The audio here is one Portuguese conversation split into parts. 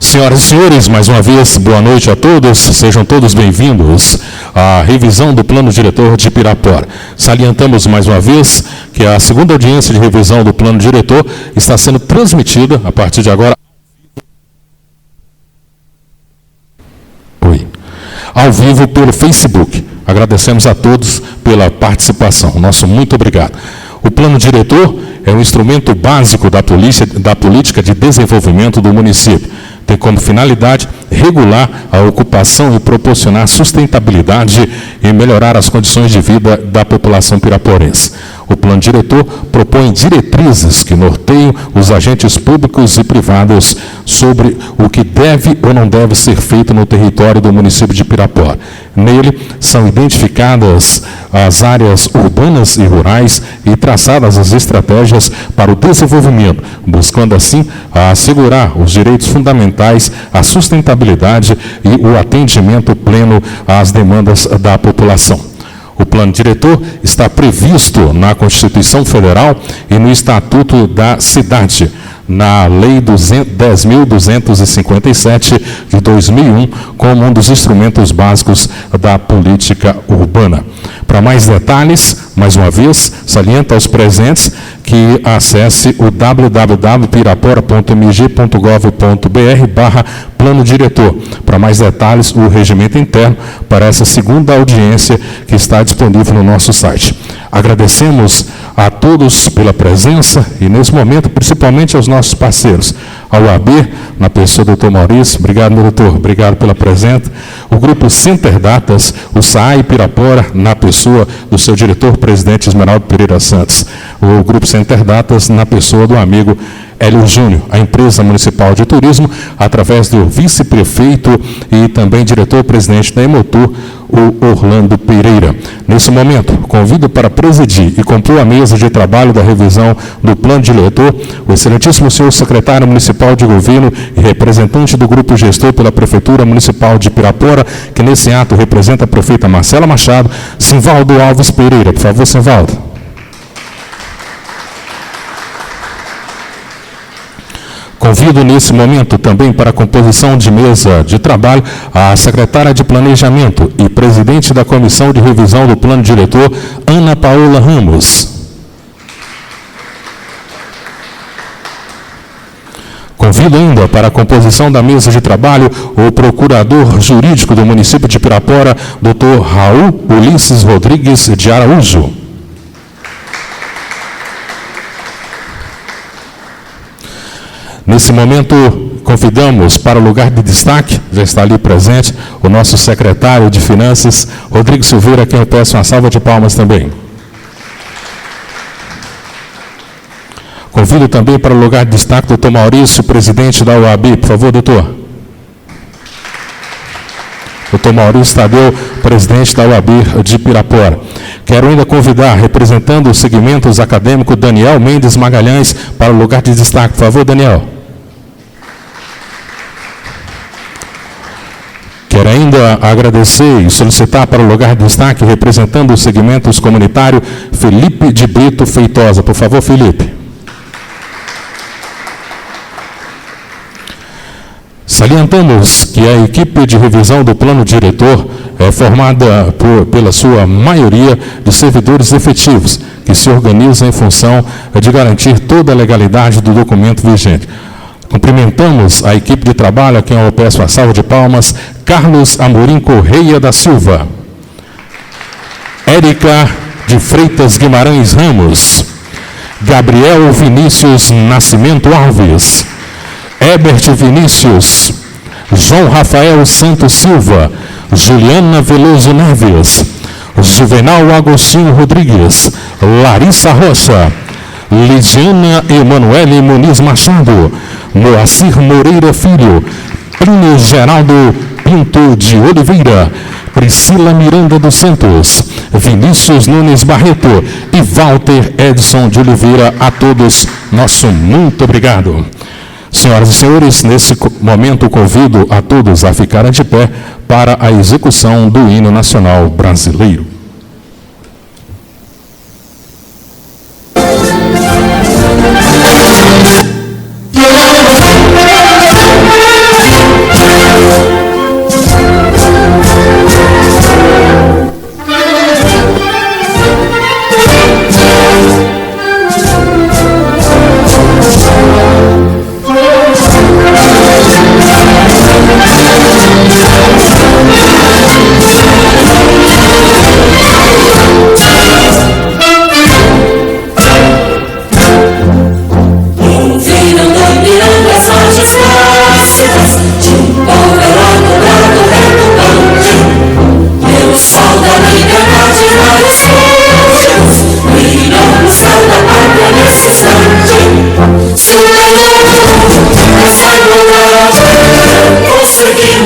Senhoras e senhores, mais uma vez, boa noite a todos, sejam todos bem-vindos à revisão do Plano Diretor de Pirapora. Salientamos mais uma vez que a segunda audiência de revisão do Plano Diretor está sendo transmitida, a partir de agora, ao vivo pelo Facebook. Agradecemos a todos pela participação. Nosso muito obrigado. O Plano Diretor é um instrumento básico da política de desenvolvimento do município. Tem como finalidade regular a ocupação e proporcionar sustentabilidade e melhorar as condições de vida da população piraporense. O Plano Diretor propõe diretrizes que norteiam os agentes públicos e privados sobre o que deve ou não deve ser feito no território do município de Pirapora. Nele são identificadas as áreas urbanas e rurais e traçadas as estratégias para o desenvolvimento, buscando assim assegurar os direitos fundamentais, a sustentabilidade e o atendimento pleno às demandas da população. O Plano Diretor está previsto na Constituição Federal e no Estatuto da Cidade, na Lei 10.257 de 2001, como um dos instrumentos básicos da política urbana. Para mais detalhes, mais uma vez, salienta aos presentes que acesse o www.pirapora.mg.gov.br/plano diretor. Para mais detalhes, o regimento interno para essa segunda audiência que está disponível no nosso site. Agradecemos a todos pela presença e, nesse momento, principalmente aos nossos parceiros, ao AB, na pessoa do Dr. Maurício, obrigado, meu doutor, obrigado pela presença, o Grupo Center Datas, o SAAI Pirapora, na pessoa do seu diretor-presidente Esmeraldo Pereira Santos, o Grupo Center Datas, na pessoa do amigo Hélio Júnior, a empresa municipal de turismo, através do vice-prefeito e também diretor-presidente da Emotur, o Orlando Pereira. Nesse momento, convido para presidir e compor a mesa de trabalho da revisão do Plano Diretor o excelentíssimo senhor secretário municipal de governo e representante do grupo gestor pela Prefeitura Municipal de Pirapora, que nesse ato representa a prefeita Marcela Machado, Simvaldo Alves Pereira. Por favor, Simvaldo. Convido nesse momento também para a composição de mesa de trabalho a secretária de Planejamento e presidente da Comissão de Revisão do Plano Diretor, Ana Paola Ramos. Convido ainda para a composição da mesa de trabalho o procurador jurídico do município de Pirapora, Dr. Raul Ulisses Rodrigues de Araújo. Nesse momento, convidamos para o lugar de destaque, já está ali presente, o nosso secretário de Finanças, Rodrigo Silveira, a quem eu peço uma salva de palmas também. Convido também para o lugar de destaque o doutor Maurício, presidente da UAB. Por favor, doutor. Doutor Maurício Tadeu, presidente da UAB de Pirapora. Quero ainda convidar, representando os segmentos acadêmicos, Daniel Mendes Magalhães, para o lugar de destaque. Por favor, Daniel. Quero ainda agradecer e solicitar para o lugar de destaque, representando os segmentos comunitários, Felipe de Brito Feitosa. Por favor, Felipe. Salientamos que a equipe de revisão do Plano Diretor é formada pela sua maioria de servidores efetivos, que se organizam em função de garantir toda a legalidade do documento vigente. Cumprimentamos a equipe de trabalho, a quem eu peço a salva de palmas, Carlos Amorim Correia da Silva, Érica de Freitas Guimarães Ramos, Gabriel Vinícius Nascimento Alves, Herbert Vinícius, João Rafael Santos Silva, Juliana Veloso Neves, Juvenal Agostinho Rodrigues, Larissa Rocha, Lidiana Emanuele Muniz Machado, Moacir Moreira Filho, Plínio Geraldo Pinto de Oliveira, Priscila Miranda dos Santos, Vinícius Nunes Barreto e Walter Edson de Oliveira. A todos, nosso muito obrigado. Senhoras e senhores, nesse momento convido a todos a ficarem de pé para a execução do hino nacional brasileiro.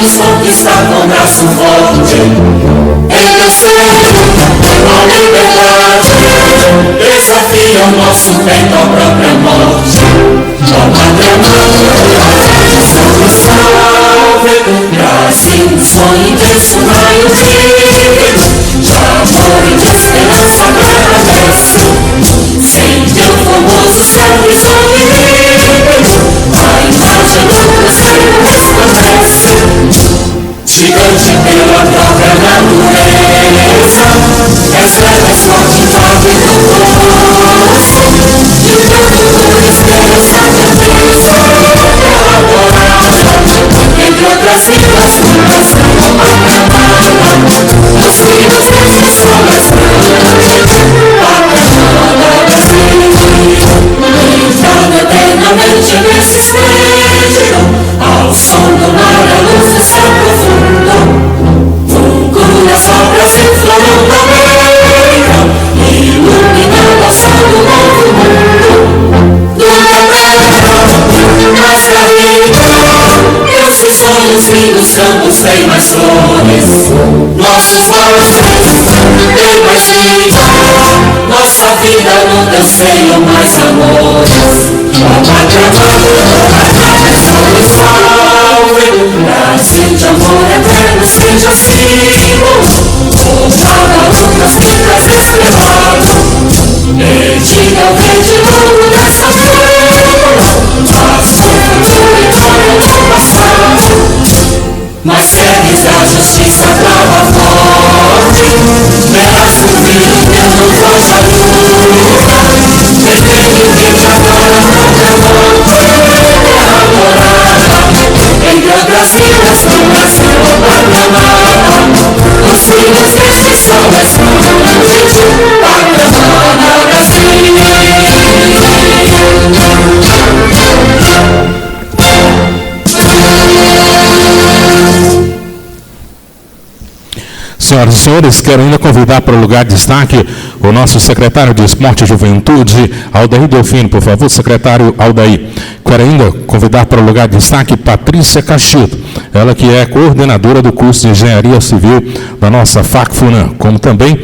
sonhos conquistar com braço forte. Em teu seio, a liberdade desafia o nosso peito à própria morte. Ó Pátria Amada, a tradição nos salve. Brasil, um sonho intenso, raio de de amor e de esperança agradece. Sem teu famoso sangue sombrio, a imagem do Cruzeiro resplandece. Gigante pela própria natureza, és leve, és forte, vago e luminoso. E o teu futuro esperança grandeza é adorada. Entre outras vidas, tu és tão amada. Os filhos desses sol és grande, Pátria Brasil. Livrado eternamente nesse esplêndido, ao som do mar, a luz do céu profundo. Vulgo das obras em florão da América, iluminando ao sol do novo mundo. Dona terra, mais rica, esses sonhos lindos campos têm mais flores. Nossos valores têm mais vida, nossa vida no teu seio mais amores. Ó Pátria Amada, a tradição nos salve. Brasil de amor eterno seja símbolo, ousada lutas vidas estrelado. E diga o verde longo dessa flor, mas o futuro e glória do passado. Mas queres da justiça brava forte, verás cumprir o teu não foge a luta. Vermelho verde agora própria morte é adorada. Entre outras vidas tu és tão amada. Os filhos deste sol és grande, Pátria Amada Brasil. Senhoras e senhores, quero ainda convidar para o lugar de destaque o nosso secretário de Esporte e Juventude, Aldair Delfino. Por favor, secretário Aldair. Quero ainda convidar para o lugar de destaque Patrícia Cacheto, ela que é coordenadora do curso de Engenharia Civil da nossa FAC-FUNAM, como também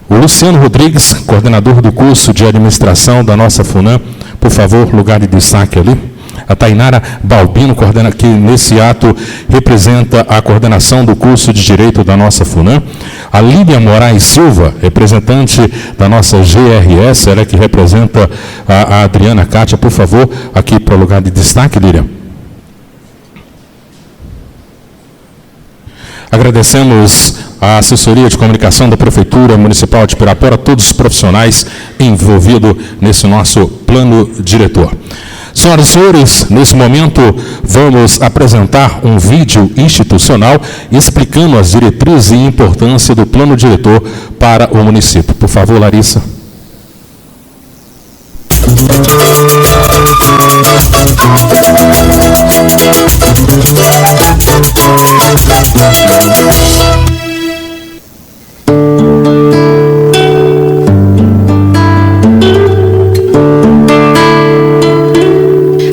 o Luciano Rodrigues, coordenador do curso de Administração da nossa FUNAM. Por favor, lugar de destaque ali. A Tainara Balbino, que nesse ato representa a coordenação do curso de Direito da nossa FUNAM. A Lídia Moraes Silva, representante da nossa GRS, ela que representa a Adriana Cátia. Por favor, aqui para o lugar de destaque, Lídia. Agradecemos a assessoria de comunicação da Prefeitura Municipal de Pirapora, todos os profissionais envolvidos nesse nosso plano diretor. Senhoras e senhores, nesse momento vamos apresentar um vídeo institucional explicando as diretrizes e importância do plano diretor para o município. Por favor, Larissa.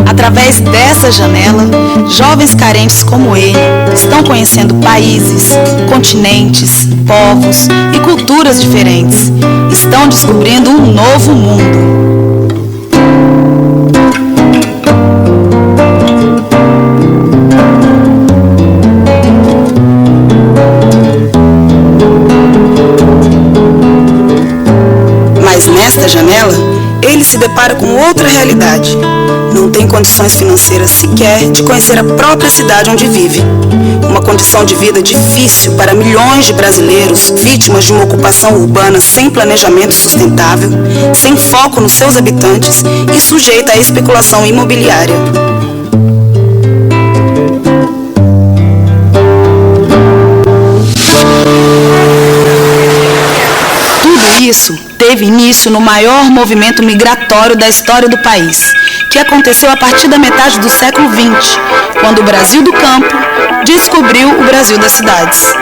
Através dessa janela, jovens carentes como ele estão conhecendo países, continentes, povos e culturas diferentes. Estão descobrindo um novo mundo. Mas nesta janela, ele se depara com outra realidade. Não tem condições financeiras sequer de conhecer a própria cidade onde vive. Uma condição de vida difícil para milhões de brasileiros vítimas de uma ocupação urbana sem planejamento sustentável, sem foco nos seus habitantes e sujeita à especulação imobiliária. Tudo isso teve início no maior movimento migratório da história do país, que aconteceu a partir da metade do século XX, quando o Brasil do campo descobriu o Brasil das cidades.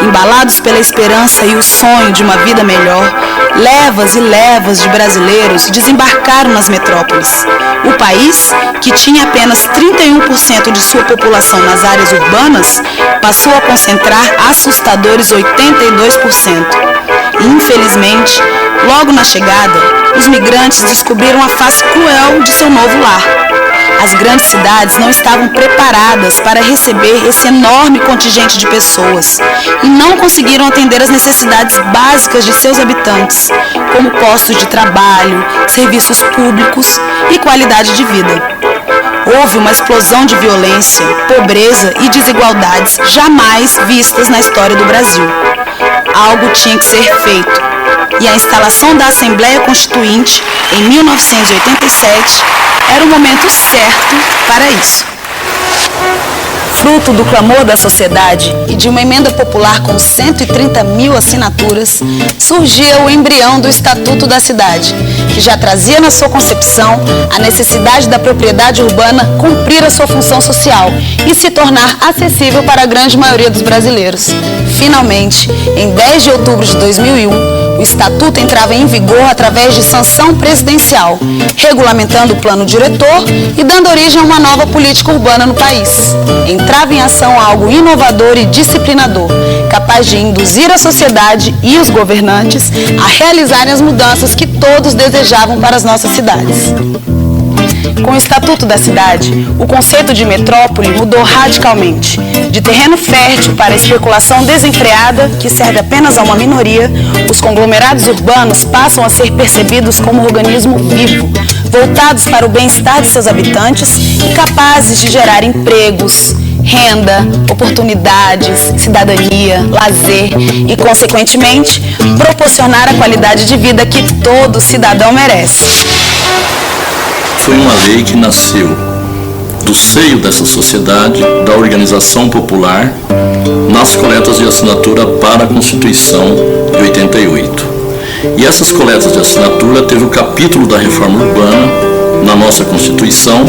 Embalados pela esperança e o sonho de uma vida melhor, levas e levas de brasileiros desembarcaram nas metrópoles. O país, que tinha apenas 31% de sua população nas áreas urbanas, passou a concentrar assustadores 82%. Infelizmente, logo na chegada, os migrantes descobriram a face cruel de seu novo lar. As grandes cidades não estavam preparadas para receber esse enorme contingente de pessoas e não conseguiram atender às necessidades básicas de seus habitantes, como postos de trabalho, serviços públicos e qualidade de vida. Houve uma explosão de violência, pobreza e desigualdades jamais vistas na história do Brasil. Algo tinha que ser feito, e a instalação da Assembleia Constituinte, em 1987, era o momento certo para isso. Fruto do clamor da sociedade e de uma emenda popular com 130 mil assinaturas, surgia o embrião do Estatuto da Cidade, que já trazia na sua concepção a necessidade da propriedade urbana cumprir a sua função social e se tornar acessível para a grande maioria dos brasileiros. Finalmente, em 10 de outubro de 2001, o Estatuto entrava em vigor através de sanção presidencial, regulamentando o plano diretor e dando origem a uma nova política urbana no país. Entrava em ação algo inovador e disciplinador, capaz de induzir a sociedade e os governantes a realizarem as mudanças que todos desejavam para as nossas cidades. Com o Estatuto da Cidade, o conceito de metrópole mudou radicalmente. De terreno fértil para especulação desenfreada, que serve apenas a uma minoria, os conglomerados urbanos passam a ser percebidos como um organismo vivo, voltados para o bem-estar de seus habitantes e capazes de gerar empregos, renda, oportunidades, cidadania, lazer e, consequentemente, proporcionar a qualidade de vida que todo cidadão merece. Foi uma lei que nasceu do seio dessa sociedade, da organização popular, nas coletas de assinatura para a Constituição de 88. E essas coletas de assinatura teve o capítulo da reforma urbana na nossa Constituição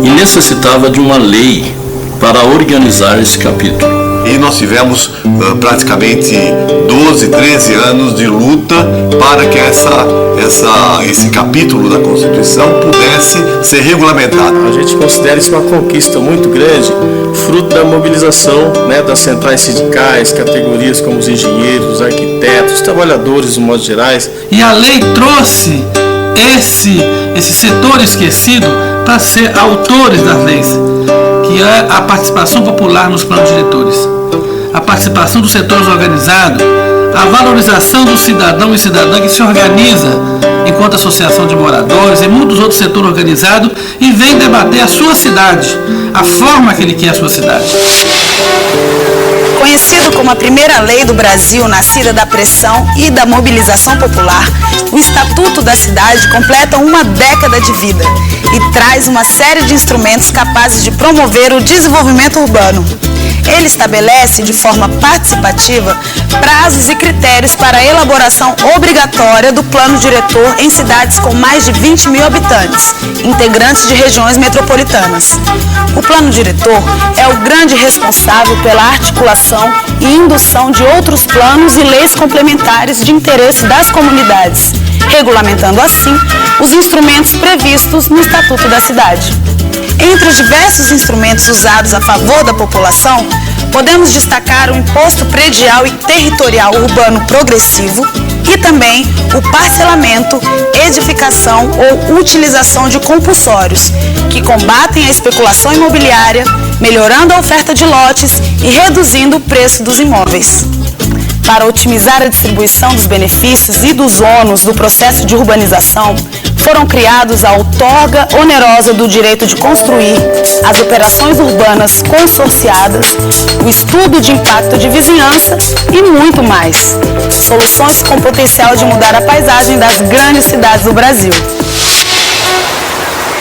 e necessitava de uma lei para organizar esse capítulo. E nós tivemos praticamente 12, 13 anos de luta para que esse capítulo da Constituição pudesse ser regulamentado. A gente considera isso uma conquista muito grande, fruto da mobilização, das centrais sindicais, categorias como os engenheiros, os arquitetos, os trabalhadores, de modo gerais. E a lei trouxe esse setor esquecido para ser autores das leis, que é a participação popular nos planos diretores, a participação dos setores organizados, a valorização do cidadão e cidadã que se organiza enquanto associação de moradores e muitos outros setores organizados e vem debater a sua cidade, a forma que ele quer a sua cidade. Conhecido como a primeira lei do Brasil nascida da pressão e da mobilização popular, o Estatuto da Cidade completa uma década de vida e traz uma série de instrumentos capazes de promover o desenvolvimento urbano. Ele estabelece de forma participativa prazos e critérios para a elaboração obrigatória do plano diretor em cidades com mais de 20 mil habitantes, integrantes de regiões metropolitanas. O plano diretor é o grande responsável pela articulação e indução de outros planos e leis complementares de interesse das comunidades, regulamentando assim os instrumentos previstos no Estatuto da Cidade. Entre os diversos instrumentos usados a favor da população, podemos destacar o Imposto Predial e Territorial Urbano Progressivo e também o parcelamento, edificação ou utilização de compulsórios, que combatem a especulação imobiliária, melhorando a oferta de lotes e reduzindo o preço dos imóveis. Para otimizar a distribuição dos benefícios e dos ônus do processo de urbanização, foram criados a outorga onerosa do direito de construir, as operações urbanas consorciadas, o estudo de impacto de vizinhança e muito mais. Soluções com potencial de mudar a paisagem das grandes cidades do Brasil.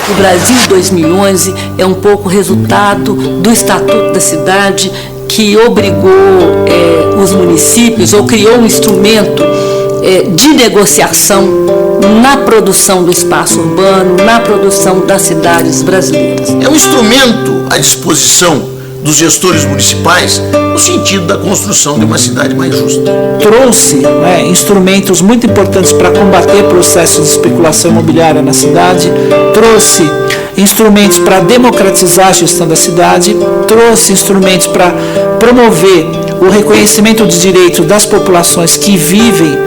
O Brasil 2011 é um pouco resultado do Estatuto da Cidade, que obrigou os municípios, ou criou um instrumento de negociação na produção do espaço urbano, na produção das cidades brasileiras. É um instrumento à disposição dos gestores municipais no sentido da construção de uma cidade mais justa. Trouxe instrumentos muito importantes para combater processos de especulação imobiliária na cidade, trouxe instrumentos para democratizar a gestão da cidade, trouxe instrumentos para promover o reconhecimento de direitos das populações que vivem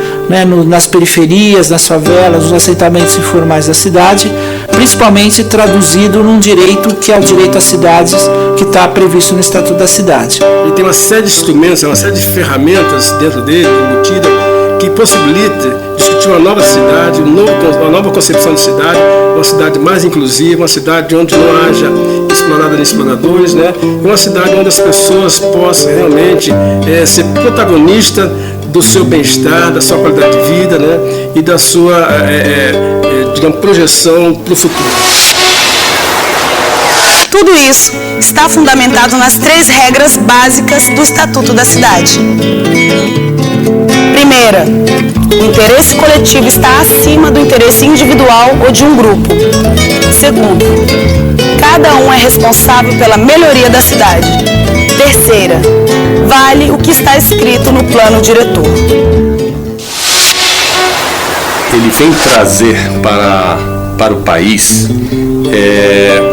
nas periferias, nas favelas, nos assentamentos informais da cidade, principalmente traduzido num direito que é o direito às cidades, que está previsto no Estatuto da Cidade. Ele tem uma série de instrumentos, uma série de ferramentas dentro dele, embutida, que possibilita discutir uma nova cidade, uma nova concepção de cidade, uma cidade mais inclusiva, uma cidade onde não haja exploradores e exploradores, uma cidade onde as pessoas possam realmente ser protagonistas do seu bem-estar, da sua qualidade de vida, e da sua digamos, projeção para o futuro. Tudo isso está fundamentado nas 3 regras básicas do Estatuto da Cidade. Primeira, o interesse coletivo está acima do interesse individual ou de um grupo. Segundo, cada um é responsável pela melhoria da cidade. Terceira, vale o que está escrito no plano diretor. Ele vem trazer para o país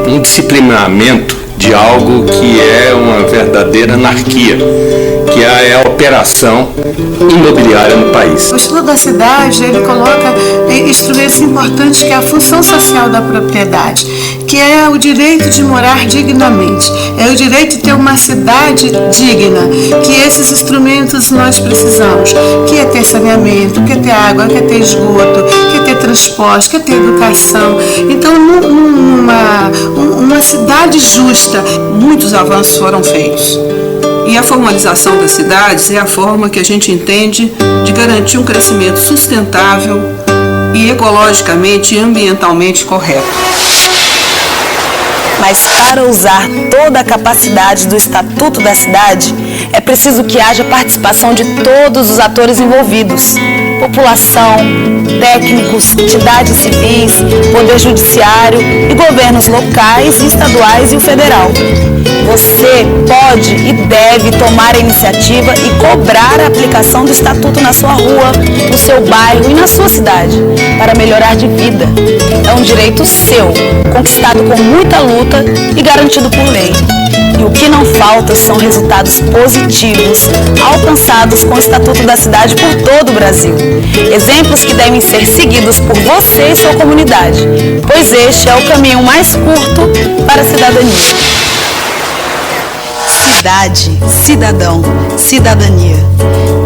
um disciplinamento de algo que é uma verdadeira anarquia, que é a operação imobiliária no país. O Estatuto da Cidade, ele coloca instrumentos importantes, que é a função social da propriedade, que é o direito de morar dignamente, é o direito de ter uma cidade digna, que esses instrumentos nós precisamos, que é ter saneamento, que é ter água, que é ter esgoto, que é ter transporte, que é ter educação. Então, uma cidade justa, muitos avanços foram feitos. E a formalização das cidades é a forma que a gente entende de garantir um crescimento sustentável e ecologicamente e ambientalmente correto. Mas para usar toda a capacidade do Estatuto da Cidade, é preciso que haja participação de todos os atores envolvidos: população, técnicos, entidades civis, poder judiciário e governos locais, estaduais e o federal. Você pode e deve tomar a iniciativa e cobrar a aplicação do Estatuto na sua rua, no seu bairro e na sua cidade, para melhorar de vida. É um direito seu, conquistado com muita luta e garantido por lei. E o que não falta são resultados positivos, alcançados com o Estatuto da Cidade por todo o Brasil. Exemplos que devem ser seguidos por você e sua comunidade, pois este é o caminho mais curto para a cidadania. Cidade, cidadão, cidadania.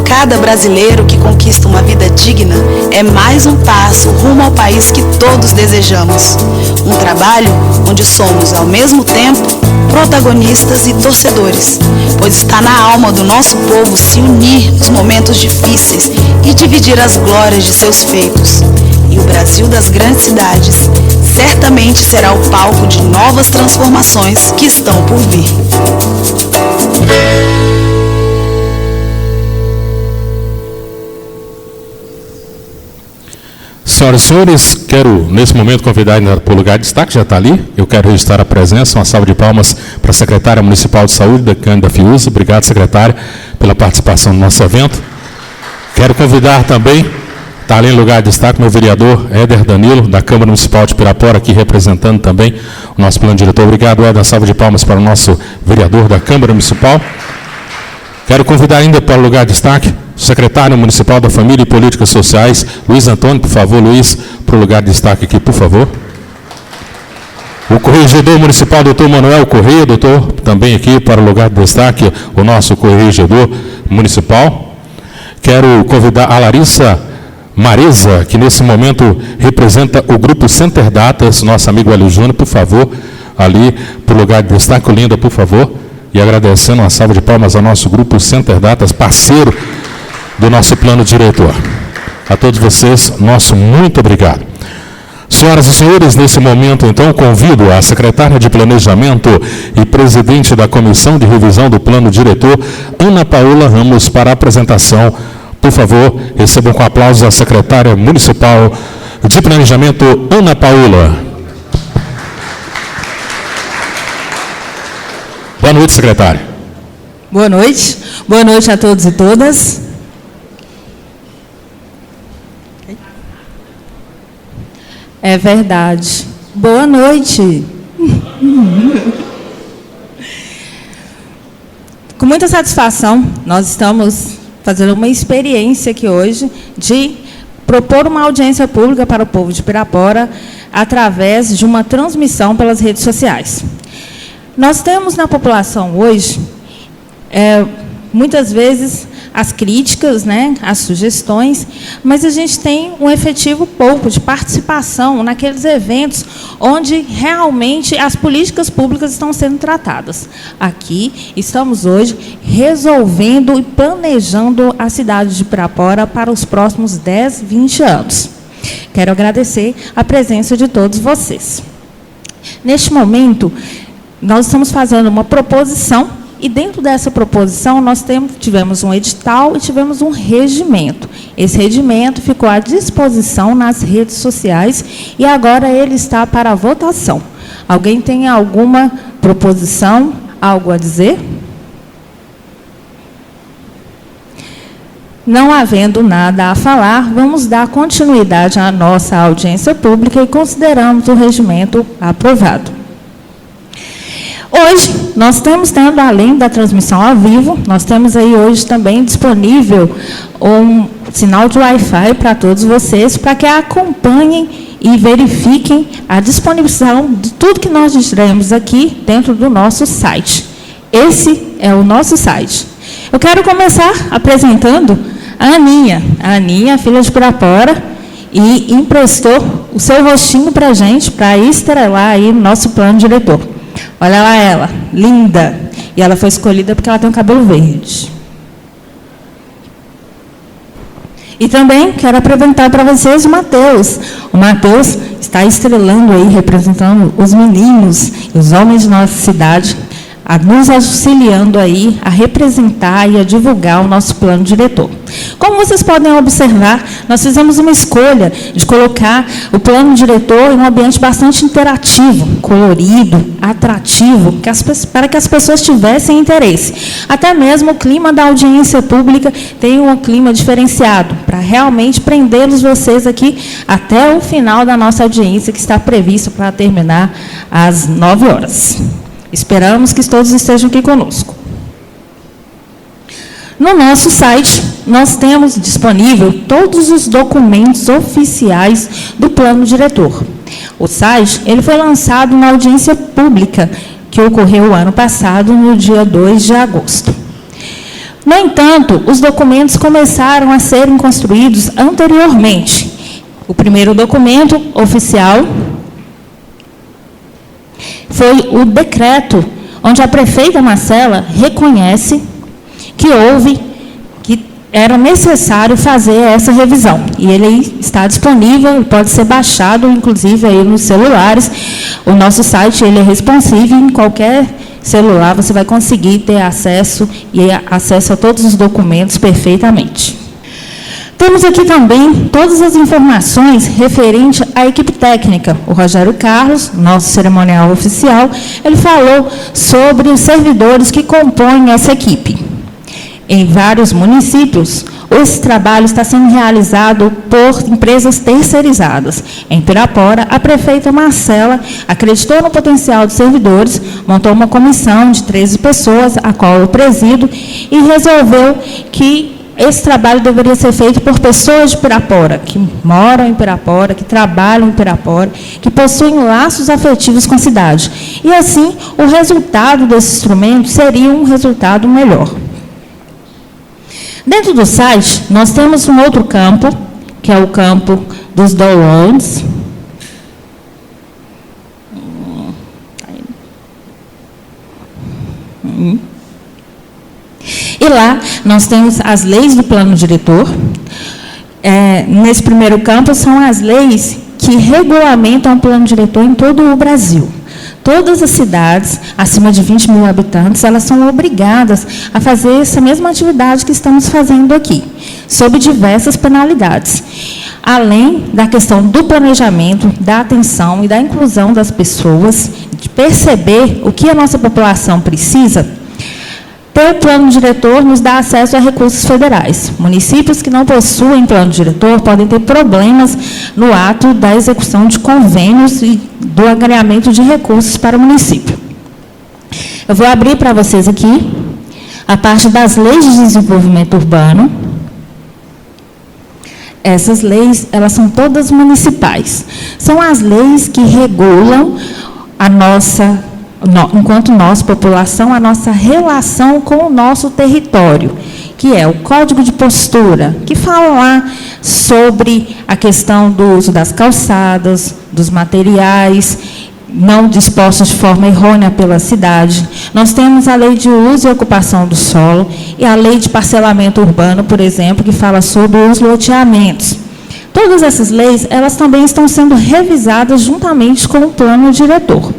Cada brasileiro que conquista uma vida digna é mais um passo rumo ao país que todos desejamos. Um trabalho onde somos, ao mesmo tempo, protagonistas e torcedores, pois está na alma do nosso povo se unir nos momentos difíceis e dividir as glórias de seus feitos. E o Brasil das grandes cidades certamente será o palco de novas transformações que estão por vir. Senhoras e senhores, quero nesse momento convidar para o lugar de destaque, já está ali. Eu quero registrar a presença, uma salva de palmas para a secretária municipal de saúde, da Cândida Fiuza. Obrigado, secretária, pela participação no nosso evento. Quero convidar também, está ali em lugar de destaque, meu vereador Éder Danilo, da Câmara Municipal de Pirapora, aqui representando também o nosso plano diretor. Obrigado, Éder. Uma salva de palmas para o nosso vereador da Câmara Municipal. Quero convidar ainda para o lugar de destaque o secretário municipal da Família e Políticas Sociais, Luiz Antônio. Por favor, Luiz, para o lugar de destaque aqui, por favor. O corregedor municipal, doutor Manuel Correia, doutor, também aqui para o lugar de destaque, o nosso corregedor municipal. Quero convidar a Larissa Mareza, que nesse momento representa o grupo Center Datas, nosso amigo Hélio Júnior, por favor, ali para o lugar de destaque, Linda, por favor. E agradecendo uma salva de palmas ao nosso grupo Center Datas, parceiro do nosso plano diretor. A todos vocês, nosso muito obrigado. Senhoras e senhores, nesse momento, então, convido a secretária de Planejamento e presidente da Comissão de Revisão do Plano Diretor, Ana Paula Ramos, para a apresentação. Por favor, recebam com aplausos a secretária municipal de Planejamento, Ana Paula. Boa noite, secretária. Boa noite. Boa noite a todos e todas. É verdade. Boa noite. Com muita satisfação, nós estamos fazendo uma experiência aqui hoje de propor uma audiência pública para o povo de Pirapora através de uma transmissão pelas redes sociais. Nós temos na população hoje, muitas vezes, as críticas, né, as sugestões, mas a gente tem um efetivo pouco de participação naqueles eventos onde realmente as políticas públicas estão sendo tratadas. Aqui estamos hoje resolvendo e planejando a cidade de Pirapora para os próximos 10, 20 anos. Quero agradecer a presença de todos vocês. Neste momento, nós estamos fazendo uma proposição. E dentro dessa proposição, nós tivemos um edital e tivemos um regimento. Esse regimento ficou à disposição nas redes sociais e agora ele está para a votação. Alguém tem alguma proposição, algo a dizer? Não havendo nada a falar, vamos dar continuidade à nossa audiência pública e consideramos o regimento aprovado. Hoje, nós estamos tendo, além da transmissão ao vivo, nós temos aí hoje também disponível um sinal de Wi-Fi para todos vocês, para que acompanhem e verifiquem a disponibilização de tudo que nós diremos aqui dentro do nosso site. Esse é o nosso site. Eu quero começar apresentando a Aninha. A Aninha, filha de Pirapora, e emprestou o seu rostinho para a gente, para estrelar aí no nosso plano diretor. Olha lá ela, linda. E ela foi escolhida porque ela tem um cabelo verde. E também quero apresentar para vocês o Matheus. O Matheus está estrelando aí, representando os meninos e os homens de nossa cidade, nos auxiliando aí a representar e a divulgar o nosso plano diretor. Como vocês podem observar, nós fizemos uma escolha de colocar o plano diretor em um ambiente bastante interativo, colorido, atrativo, para que as pessoas tivessem interesse. Até mesmo o clima da audiência pública tem um clima diferenciado, para realmente prendê-los vocês aqui até o final da nossa audiência, que está prevista para terminar às 9 horas. Esperamos que todos estejam aqui conosco. No nosso site, nós temos disponível todos os documentos oficiais do plano diretor. O site ele foi lançado na audiência pública, que ocorreu o ano passado, no dia 2 de agosto. No entanto, os documentos começaram a serem construídos anteriormente. O primeiro documento oficial foi o decreto, onde a prefeita Marcela reconhece que era necessário fazer essa revisão. E ele está disponível, pode ser baixado, inclusive, aí nos celulares. O nosso site ele é responsivo, em qualquer celular você vai conseguir ter acesso a todos os documentos perfeitamente. Temos aqui também todas as informações referentes à equipe técnica. O Rogério Carlos, nosso cerimonial oficial, ele falou sobre os servidores que compõem essa equipe. Em vários municípios, esse trabalho está sendo realizado por empresas terceirizadas. Em Pirapora, a prefeita Marcela acreditou no potencial dos servidores, montou uma comissão de 13 pessoas, a qual eu presido, e resolveu que esse trabalho deveria ser feito por pessoas de Pirapora, que moram em Pirapora, que trabalham em Pirapora, que possuem laços afetivos com a cidade. E, assim, o resultado desse instrumento seria um resultado melhor. Dentro do site, nós temos um outro campo, que é o campo dos downloads. E lá nós temos as leis do plano diretor. Nesse primeiro campo são as leis que regulamentam o plano diretor em todo o Brasil. Todas as cidades acima de 20 mil habitantes, elas são obrigadas a fazer essa mesma atividade que estamos fazendo aqui, sob diversas penalidades. além da questão do planejamento, da atenção e da inclusão das pessoas, de perceber o que a nossa população precisa, ter plano diretor nos dá acesso a recursos federais. Municípios que não possuem plano diretor podem ter problemas no ato da execução de convênios e do angariamento de recursos para o município. Eu vou abrir para vocês aqui a parte das leis de desenvolvimento urbano. Essas leis, elas são todas municipais. São as leis que regulam a nossa, enquanto nós, população, a nossa relação com o nosso território, que é o Código de Postura, que fala lá sobre a questão do uso das calçadas, dos materiais não dispostos de forma errônea pela cidade. Nós temos a Lei de Uso e Ocupação do Solo e a Lei de Parcelamento Urbano, por exemplo, que fala sobre os loteamentos. Todas essas leis, elas também estão sendo revisadas juntamente com o plano diretor.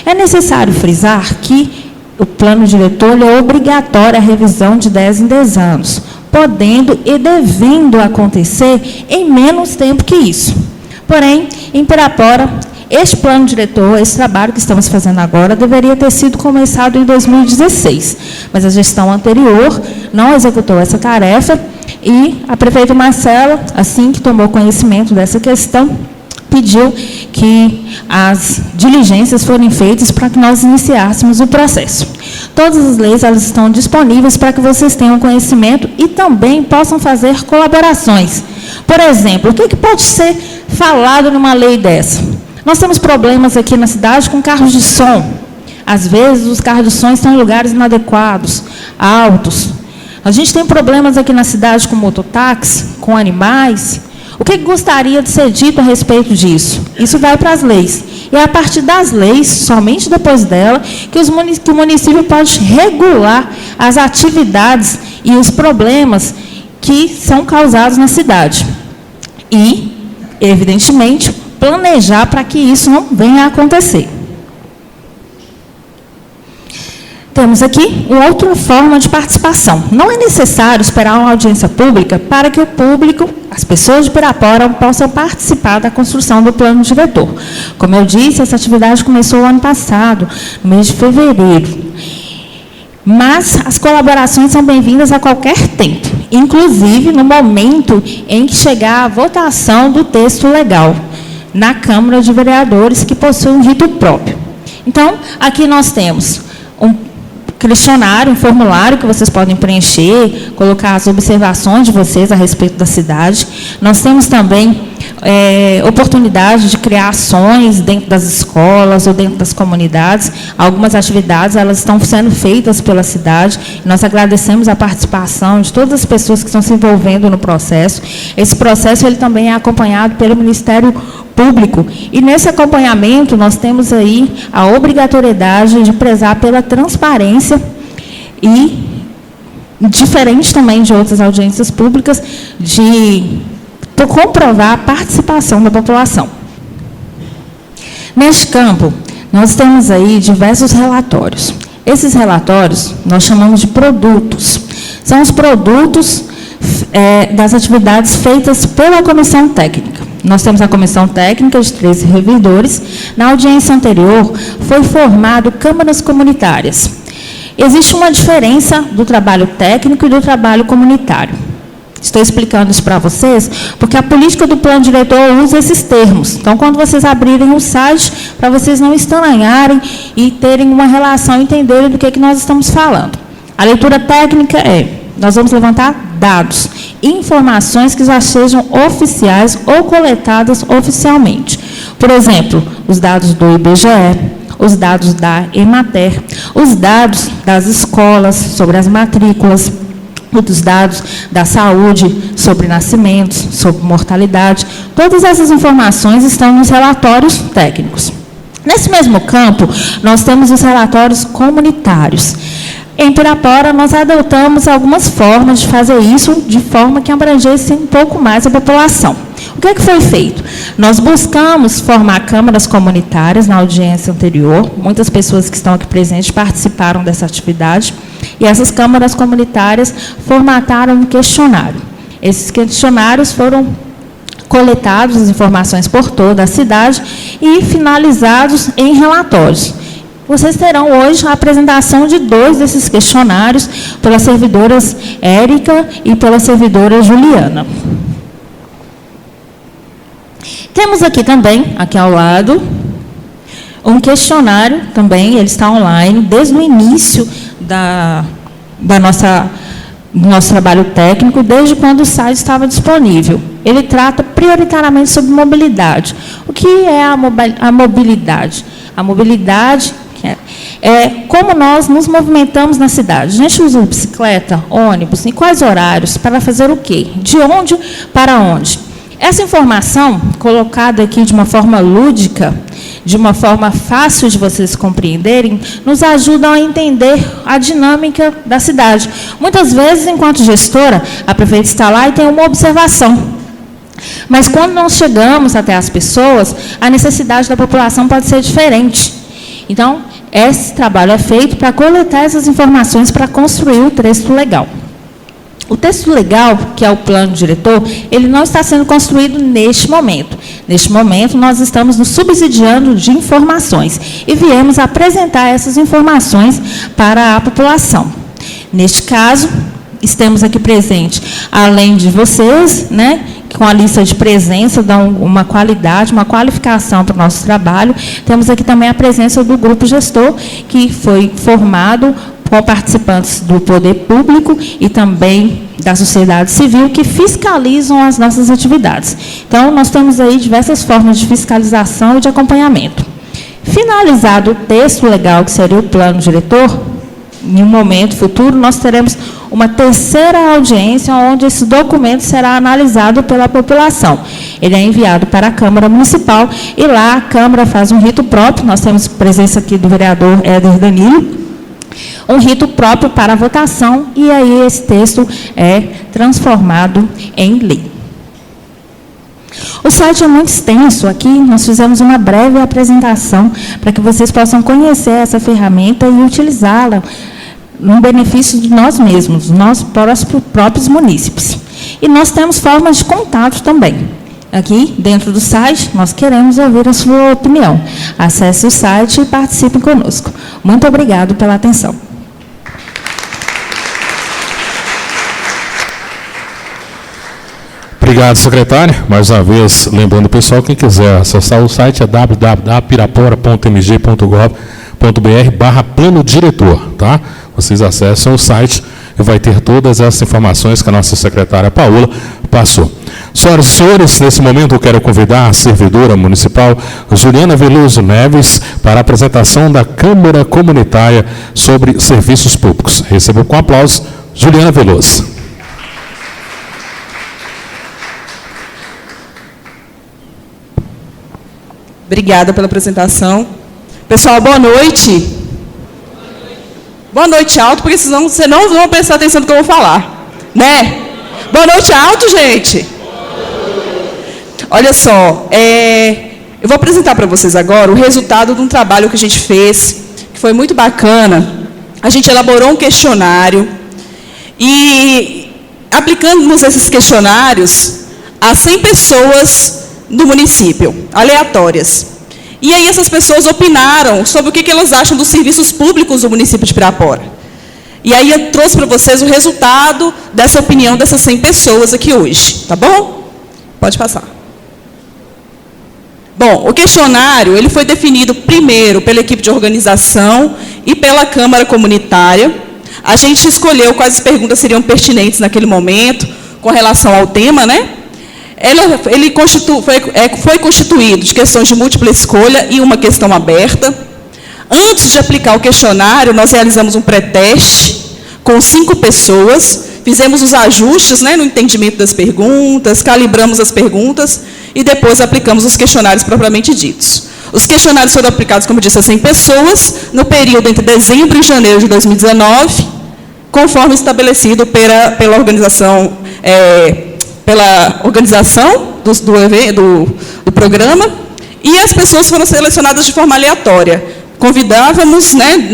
É necessário frisar que o plano diretor é obrigatório a revisão de 10 em 10 anos, podendo e devendo acontecer em menos tempo que isso. Porém, em Pirapora, este plano diretor, esse trabalho que estamos fazendo agora, deveria ter sido começado em 2016, mas a gestão anterior não executou essa tarefa e a prefeita Marcela, assim que tomou conhecimento dessa questão, pediu que as diligências forem feitas para que nós iniciássemos o processo. Todas as leis, elas estão disponíveis para que vocês tenham conhecimento e também possam fazer colaborações. Por exemplo, o que pode ser falado numa lei dessa? Nós temos problemas aqui na cidade com carros de som. Às vezes, os carros de som estão em lugares inadequados, altos. A gente tem problemas aqui na cidade com mototáxi, com animais. O que gostaria de ser dito a respeito disso? Isso vai para as leis. E é a partir das leis, somente depois dela, que o município pode regular as atividades e os problemas que são causados na cidade. E, evidentemente, planejar para que isso não venha a acontecer. Temos aqui uma outra forma de participação. Não é necessário esperar uma audiência pública para que o público, as pessoas de Pirapora, possam participar da construção do plano diretor. Como eu disse, essa atividade começou o ano passado, no mês de fevereiro. Mas as colaborações são bem-vindas a qualquer tempo, inclusive no momento em que chegar a votação do texto legal na Câmara de Vereadores, que possui um rito próprio. Então, aqui nós temos um questionário, um formulário que vocês podem preencher, colocar as observações de vocês a respeito da cidade. Nós temos também oportunidade de criar ações dentro das escolas ou dentro das comunidades. Algumas atividades, elas estão sendo feitas pela cidade. Nós agradecemos a participação de todas as pessoas que estão se envolvendo no processo. Esse processo, ele também é acompanhado pelo Ministério Público. E nesse acompanhamento, nós temos aí a obrigatoriedade de prezar pela transparência e, diferente também de outras audiências públicas, de comprovar a participação da população. Neste campo, nós temos aí diversos relatórios. Esses relatórios nós chamamos de produtos. São os produtos das atividades feitas pela comissão técnica. Nós temos a comissão técnica de 13 servidores. Na audiência anterior, foi formado câmaras comunitárias. Existe uma diferença do trabalho técnico e do trabalho comunitário. Estou explicando isso para vocês, porque a política do plano diretor usa esses termos. Então, quando vocês abrirem o site, para vocês não estranharem e terem uma relação, entenderem do que nós estamos falando. A leitura técnica nós vamos levantar dados, informações que já sejam oficiais ou coletadas oficialmente. Por exemplo, os dados do IBGE, os dados da Emater, os dados das escolas sobre as matrículas, os dados da saúde sobre nascimentos, sobre mortalidade. Todas essas informações estão nos relatórios técnicos. Nesse mesmo campo, nós temos os relatórios comunitários. Em Pirapora, nós adotamos algumas formas de fazer isso, de forma que abrangesse um pouco mais a população. O que foi feito? Nós buscamos formar câmaras comunitárias na audiência anterior. Muitas pessoas que estão aqui presentes participaram dessa atividade. E essas câmaras comunitárias formataram um questionário. Esses questionários foram coletados as informações por toda a cidade e finalizados em relatórios. Vocês terão hoje a apresentação de 2 desses questionários pelas servidoras Érica e pela servidora Juliana. Temos aqui também, aqui ao lado, um questionário também, ele está online, desde o início do nosso trabalho técnico, desde quando o site estava disponível. Ele trata prioritariamente sobre mobilidade. O que é a mobilidade? A mobilidade é como nós nos movimentamos na cidade. A gente usa bicicleta, ônibus, em quais horários, para fazer o quê? De onde para onde? Essa informação, colocada aqui de uma forma lúdica, de uma forma fácil de vocês compreenderem, nos ajudam a entender a dinâmica da cidade. Muitas vezes, enquanto gestora, a prefeita está lá e tem uma observação. Mas quando nós chegamos até as pessoas, a necessidade da população pode ser diferente. Então, esse trabalho é feito para coletar essas informações para construir o texto legal. O texto legal, que é o plano diretor, ele não está sendo construído neste momento. Neste momento, nós estamos nos subsidiando de informações e viemos apresentar essas informações para a população. Neste caso, estamos aqui presentes, além de vocês, com a lista de presença, dão uma qualidade, uma qualificação para o nosso trabalho. Temos aqui também a presença do grupo gestor, que foi formado com participantes do poder público e também da sociedade civil, que fiscalizam as nossas atividades. Então, nós temos aí diversas formas de fiscalização e de acompanhamento. Finalizado o texto legal, que seria o plano diretor, em um momento futuro, nós teremos uma terceira audiência, onde esse documento será analisado pela população. Ele é enviado para a Câmara Municipal e lá a Câmara faz um rito próprio. Nós temos presença aqui do vereador Éder Danilo, um rito próprio para a votação, e aí esse texto é transformado em lei. O site é muito extenso. Aqui nós fizemos uma breve apresentação para que vocês possam conhecer essa ferramenta e utilizá-la no benefício de nós mesmos, nós próprios munícipes. E nós temos formas de contato também. Aqui, dentro do site, nós queremos ouvir a sua opinião. Acesse o site e participe conosco. Muito obrigado pela atenção. Obrigado, secretária. Mais uma vez, lembrando o pessoal, quem quiser acessar o site é www.pirapora.mg.gov.br/plano diretor, tá? Vocês acessam o site e vai ter todas essas informações que a nossa secretária Paola passou. Senhoras e senhores, nesse momento eu quero convidar a servidora municipal Juliana Veloso Neves para a apresentação da Câmara Comunitária sobre Serviços Públicos. Recebo com aplausos Juliana Veloso. Obrigada pela apresentação. Pessoal, boa noite. Boa noite alto, porque senão vocês não vão prestar atenção no que eu vou falar, né? Boa noite alto, gente. Olha só, eu vou apresentar para vocês agora o resultado de um trabalho que a gente fez, que foi muito bacana. A gente elaborou um questionário e aplicamos esses questionários a 100 pessoas do município, aleatórias. E aí essas pessoas opinaram sobre o que elas acham dos serviços públicos do município de Pirapora. E aí eu trouxe para vocês o resultado dessa opinião dessas 100 pessoas aqui hoje, tá bom? Pode passar. Bom, o questionário ele foi definido primeiro pela equipe de organização e pela Câmara Comunitária. A gente escolheu quais perguntas seriam pertinentes naquele momento, com relação ao tema, né? Ele foi constituído de questões de múltipla escolha e uma questão aberta. Antes de aplicar o questionário, nós realizamos um pré-teste com 5 pessoas, fizemos os ajustes, né, no entendimento das perguntas, calibramos as perguntas e depois aplicamos os questionários propriamente ditos. Os questionários foram aplicados, como eu disse, a 100 pessoas, no período entre dezembro e janeiro de 2019, conforme estabelecido pela organização do programa, e as pessoas foram selecionadas de forma aleatória. Convidávamos, né,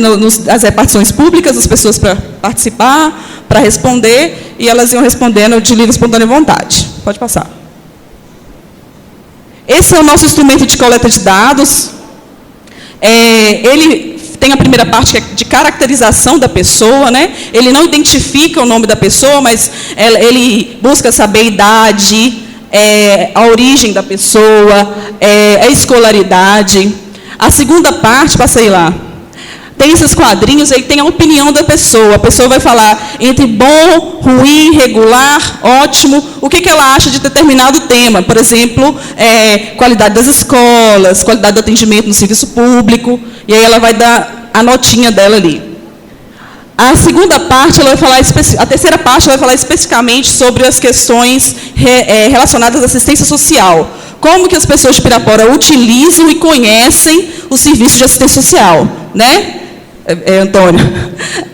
as repartições públicas, as pessoas para participar, para responder, e elas iam respondendo de livre e espontânea vontade. Pode passar. Esse é o nosso instrumento de coleta de dados. Ele tem a primeira parte, que é de caracterização da pessoa, né? Ele não identifica o nome da pessoa, mas ele busca saber a idade, a origem da pessoa, a escolaridade. A segunda parte, passei lá, tem esses quadrinhos, aí tem a opinião da pessoa. A pessoa vai falar entre bom, ruim, regular, ótimo, o que ela acha de determinado tema. Por exemplo, qualidade das escolas, qualidade do atendimento no serviço público, e aí ela vai dar a notinha dela ali. A segunda parte, ela vai falar, a terceira parte, ela vai falar especificamente sobre as questões relacionadas à assistência social. Como que as pessoas de Pirapora utilizam e conhecem o serviço de assistência social, né? Antônio,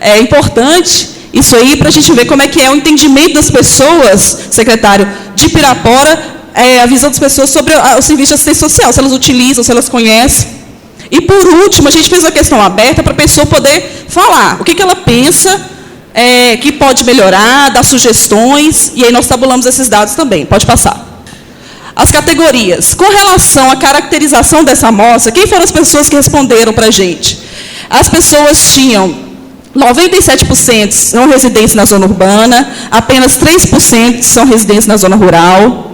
é importante isso aí para a gente ver como é que é o entendimento das pessoas, secretário, de Pirapora, a visão das pessoas sobre o serviço de assistência social, se elas utilizam, se elas conhecem. E, por último, a gente fez uma questão aberta para a pessoa poder falar o que ela pensa que pode melhorar, dar sugestões, e aí nós tabulamos esses dados também. Pode passar. As categorias. Com relação à caracterização dessa amostra, quem foram as pessoas que responderam para a gente? As pessoas tinham 97% são residentes na zona urbana, apenas 3% são residentes na zona rural.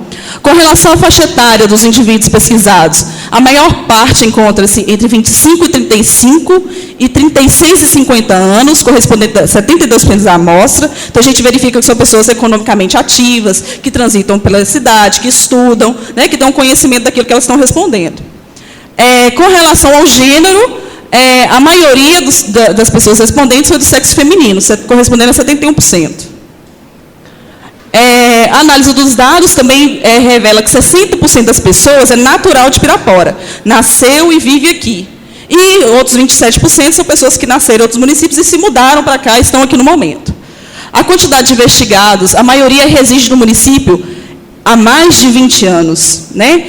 Com relação à faixa etária dos indivíduos pesquisados, a maior parte encontra-se entre 25 e 35 e 36 e 50 anos, correspondente a 72% da amostra. Então, a gente verifica que são pessoas economicamente ativas, que transitam pela cidade, que estudam, né, que dão conhecimento daquilo que elas estão respondendo. Com relação ao gênero, a maioria das pessoas respondentes foi do sexo feminino, correspondendo a 71%. A análise dos dados também revela que 60% das pessoas é natural de Pirapora, nasceu e vive aqui. E outros 27% são pessoas que nasceram em outros municípios e se mudaram para cá e estão aqui no momento. A quantidade de investigados, a maioria reside no município há mais de 20 anos, né?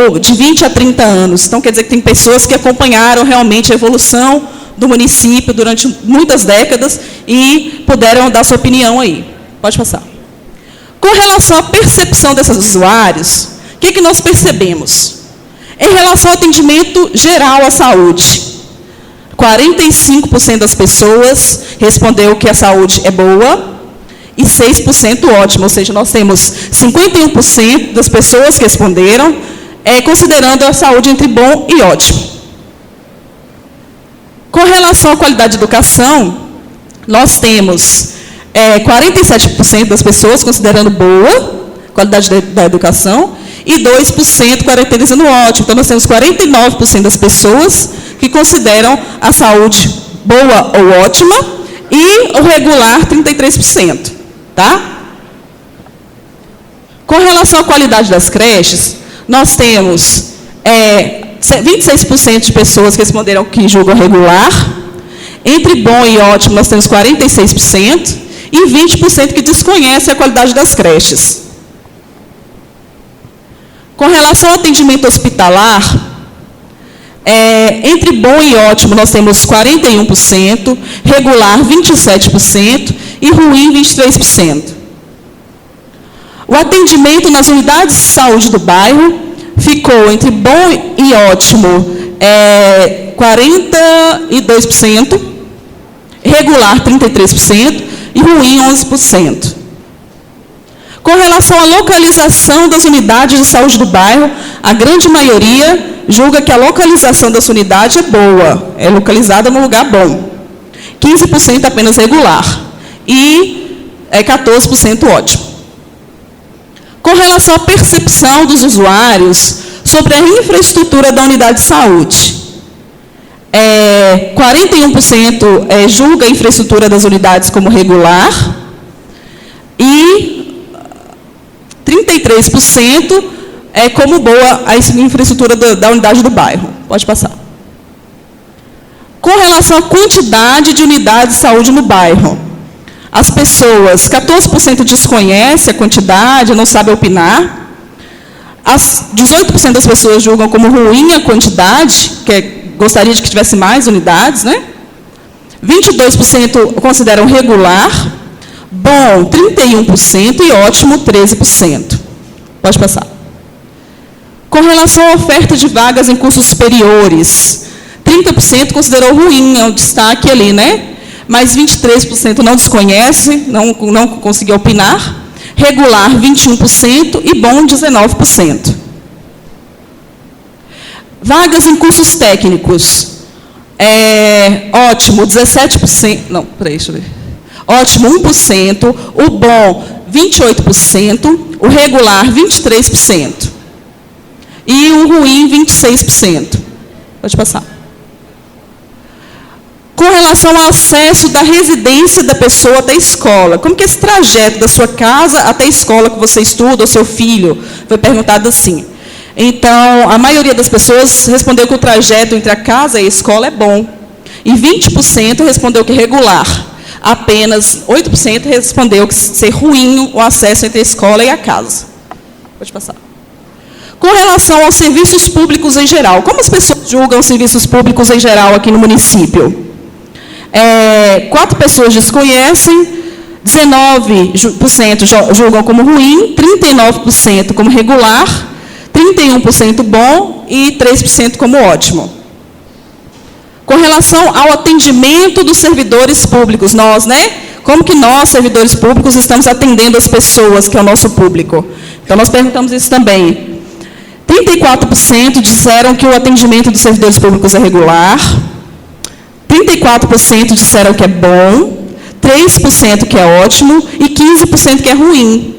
Ou de 20 a 30 anos. Então, quer dizer que tem pessoas que acompanharam realmente a evolução do município durante muitas décadas e puderam dar sua opinião aí. Pode passar. Com relação à percepção desses usuários, o que nós percebemos? Em relação ao atendimento geral à saúde, 45% das pessoas respondeu que a saúde é boa e 6% ótima, ou seja, nós temos 51% das pessoas que responderam considerando a saúde entre bom e ótimo. Com relação à qualidade de educação, nós temos 47% das pessoas considerando boa qualidade da educação e 2% caracterizando ótimo. Então, nós temos 49% das pessoas que consideram a saúde boa ou ótima e o regular 33%. Tá? Com relação à qualidade das creches, nós temos 26% de pessoas que responderam que julgam regular. Entre bom e ótimo, nós temos 46%. E 20% que desconhecem a qualidade das creches. Com relação ao atendimento hospitalar, entre bom e ótimo, nós temos 41%, regular 27% e ruim 23%. O atendimento nas unidades de saúde do bairro ficou entre bom e ótimo 42%, regular 33%, e ruim 11%. Com relação à localização das unidades de saúde do bairro, a grande maioria julga que a localização dessa unidade é boa, é localizada num lugar bom. 15% apenas regular e 14% ótimo. Com relação à percepção dos usuários sobre a infraestrutura da unidade de saúde, 41% julga a infraestrutura das unidades como regular e 33% como boa a infraestrutura da unidade do bairro. Pode passar. Com relação à quantidade de unidades de saúde no bairro, as pessoas, 14% desconhecem a quantidade, não sabem opinar. 18% das pessoas julgam como ruim a quantidade, gostaria de que tivesse mais unidades, né? 22% consideram regular, bom 31% e ótimo 13%. Pode passar. Com relação à oferta de vagas em cursos superiores, 30% considerou ruim, é um destaque ali, né? Mas 23% não desconhece, não conseguiu opinar. Regular, 21% e bom, 19%. Vagas em cursos técnicos. Ótimo, 17%. Não, peraí, deixa eu ver. Ótimo, 1%. O bom, 28%. O regular, 23%. E o ruim, 26%. Pode passar. Com relação ao acesso da residência da pessoa até a escola. Como que é esse trajeto da sua casa até a escola que você estuda, ou seu filho? Foi perguntado assim. Então, a maioria das pessoas respondeu que o trajeto entre a casa e a escola é bom. E 20% respondeu que é regular. Apenas 8% respondeu que ser ruim o acesso entre a escola e a casa. Pode passar. Com relação aos serviços públicos em geral. Como as pessoas julgam os serviços públicos em geral aqui no município? 4 pessoas desconhecem, 19% julgam como ruim, 39% como regular, 31% bom e 3% como ótimo. Com relação ao atendimento dos servidores públicos, nós, né? Como que nós, servidores públicos, estamos atendendo as pessoas, que é o nosso público? Então, nós perguntamos isso também. 34% disseram que o atendimento dos servidores públicos é regular, 34% disseram que é bom, 3% que é ótimo e 15% que é ruim.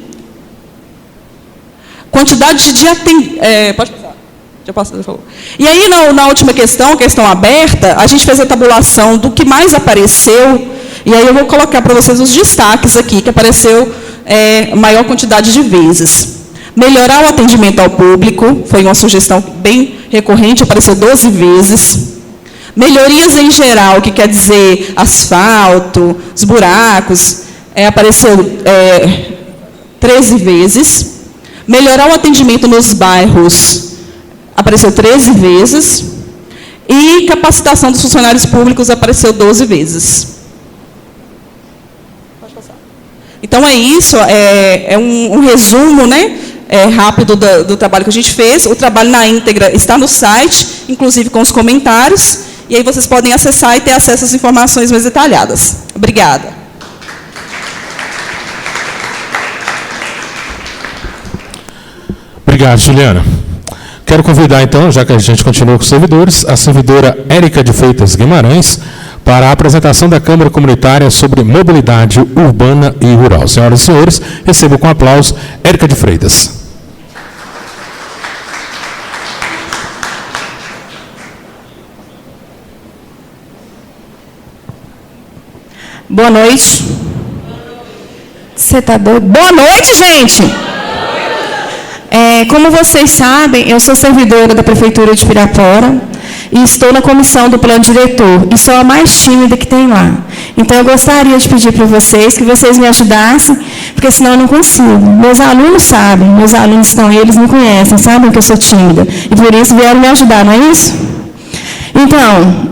Quantidade de atendimento... pode passar. Já falou. E aí, na última questão aberta, a gente fez a tabulação do que mais apareceu, e aí eu vou colocar para vocês os destaques aqui, que apareceu maior quantidade de vezes. Melhorar o atendimento ao público, foi uma sugestão bem recorrente, apareceu 12 vezes. Melhorias em geral, que quer dizer asfalto, os buracos, apareceu 13 vezes. Melhorar o atendimento nos bairros, apareceu 13 vezes. E capacitação dos funcionários públicos apareceu 12 vezes. Pode passar. Então, é isso, um resumo, né, rápido do trabalho que a gente fez. O trabalho na íntegra está no site, inclusive com os comentários. E aí vocês podem acessar e ter acesso às informações mais detalhadas. Obrigada. Obrigado, Juliana. Quero convidar, então, já que a gente continua com os servidores, a servidora Érica de Freitas Guimarães para a apresentação da Câmara Comunitária sobre mobilidade urbana e rural. Senhoras e senhores, recebo com aplauso Érica de Freitas. Boa noite. Você tá doido? Boa noite, gente! Como vocês sabem, eu sou servidora da Prefeitura de Pirapora e estou na comissão do plano diretor, e sou a mais tímida que tem lá. Então, eu gostaria de pedir para vocês que vocês me ajudassem, porque senão eu não consigo. Meus alunos sabem, meus alunos estão aí, eles me conhecem, sabem que eu sou tímida, e por isso vieram me ajudar, não é isso? Então,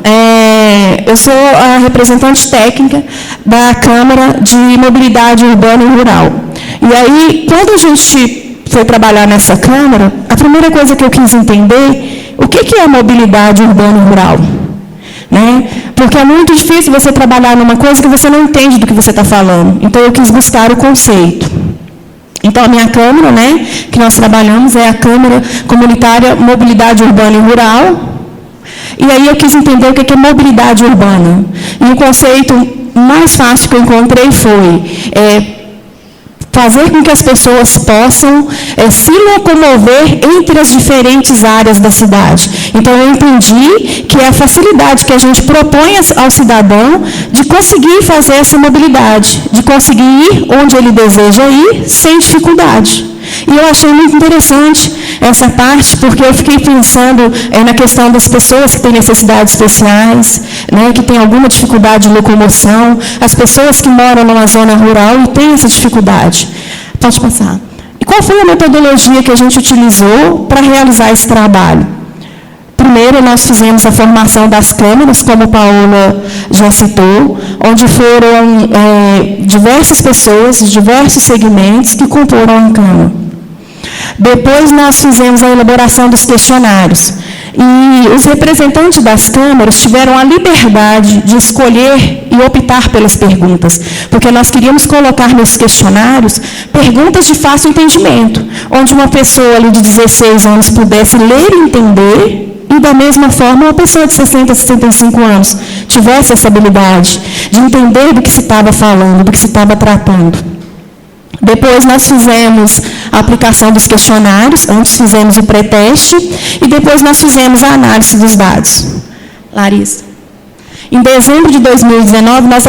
eu sou a representante técnica da Câmara de Mobilidade Urbana e Rural. E aí, quando a gente foi trabalhar nessa Câmara, a primeira coisa que eu quis entender, o que é mobilidade urbana e rural? Né? Porque é muito difícil você trabalhar numa coisa que você não entende do que você está falando. Então, eu quis buscar o conceito. Então, a minha Câmara, né, que nós trabalhamos, é a Câmara Comunitária Mobilidade Urbana e Rural. E aí eu quis entender o que é mobilidade urbana. E o conceito mais fácil que eu encontrei foi fazer com que as pessoas possam se locomover entre as diferentes áreas da cidade. Então, eu entendi que é a facilidade que a gente propõe ao cidadão de conseguir fazer essa mobilidade, de conseguir ir onde ele deseja ir sem dificuldade. E eu achei muito interessante essa parte, porque eu fiquei pensando na questão das pessoas que têm necessidades especiais, né, que têm alguma dificuldade de locomoção, as pessoas que moram numa zona rural e têm essa dificuldade. Pode passar. E qual foi a metodologia que a gente utilizou para realizar esse trabalho? Primeiro, nós fizemos a formação das câmaras, como a Paola já citou, onde foram diversas pessoas de diversos segmentos que comporam a Câmara. Depois nós fizemos a elaboração dos questionários. E os representantes das câmaras tiveram a liberdade de escolher e optar pelas perguntas, porque nós queríamos colocar nesses questionários perguntas de fácil entendimento, onde uma pessoa ali de 16 anos pudesse ler e entender, e da mesma forma uma pessoa de 60, 65 anos tivesse essa habilidade de entender do que se estava falando, do que se estava tratando. Depois nós fizemos a aplicação dos questionários, antes fizemos o pré-teste e depois nós fizemos a análise dos dados. Larissa. Em dezembro de 2019, nós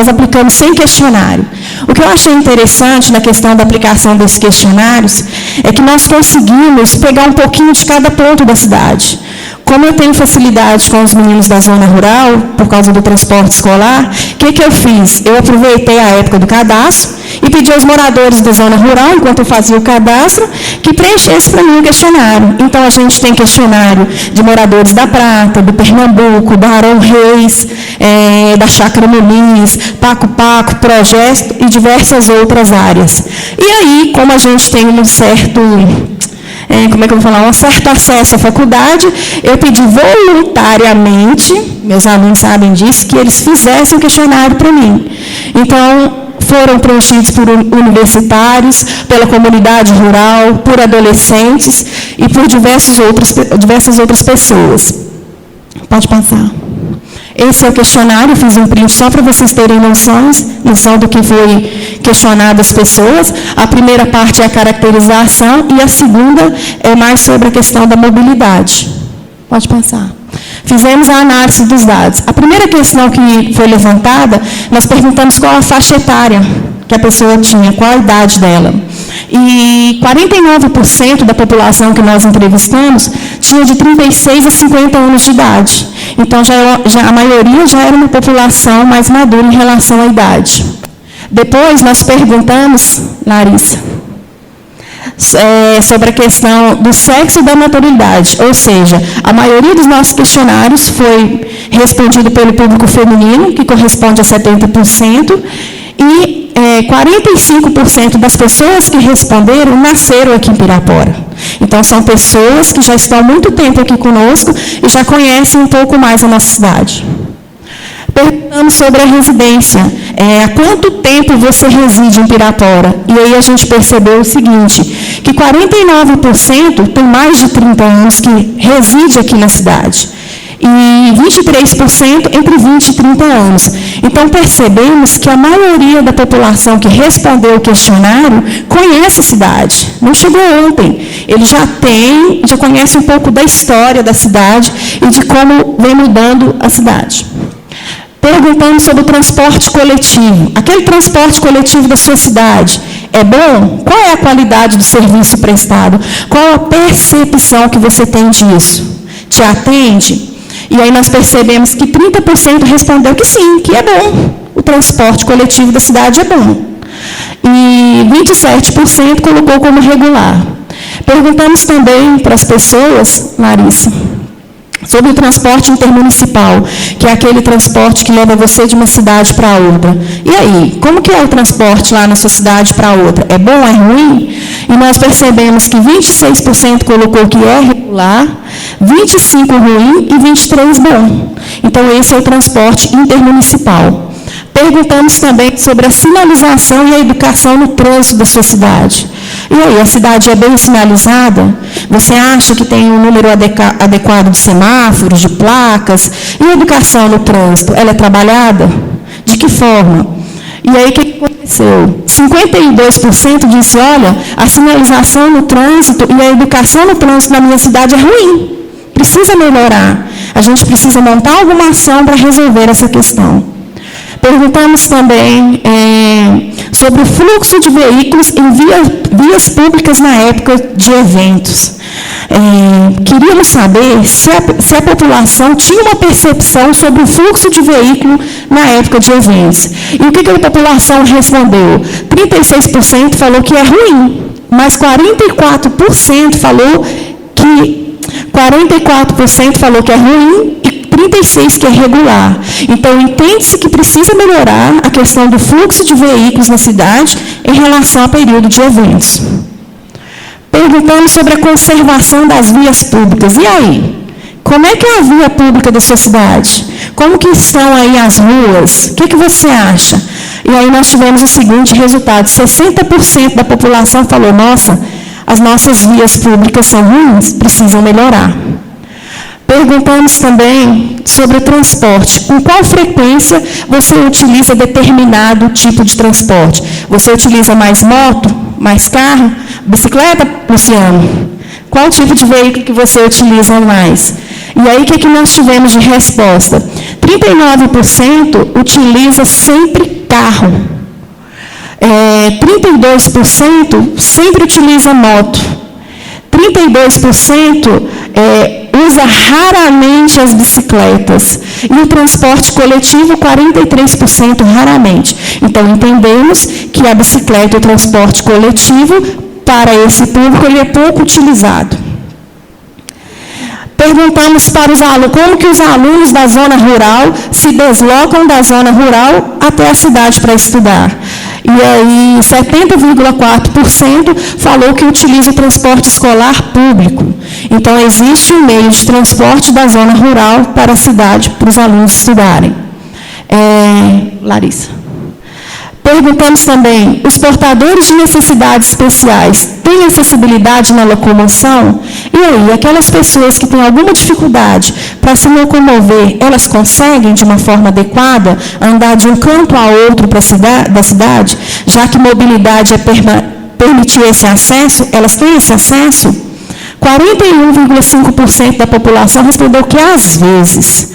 aplicamos 100 questionários. O que eu achei interessante na questão da aplicação desses questionários é que nós conseguimos pegar um pouquinho de cada ponto da cidade. Como eu tenho facilidade com os meninos da zona rural, por causa do transporte escolar, o que eu fiz? Eu aproveitei a época do cadastro e pedi aos moradores da zona rural, enquanto eu fazia o cadastro, que preenchesse para mim o questionário. Então, a gente tem questionário de moradores da Prata, do Pernambuco, da Arão Reis, da Chácara Muniz, Paco Paco, Progesto e diversas outras áreas. E aí, como a gente tem um certo... um certo acesso à faculdade, eu pedi voluntariamente, meus alunos sabem disso, que eles fizessem o questionário para mim. Então, foram preenchidos por universitários, pela comunidade rural, por adolescentes e por diversas outras pessoas. Pode passar. Esse é o questionário, eu fiz um print só para vocês terem noção do que foi questionado às pessoas. A primeira parte é a caracterização e a segunda é mais sobre a questão da mobilidade. Pode passar. Fizemos a análise dos dados. A primeira questão que foi levantada, nós perguntamos qual a faixa etária que a pessoa tinha, qual a idade dela. E 49% da população que nós entrevistamos tinha de 36 a 50 anos de idade. Então, a maioria já era uma população mais madura em relação à idade. Depois, nós perguntamos, Larissa, sobre a questão do sexo e da maturidade, ou seja, a maioria dos nossos questionários foi respondido pelo público feminino, que corresponde a 70%, e 45% das pessoas que responderam nasceram aqui em Pirapora. Então, são pessoas que já estão há muito tempo aqui conosco e já conhecem um pouco mais a nossa cidade. Perguntamos sobre a residência. Há quanto tempo você reside em Pirapora? E aí a gente percebeu o seguinte, que 49% tem mais de 30 anos que reside aqui na cidade. E 23% entre 20 e 30 anos. Então, percebemos que a maioria da população que respondeu o questionário conhece a cidade. Não chegou ontem. Ele já conhece um pouco da história da cidade e de como vem mudando a cidade. Perguntamos sobre o transporte coletivo. Aquele transporte coletivo da sua cidade é bom? Qual é a qualidade do serviço prestado? Qual a percepção que você tem disso? Te atende? E aí nós percebemos que 30% respondeu que sim, que é bom. O transporte coletivo da cidade é bom. E 27% colocou como regular. Perguntamos também para as pessoas, Larissa, sobre o transporte intermunicipal, que é aquele transporte que leva você de uma cidade para outra. E aí, como que é o transporte lá na sua cidade para outra? É bom, é ruim? E nós percebemos que 26% colocou que é regular, 25% ruim e 23% bom. Então, esse é o transporte intermunicipal. Perguntamos também sobre a sinalização e a educação no trânsito da sua cidade. E aí, a cidade é bem sinalizada? Você acha que tem um número adequado de semáforos, de placas? E a educação no trânsito, ela é trabalhada? De que forma? E aí, o que aconteceu? 52% disse, olha, a sinalização no trânsito e a educação no trânsito na minha cidade é ruim. Precisa melhorar. A gente precisa montar alguma ação para resolver essa questão. Perguntamos também sobre o fluxo de veículos em vias públicas na época de eventos. Queríamos saber se a população tinha uma percepção sobre o fluxo de veículo na época de eventos. E o que a população respondeu? 36% falou que é ruim, mas 44% falou que é ruim e 36% que é regular. Então, entende-se que precisa melhorar a questão do fluxo de veículos na cidade em relação ao período de eventos. Perguntamos sobre a conservação das vias públicas. E aí? Como é que é a via pública da sua cidade? Como que estão aí as ruas? O que você acha? E aí nós tivemos o seguinte resultado: 60% da população falou, nossa, as nossas vias públicas são ruins, precisam melhorar. Perguntamos também sobre o transporte. Com qual frequência você utiliza determinado tipo de transporte? Você utiliza mais moto, mais carro, bicicleta, Luciano? Qual tipo de veículo que você utiliza mais? E aí, o que nós tivemos de resposta? 39% utiliza sempre carro. 32% sempre utiliza moto. 32% usa raramente as bicicletas. E o transporte coletivo, 43% raramente. Então, entendemos que a bicicleta e o transporte coletivo, para esse público, ele é pouco utilizado. Perguntamos para os alunos como que os alunos da zona rural se deslocam da zona rural até a cidade para estudar. E aí, 70,4% falou que utiliza o transporte escolar público. Então, existe um meio de transporte da zona rural para a cidade, para os alunos estudarem. Larissa. Perguntamos também, os portadores de necessidades especiais têm acessibilidade na locomoção? E aí, aquelas pessoas que têm alguma dificuldade para se locomover, elas conseguem, de uma forma adequada, andar de um canto a outro da cidade, já que mobilidade é permitir esse acesso, elas têm esse acesso? 41,5% da população respondeu que às vezes,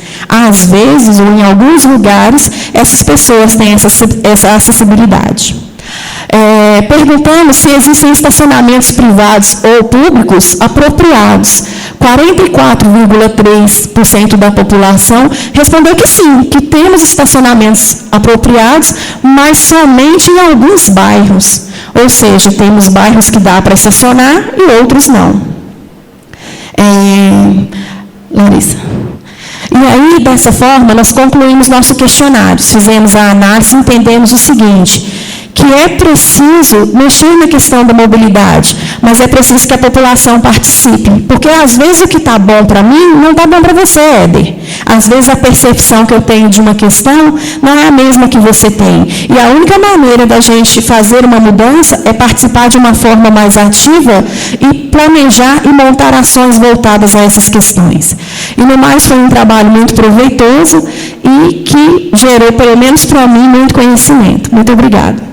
ou em alguns lugares, essas pessoas têm essa acessibilidade. Perguntamos se existem estacionamentos privados ou públicos apropriados. 44,3% da população respondeu que sim, que temos estacionamentos apropriados, mas somente em alguns bairros. Ou seja, temos bairros que dá para estacionar e outros não. Larissa. E aí, dessa forma, nós concluímos nosso questionário, fizemos a análise e entendemos o seguinte, que é preciso mexer na questão da mobilidade, mas é preciso que a população participe, porque às vezes o que está bom para mim não está bom para você, Éder. Às vezes a percepção que eu tenho de uma questão não é a mesma que você tem. E a única maneira da gente fazer uma mudança é participar de uma forma mais ativa e planejar e montar ações voltadas a essas questões. E no mais foi um trabalho muito proveitoso e que gerou, pelo menos para mim, muito conhecimento. Muito obrigada.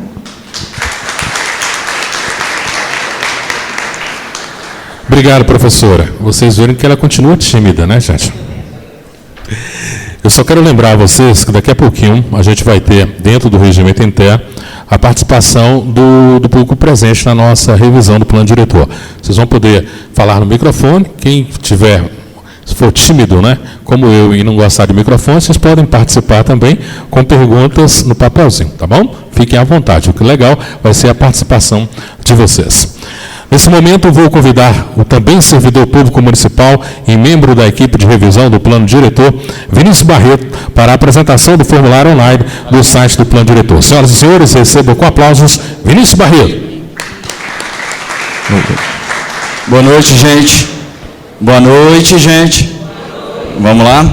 Obrigado, professora. Vocês viram que ela continua tímida, né, gente? Eu só quero lembrar a vocês que daqui a pouquinho a gente vai ter, dentro do regimento interno, a participação do público presente na nossa revisão do plano diretor. Vocês vão poder falar no microfone. Quem tiver, se for tímido, né, como eu, e não gostar de microfone, vocês podem participar também com perguntas no papelzinho, tá bom? Fiquem à vontade. O que é legal vai ser a participação de vocês. Nesse momento, eu vou convidar o também servidor público municipal e membro da equipe de revisão do plano diretor, Vinícius Barreto, para a apresentação do formulário online do site do plano diretor. Senhoras e senhores, recebam com aplausos Vinícius Barreto. Boa noite, gente. Boa noite, gente. Vamos lá?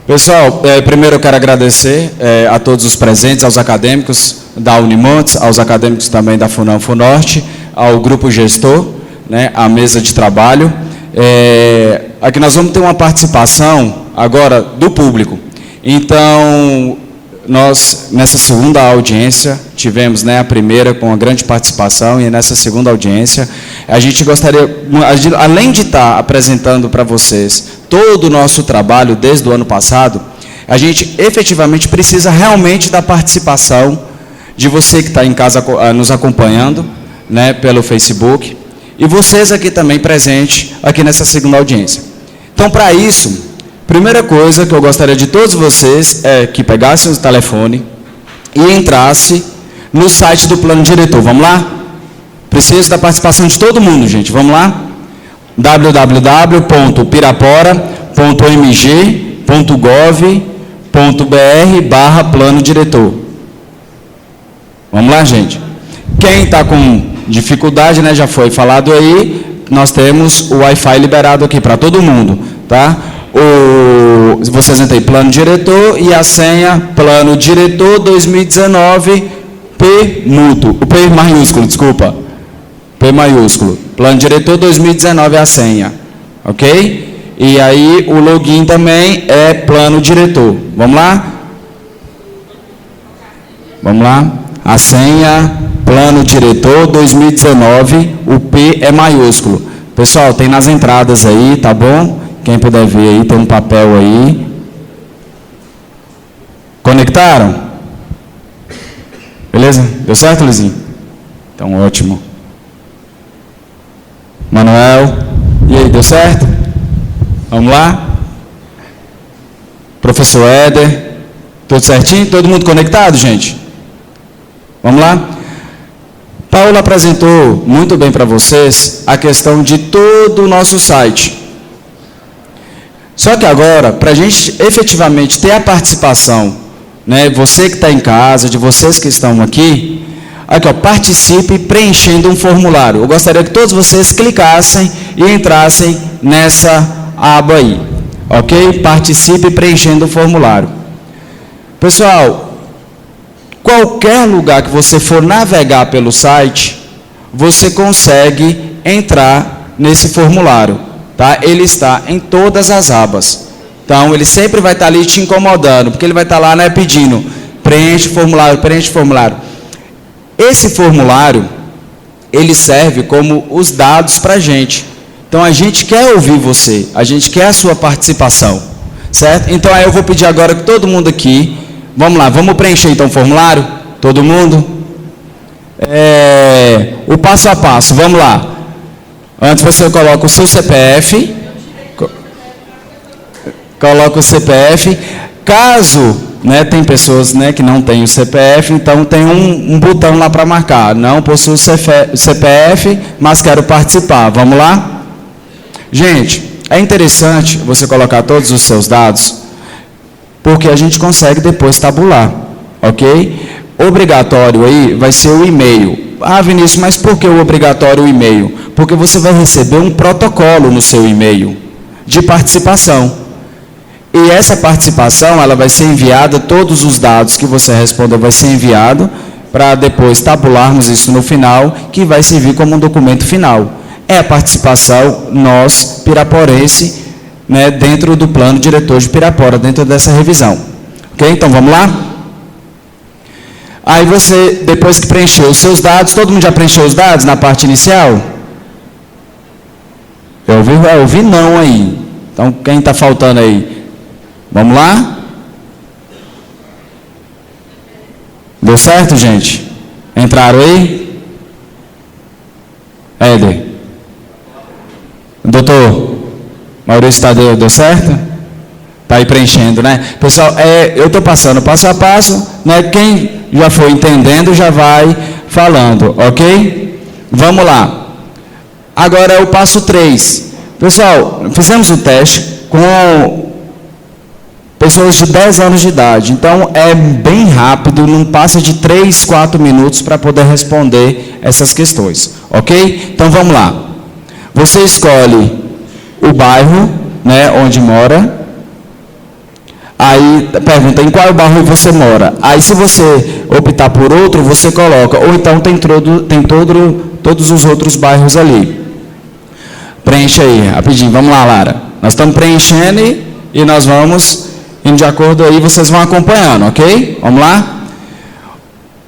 Pessoal, primeiro eu quero agradecer a todos os presentes, aos acadêmicos da Unimontes, aos acadêmicos também da FUNAM FUNORTE, ao grupo gestor, né, à mesa de trabalho. Aqui nós vamos ter uma participação agora do público. Então, nós, nessa segunda audiência, tivemos, né, a primeira com uma grande participação, e nessa segunda audiência, a gente gostaria, além de estar apresentando para vocês todo o nosso trabalho desde o ano passado, a gente efetivamente precisa realmente da participação de você que está em casa nos acompanhando, né, pelo Facebook, e vocês aqui também presentes, aqui nessa segunda audiência. Então, para isso, primeira coisa que eu gostaria de todos vocês é que pegassem o telefone e entrasse no site do plano diretor. Vamos lá? Preciso da participação de todo mundo, gente. Vamos lá? www.pirapora.mg.gov.br/plano diretor. Vamos lá, gente? Quem está com dificuldade, né, já foi falado aí, nós temos o Wi-Fi liberado aqui para todo mundo, tá? Vocês entram aí, plano diretor e a senha, plano diretor 2019, P mútuo, o P maiúsculo, desculpa, P maiúsculo, plano diretor 2019 é a senha, ok? E aí o login também é plano diretor, vamos lá? Vamos lá? A senha, plano diretor 2019, o P é maiúsculo. Pessoal, tem nas entradas aí, tá bom? Quem puder ver aí, tem um papel aí. Conectaram? Beleza? Deu certo, Luizinho? Então, ótimo. Manuel, e aí, deu certo? Vamos lá? Professor Éder, tudo certinho? Todo mundo conectado, gente? Vamos lá? Paulo apresentou muito bem para vocês a questão de todo o nosso site. Só que agora, para a gente efetivamente ter a participação, né, você que está em casa, de vocês que estão aqui, participe preenchendo um formulário. Eu gostaria que todos vocês clicassem e entrassem nessa aba aí, ok? Participe preenchendo o formulário. Pessoal, qualquer lugar que você for navegar pelo site, você consegue entrar nesse formulário, tá? Ele está em todas as abas. Então, ele sempre vai estar ali te incomodando, porque ele vai estar lá, né, pedindo, preenche o formulário, preenche o formulário. Esse formulário, ele serve como os dados para a gente. Então, a gente quer ouvir você, a gente quer a sua participação, certo? Então, aí eu vou pedir agora que todo mundo aqui, vamos lá, vamos preencher então o formulário? Todo mundo? O passo a passo, vamos lá. Antes você coloca o seu CPF. Coloca o CPF. Caso, né, tem pessoas, né, que não têm o CPF, então tem um botão lá para marcar. Não possuo CPF, mas quero participar. Vamos lá? Gente, é interessante você colocar todos os seus dados, porque a gente consegue depois tabular, ok? Obrigatório aí vai ser o e-mail. Ah, Vinícius, mas por que o obrigatório o e-mail? Porque você vai receber um protocolo no seu e-mail de participação. E essa participação, ela vai ser enviada, todos os dados que você respondeu vai ser enviado, para depois tabularmos isso no final, que vai servir como um documento final. É a participação nós, piraporense, né, dentro do plano diretor de Pirapora, dentro dessa revisão. Ok? Então, vamos lá? Aí você, depois que preencheu os seus dados, todo mundo já preencheu os dados na parte inicial? Eu ouvi não aí. Então, quem está faltando aí? Vamos lá? Deu certo, gente? Entraram aí? Éder? Doutor Maurício Tadeu, deu certo? Está aí preenchendo, né? Pessoal, eu estou passando passo a passo, né? Quem já foi entendendo já vai falando, ok? Vamos lá. Agora é o passo 3. Pessoal, fizemos o teste com pessoas de 10 anos de idade. Então, é bem rápido, não passa de 3, 4 minutos para poder responder essas questões, ok? Então, vamos lá. Você escolhe o bairro, né, onde mora. Aí pergunta em qual bairro você mora. Aí se você optar por outro, você coloca. Ou então tem todos os outros bairros ali. Preenche aí, rapidinho. Vamos lá, Lara. Nós estamos preenchendo e nós vamos indo de acordo aí, vocês vão acompanhando, ok? Vamos lá?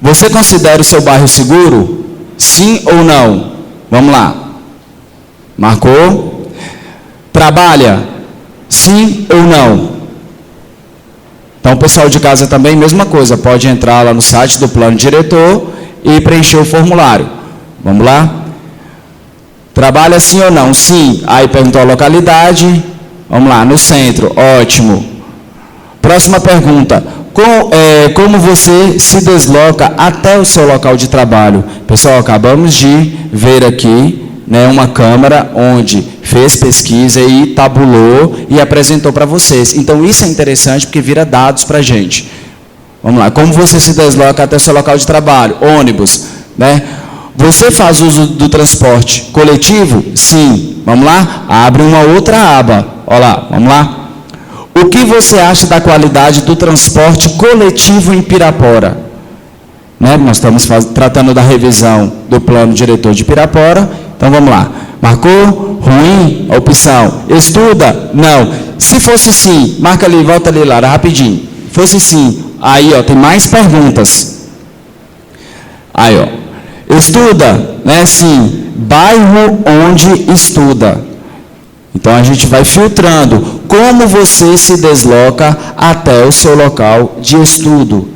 Você considera o seu bairro seguro? Sim ou não? Vamos lá. Marcou? Trabalha? Sim ou não? Então, o pessoal de casa também, mesma coisa, pode entrar lá no site do plano diretor e preencher o formulário. Vamos lá? Trabalha sim ou não? Sim. Aí perguntou a localidade. Vamos lá, no centro. Ótimo. Próxima pergunta. Como você se desloca até o seu local de trabalho? Pessoal, acabamos de ver aqui, né, uma câmara onde fez pesquisa e tabulou e apresentou para vocês. Então, isso é interessante porque vira dados para a gente. Vamos lá. Como você se desloca até o seu local de trabalho? Ônibus, né? Você faz uso do transporte coletivo? Sim. Vamos lá? Abre uma outra aba. Olha lá, vamos lá. O que você acha da qualidade do transporte coletivo em Pirapora? Né? Nós estamos tratando da revisão do plano diretor de Pirapora. Então vamos lá. Marcou? Ruim? Opção. Estuda? Não. Se fosse sim, marca ali, volta ali, Lara, rapidinho. Fosse sim, aí ó, tem mais perguntas. Aí ó. Estuda? Né? Sim. Bairro onde estuda. Então a gente vai filtrando como você se desloca até o seu local de estudo.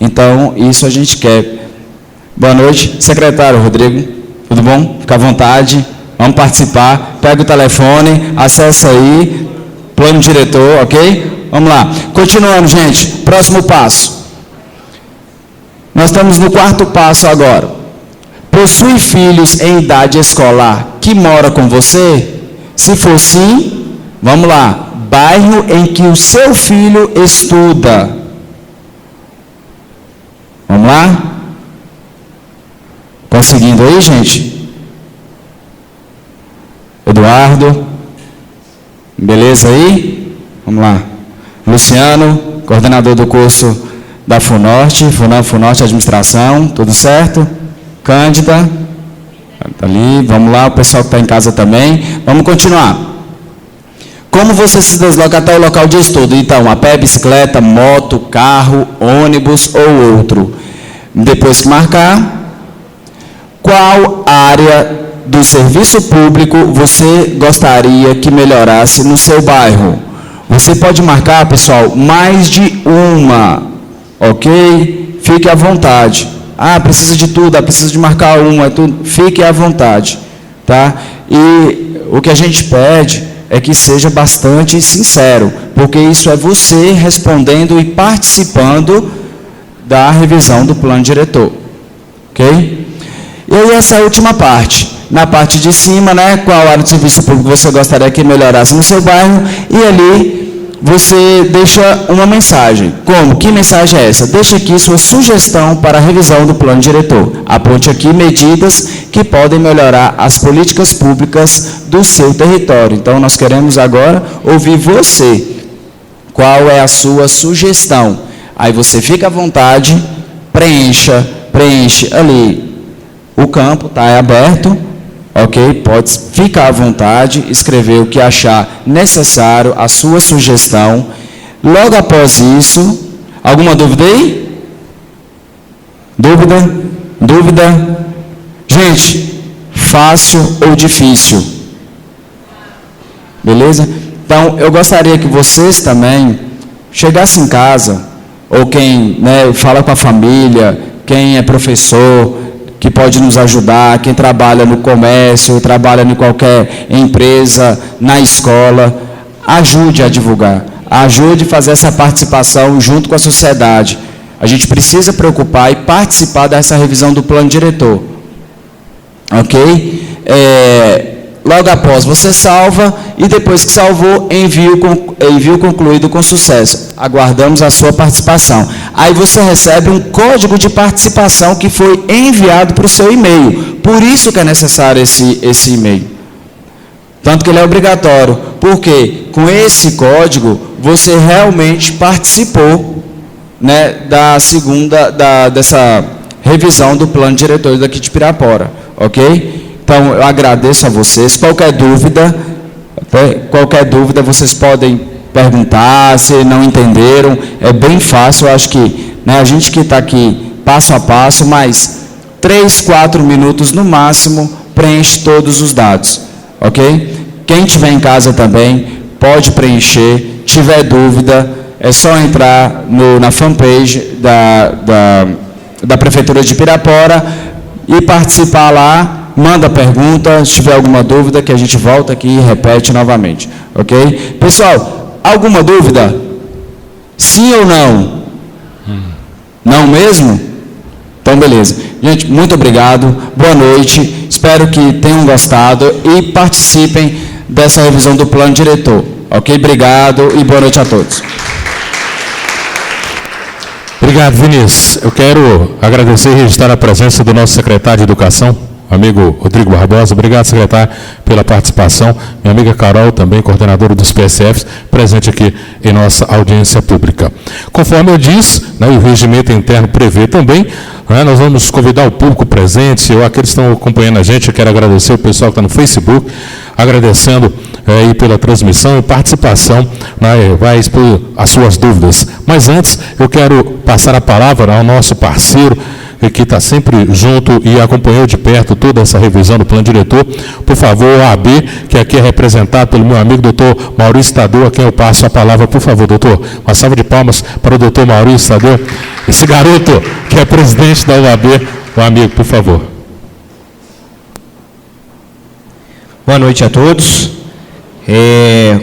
Então, isso a gente quer. Boa noite, secretário Rodrigo. Tudo bom? Fica à vontade. Vamos participar. Pega o telefone, acessa aí. Plano diretor, ok? Vamos lá. Continuando, gente. Próximo passo. Nós estamos no 4º passo agora. Possui filhos em idade escolar que mora com você? Se for sim, vamos lá. Bairro em que o seu filho estuda. Vamos lá? Conseguindo aí, gente? Eduardo? Beleza aí? Vamos lá. Luciano, coordenador do curso da FUNORTE, FUNORTE Administração, tudo certo? Cândida? Tá ali, vamos lá, o pessoal que está em casa também. Vamos continuar. Como você se desloca até o local de estudo? Então, a pé, bicicleta, moto, carro, ônibus ou outro. Depois que marcar, qual área do serviço público você gostaria que melhorasse no seu bairro? Você pode marcar, pessoal, mais de uma, ok? Fique à vontade. Ah, precisa de tudo, precisa de marcar uma, tudo. Fique à vontade, tá? E o que a gente pede é que seja bastante sincero, porque isso é você respondendo e participando da revisão do plano diretor, ok? E aí essa última parte, na parte de cima, né, qual área de serviço público você gostaria que melhorasse no seu bairro, e ali você deixa uma mensagem. Como? Que mensagem é essa? Deixa aqui sua sugestão para a revisão do plano diretor. Aponte aqui medidas que podem melhorar as políticas públicas do seu território. Então, nós queremos agora ouvir você. Qual é a sua sugestão? Aí você fica à vontade, preenche ali. O campo está aberto. Ok? Pode ficar à vontade, escrever o que achar necessário, a sua sugestão. Logo após isso, alguma dúvida aí? Dúvida? Gente, fácil ou difícil? Beleza? Então, eu gostaria que vocês também chegassem em casa, ou quem, né, fala com a família, quem é professor, que pode nos ajudar, quem trabalha no comércio, trabalha em qualquer empresa, na escola, ajude a divulgar, ajude a fazer essa participação junto com a sociedade. A gente precisa preocupar e participar dessa revisão do plano diretor, ok? Logo após você salva e depois que salvou, envio concluído com sucesso. Aguardamos a sua participação. Aí você recebe um código de participação que foi enviado para o seu e-mail. Por isso que é necessário esse e-mail. Tanto que ele é obrigatório. Porque com esse código você realmente participou, né, dessa revisão do plano diretor daqui de Pirapora. Ok? Então, eu agradeço a vocês. Qualquer dúvida, vocês podem perguntar, se não entenderam. É bem fácil, eu acho que, né, a gente que está aqui passo a passo, mas 3, 4 minutos no máximo, preenche todos os dados. Ok? Quem estiver em casa também, pode preencher. Tiver dúvida, é só entrar na fanpage da Prefeitura de Pirapora e participar lá. Manda pergunta, se tiver alguma dúvida, que a gente volta aqui e repete novamente. Ok? Pessoal, alguma dúvida? Sim ou não? Não mesmo? Então, beleza. Gente, muito obrigado. Boa noite. Espero que tenham gostado e participem dessa revisão do plano diretor. Ok? Obrigado e boa noite a todos. Obrigado. Obrigado, Vinícius. Eu quero agradecer e registrar a presença do nosso secretário de Educação, amigo Rodrigo Barbosa. Obrigado, secretário, pela participação. Minha amiga Carol, também coordenadora dos PSFs, presente aqui em nossa audiência pública. Conforme eu disse, o regimento interno prevê também, nós vamos convidar o público presente, aqueles que estão acompanhando a gente, eu quero agradecer o pessoal que está no Facebook, agradecendo aí pela transmissão e participação, vai expor as suas dúvidas. Mas antes, eu quero passar a palavra ao nosso parceiro, que está sempre junto e acompanhou de perto toda essa revisão do plano diretor. Por favor, o AB, que aqui é representado pelo meu amigo doutor Maurício Tadeu, a quem eu passo a palavra. Por favor, doutor, uma salva de palmas para o doutor Maurício Tadeu, esse garoto que é presidente da UAB. O amigo, por favor. Boa noite a todos.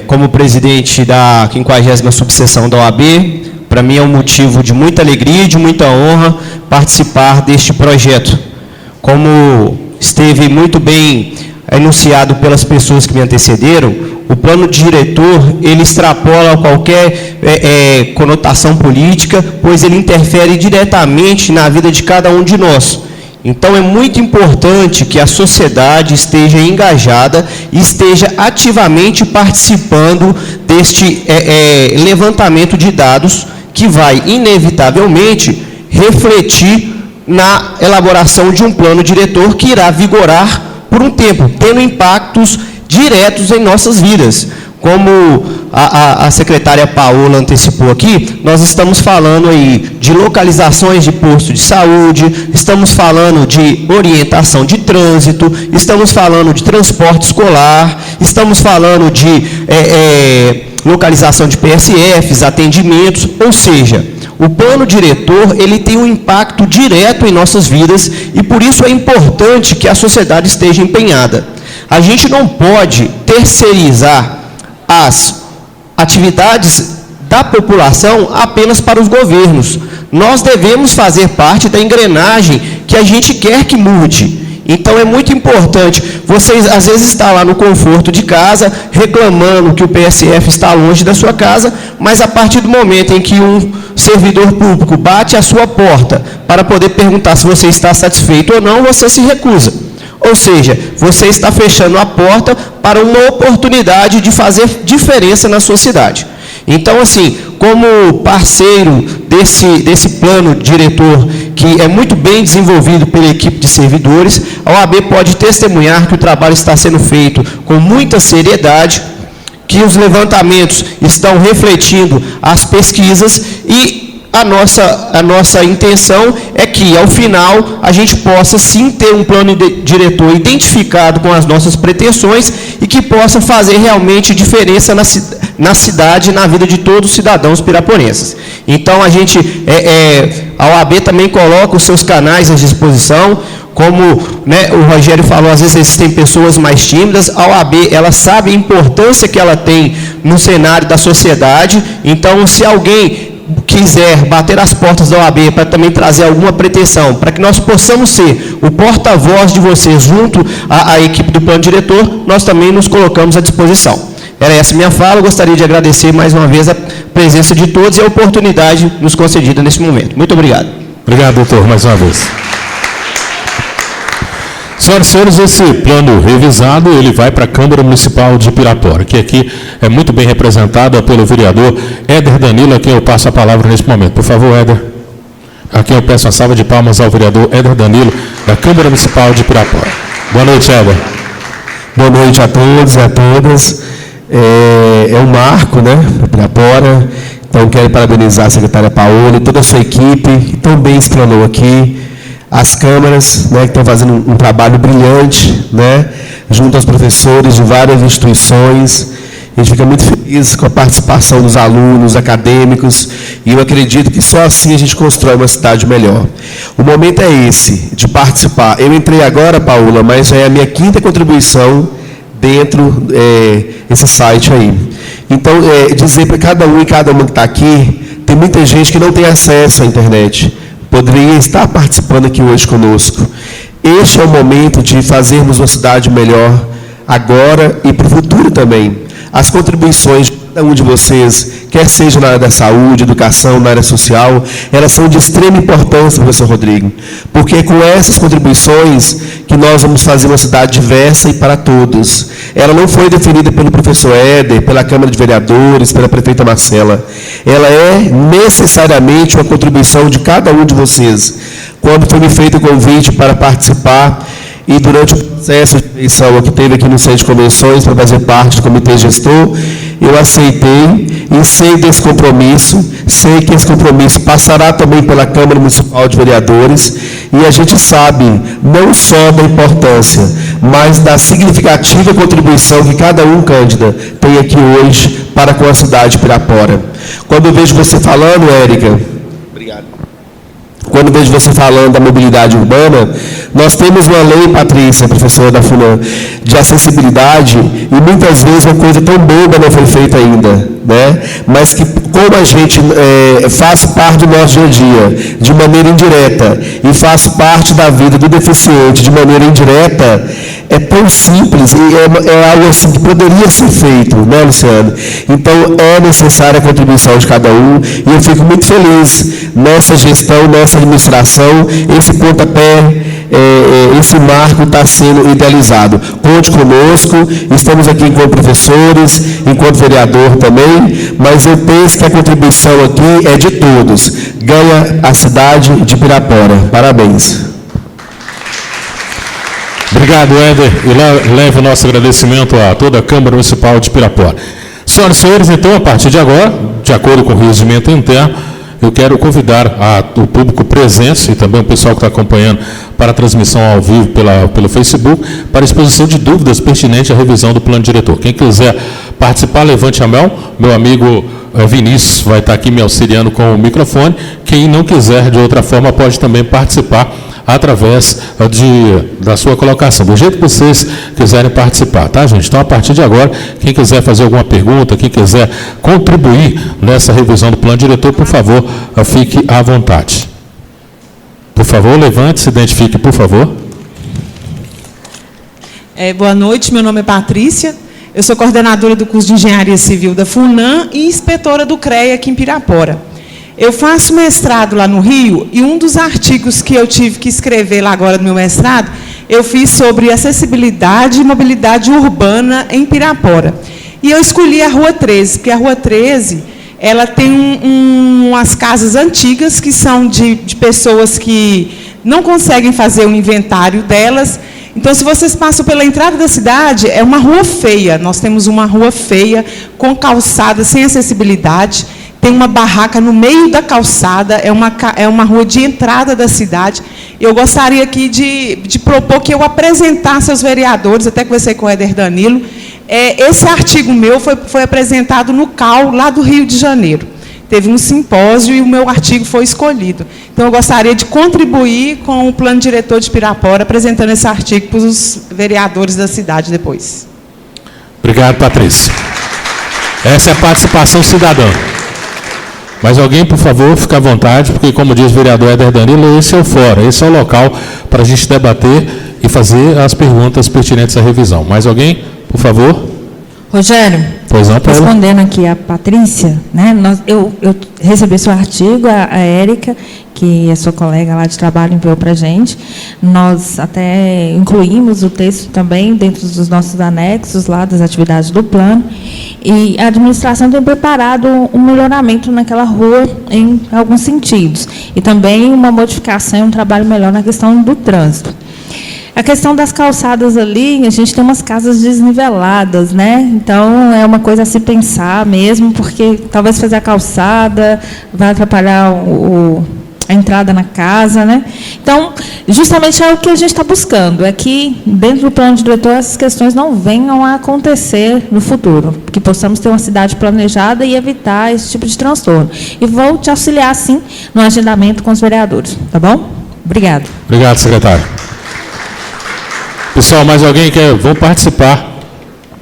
Como presidente da 50ª subseção da OAB, para mim é um motivo de muita alegria e de muita honra participar deste projeto. Como esteve muito bem enunciado pelas pessoas que me antecederam, o plano diretor, ele extrapola qualquer conotação política, pois ele interfere diretamente na vida de cada um de nós. Então, é muito importante que a sociedade esteja engajada e esteja ativamente participando deste levantamento de dados que vai, inevitavelmente, refletir na elaboração de um plano diretor que irá vigorar por um tempo, tendo impactos diretos em nossas vidas. Como a secretária Paola antecipou aqui, nós estamos falando aí de localizações de posto de saúde, estamos falando de orientação de trânsito, estamos falando de transporte escolar, estamos falando de localização de PSFs, atendimentos, ou seja, o plano diretor, ele tem um impacto direto em nossas vidas e por isso é importante que a sociedade esteja empenhada. A gente não pode terceirizar as atividades da população apenas para os governos. Nós devemos fazer parte da engrenagem que a gente quer que mude. Então é muito importante, vocês às vezes estão lá no conforto de casa, reclamando que o PSF está longe da sua casa, mas a partir do momento em que um servidor público bate à sua porta para poder perguntar se você está satisfeito ou não, você se recusa. Ou seja, você está fechando a porta para uma oportunidade de fazer diferença na sua cidade. Então, assim, como parceiro desse plano diretor, que é muito bem desenvolvido pela equipe de servidores, a OAB pode testemunhar que o trabalho está sendo feito com muita seriedade, que os levantamentos estão refletindo as pesquisas e a nossa intenção é que, ao final, a gente possa, sim, ter um plano diretor identificado com as nossas pretensões e que possa fazer realmente diferença na cidade e na vida de todos os cidadãos piraporenses. Então, a OAB também coloca os seus canais à disposição. Como o Rogério falou, às vezes existem pessoas mais tímidas, a OAB ela sabe a importância que ela tem no cenário da sociedade. Então, se alguém quiser bater as portas da OAB para também trazer alguma pretensão, para que nós possamos ser o porta-voz de vocês junto à equipe do plano diretor, nós também nos colocamos à disposição. Era essa minha fala, eu gostaria de agradecer mais uma vez a presença de todos e a oportunidade nos concedida nesse momento. Muito obrigado. Obrigado, doutor, mais uma vez. Senhoras e senhores, esse plano revisado, ele vai para a Câmara Municipal de Pirapora, que aqui é muito bem representada pelo vereador Éder Danilo, a quem eu passo a palavra nesse momento. Por favor, Éder. A quem eu peço uma salva de palmas ao vereador Éder Danilo, da Câmara Municipal de Pirapora. Boa noite, Éder. Boa noite a todos e a todas. É um marco, para Pirapora. Então, quero parabenizar a secretária Paola e toda a sua equipe, que tão bem explanou aqui. As câmaras, que estão fazendo um trabalho brilhante, junto aos professores de várias instituições. A gente fica muito feliz com a participação dos alunos, acadêmicos, e eu acredito que só assim a gente constrói uma cidade melhor. O momento é esse, de participar. Eu entrei agora, Paola, mas já é a minha 5ª contribuição dentro desse site aí. Então, dizer para cada um e cada uma que está aqui, tem muita gente que não tem acesso à internet, poderia estar participando aqui hoje conosco. Este é o momento de fazermos uma cidade melhor, agora e para o futuro também. As contribuições cada um de vocês, quer seja na área da saúde, educação, na área social, elas são de extrema importância, professor Rodrigo, porque é com essas contribuições que nós vamos fazer uma cidade diversa e para todos. Ela não foi definida pelo professor Éder, pela Câmara de Vereadores, pela prefeita Marcela. Ela é necessariamente uma contribuição de cada um de vocês. Quando foi me feito o convite para participar, e durante o processo de eleição que teve aqui no Centro de Convenções para fazer parte do comitê gestor, eu aceitei e sei desse compromisso, sei que esse compromisso passará também pela Câmara Municipal de Vereadores, e a gente sabe não só da importância, mas da significativa contribuição que cada um, Cândida, tem aqui hoje para com a cidade de Pirapora. Quando eu vejo você falando, Érica, quando vejo você falando da mobilidade urbana, nós temos uma lei, Patrícia, professora da FUNAM, de acessibilidade, e muitas vezes uma coisa tão boba não foi feita ainda, né? Mas que, como a gente faz parte do nosso dia a dia, de maneira indireta, e faz parte da vida do deficiente de maneira indireta, é tão simples, e é algo assim que poderia ser feito, né, Luciano? Então, é necessária a contribuição de cada um, e eu fico muito feliz nessa gestão, nessa administração, esse pontapé, esse marco está sendo idealizado. Conte conosco, estamos aqui enquanto professores, enquanto vereador também, mas eu penso que a contribuição aqui é de todos. Ganha a cidade de Pirapora. Parabéns. Obrigado, Éder, e levo o nosso agradecimento a toda a Câmara Municipal de Pirapora. Senhoras e senhores, então, a partir de agora, de acordo com o regimento interno, eu quero convidar o público presente e também o pessoal que está acompanhando para a transmissão ao vivo pelo Facebook, para a exposição de dúvidas pertinentes à revisão do plano diretor. Quem quiser participar, levante a mão. Meu amigo Vinícius vai estar aqui me auxiliando com o microfone. Quem não quiser, de outra forma, pode também participar através da sua colocação, do jeito que vocês quiserem participar, tá, gente? Então, a partir de agora, quem quiser fazer alguma pergunta, quem quiser contribuir nessa revisão do plano diretor, por favor, fique à vontade. Por favor, levante, se identifique, por favor. Boa noite, meu nome é Patrícia, eu sou coordenadora do curso de Engenharia Civil da FUNAM e inspetora do CREA aqui em Pirapora. Eu faço mestrado lá no Rio, e um dos artigos que eu tive que escrever lá agora no meu mestrado, eu fiz sobre acessibilidade e mobilidade urbana em Pirapora. E eu escolhi a Rua 13, porque a Rua 13, ela tem umas casas antigas, que são de pessoas que não conseguem fazer o inventário delas. Então, se vocês passam pela entrada da cidade, é uma rua feia. Nós temos uma rua feia, com calçada, sem acessibilidade. Tem uma barraca no meio da calçada, é uma rua de entrada da cidade. Eu gostaria aqui de propor que eu apresentasse aos vereadores, até conversei com o Éder Danilo, esse artigo meu foi apresentado no CAU, lá do Rio de Janeiro. Teve um simpósio e o meu artigo foi escolhido. Então, eu gostaria de contribuir com o plano diretor de Pirapora, apresentando esse artigo para os vereadores da cidade depois. Obrigado, Patrícia. Essa é a participação cidadã. Mas alguém, por favor, fique à vontade, porque, como diz o vereador Éder Danilo, esse é o fórum, esse é o local para a gente debater e fazer as perguntas pertinentes à revisão. Mais alguém, por favor? Rogério, pois não, respondendo aqui a Patrícia, né, eu recebi seu artigo, a Érica, que é sua colega lá de trabalho, enviou para a gente. Nós até incluímos o texto também dentro dos nossos anexos lá das atividades do plano. E a administração tem preparado um melhoramento naquela rua em alguns sentidos. E também uma modificação, um trabalho melhor na questão do trânsito. A questão das calçadas ali, a gente tem umas casas desniveladas, né? Então, é uma coisa a se pensar mesmo, porque talvez fazer a calçada vai atrapalhar a entrada na casa, né? Então, justamente é o que a gente está buscando, é que, dentro do plano diretor, essas questões não venham a acontecer no futuro, que possamos ter uma cidade planejada e evitar esse tipo de transtorno. E vou te auxiliar, sim, no agendamento com os vereadores, tá bom? Obrigado. Obrigado, secretário. Pessoal, mais alguém quer? Vou participar.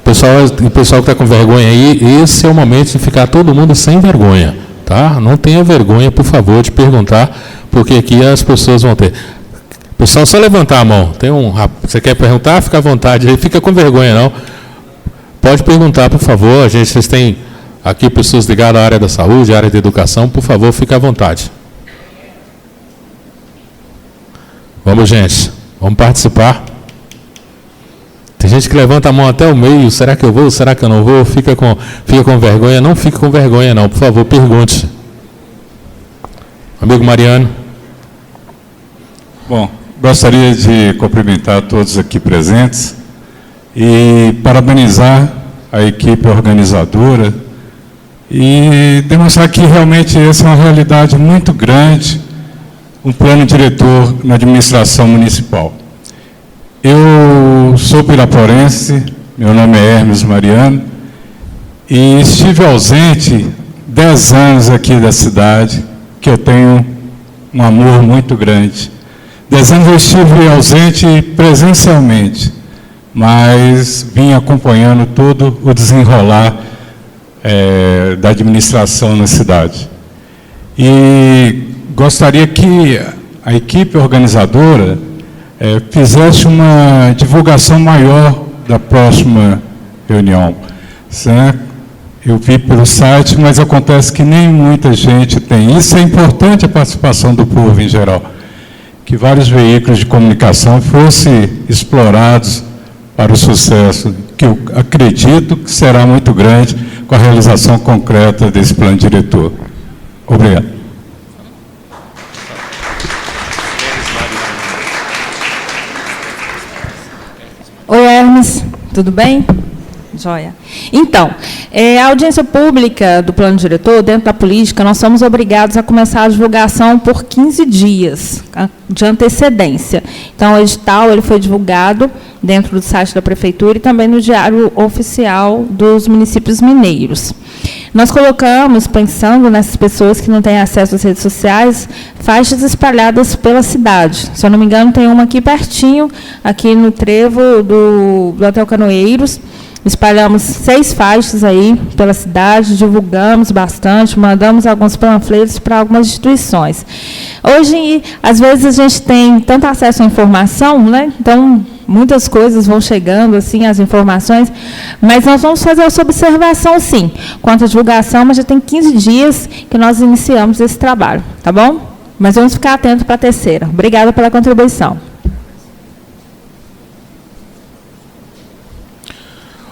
O pessoal que está com vergonha aí, esse é o momento de ficar todo mundo sem vergonha, tá? Não tenha vergonha, por favor, de perguntar, porque aqui as pessoas vão ter. Pessoal, só levantar a mão. Você quer perguntar? Fica à vontade. Aí fica com vergonha, não. Pode perguntar, por favor. Vocês têm Aqui, pessoas ligadas à área da saúde, à área da educação, por favor, fique à vontade. Vamos, gente. Vamos participar. Tem gente que levanta a mão até o meio. Será que eu vou? Será que eu não vou? Fica com vergonha? Não fique com vergonha, não. Por favor, pergunte. Amigo Mariano. Bom, gostaria de cumprimentar todos aqui presentes e parabenizar a equipe organizadora e demonstrar que realmente essa é uma realidade muito grande, um plano diretor na administração municipal. Eu sou piraporense, meu nome é Hermes Mariano, e estive ausente 10 anos aqui da cidade, que eu tenho um amor muito grande. 10 anos eu estive ausente presencialmente, mas vim acompanhando todo o desenrolar da administração na cidade. E gostaria que a equipe organizadora fizesse uma divulgação maior da próxima reunião. Certo? Eu vi pelo site, mas acontece que nem muita gente tem. Isso é importante, a participação do povo em geral. Que vários veículos de comunicação fossem explorados para o sucesso, que eu acredito que será muito grande com a realização concreta desse plano diretor. Obrigado. Oi, Hermes, tudo bem? Joia. Então, a audiência pública do plano diretor, dentro da política, nós somos obrigados a começar a divulgação por 15 dias de antecedência. Então, o edital ele foi divulgado dentro do site da Prefeitura e também no Diário Oficial dos Municípios Mineiros. Nós colocamos, pensando nessas pessoas que não têm acesso às redes sociais, faixas espalhadas pela cidade. Se eu não me engano, tem uma aqui pertinho, aqui no trevo do Hotel Canoeiros. Espalhamos 6 faixas aí pela cidade, divulgamos bastante, mandamos alguns panfletos para algumas instituições. Hoje, às vezes, a gente tem tanto acesso à informação, né? Então, muitas coisas vão chegando, assim, as informações, mas nós vamos fazer essa observação, sim, quanto à divulgação, mas já tem 15 dias que nós iniciamos esse trabalho, tá bom? Mas vamos ficar atentos para a terceira. Obrigada pela contribuição.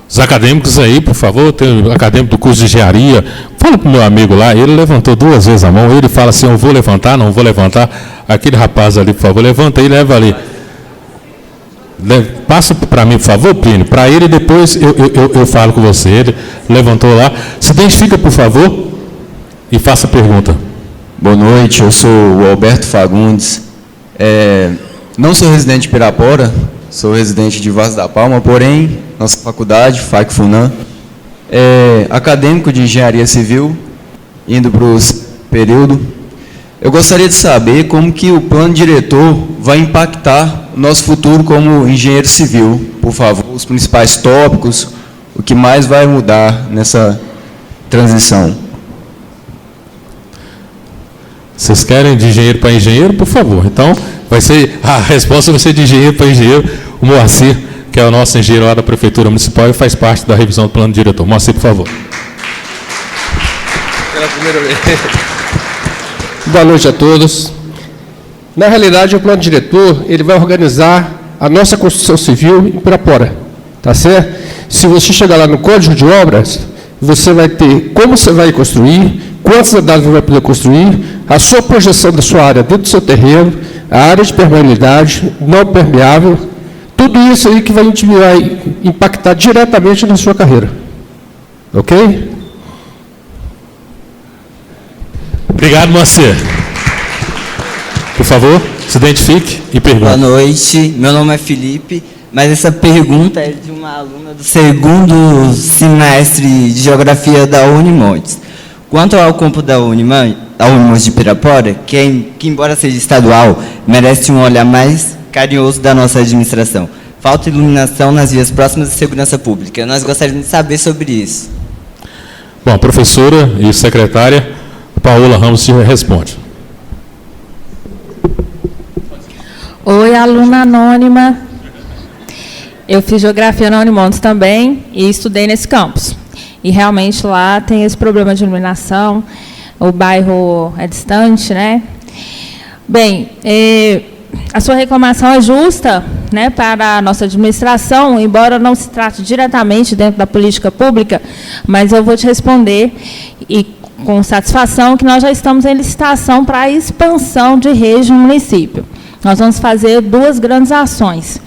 Os acadêmicos aí, por favor, tem o acadêmico do curso de engenharia. Fala para o meu amigo lá, ele levantou 2 vezes a mão, ele fala assim, eu vou levantar, não vou levantar. Aquele rapaz ali, por favor, levanta aí, leva ali. Passa para mim, por favor, Plínio, para ele depois eu falo com você. Ele levantou lá. Se identifica, por favor, e faça a pergunta. Boa noite, eu sou o Alberto Fagundes. Não sou residente de Pirapora, sou residente de Vaz da Palma, porém, nossa faculdade, FAC-FUNAM, acadêmico de engenharia civil, indo para o período. Eu gostaria de saber como que o plano diretor vai impactar o nosso futuro como engenheiro civil. Por favor, os principais tópicos, o que mais vai mudar nessa transição. Vocês querem de engenheiro para engenheiro? Por favor. Então, a resposta vai ser de engenheiro para engenheiro. O Moacir, que é o nosso engenheiro lá da Prefeitura Municipal e faz parte da revisão do plano diretor. Moacir, por favor. Pela primeira vez. Boa noite a todos. Na realidade, o plano diretor ele vai organizar a nossa construção civil em Pirapora. Tá certo? Se você chegar lá no Código de Obras, você vai ter como você vai construir, quantos andares você vai poder construir, a sua projeção da sua área dentro do seu terreno, a área de permeabilidade, não permeável, tudo isso aí que vai impactar diretamente na sua carreira. Ok? Obrigado, Moacir. Por favor, se identifique e pergunte. Boa noite, meu nome é Felipe, mas essa pergunta é de uma aluna do 2º semestre de Geografia da Unimontes. Quanto ao campo da Unimontes de Pirapora, que embora seja estadual, merece um olhar mais carinhoso da nossa administração. Falta iluminação nas vias próximas de segurança pública. Nós gostaríamos de saber sobre isso. Bom, a professora e secretária Paola Ramos te responde. Oi, aluna anônima. Eu fiz Geografia na Unimontes também e estudei nesse campus. e realmente lá tem esse problema de iluminação, o bairro é distante, né? Bem, a sua reclamação é justa, né, para a nossa administração, embora não se trate diretamente dentro da política pública, mas eu vou te responder, e com satisfação, que nós já estamos em licitação para a expansão de rede no município. Nós vamos fazer 2 grandes ações.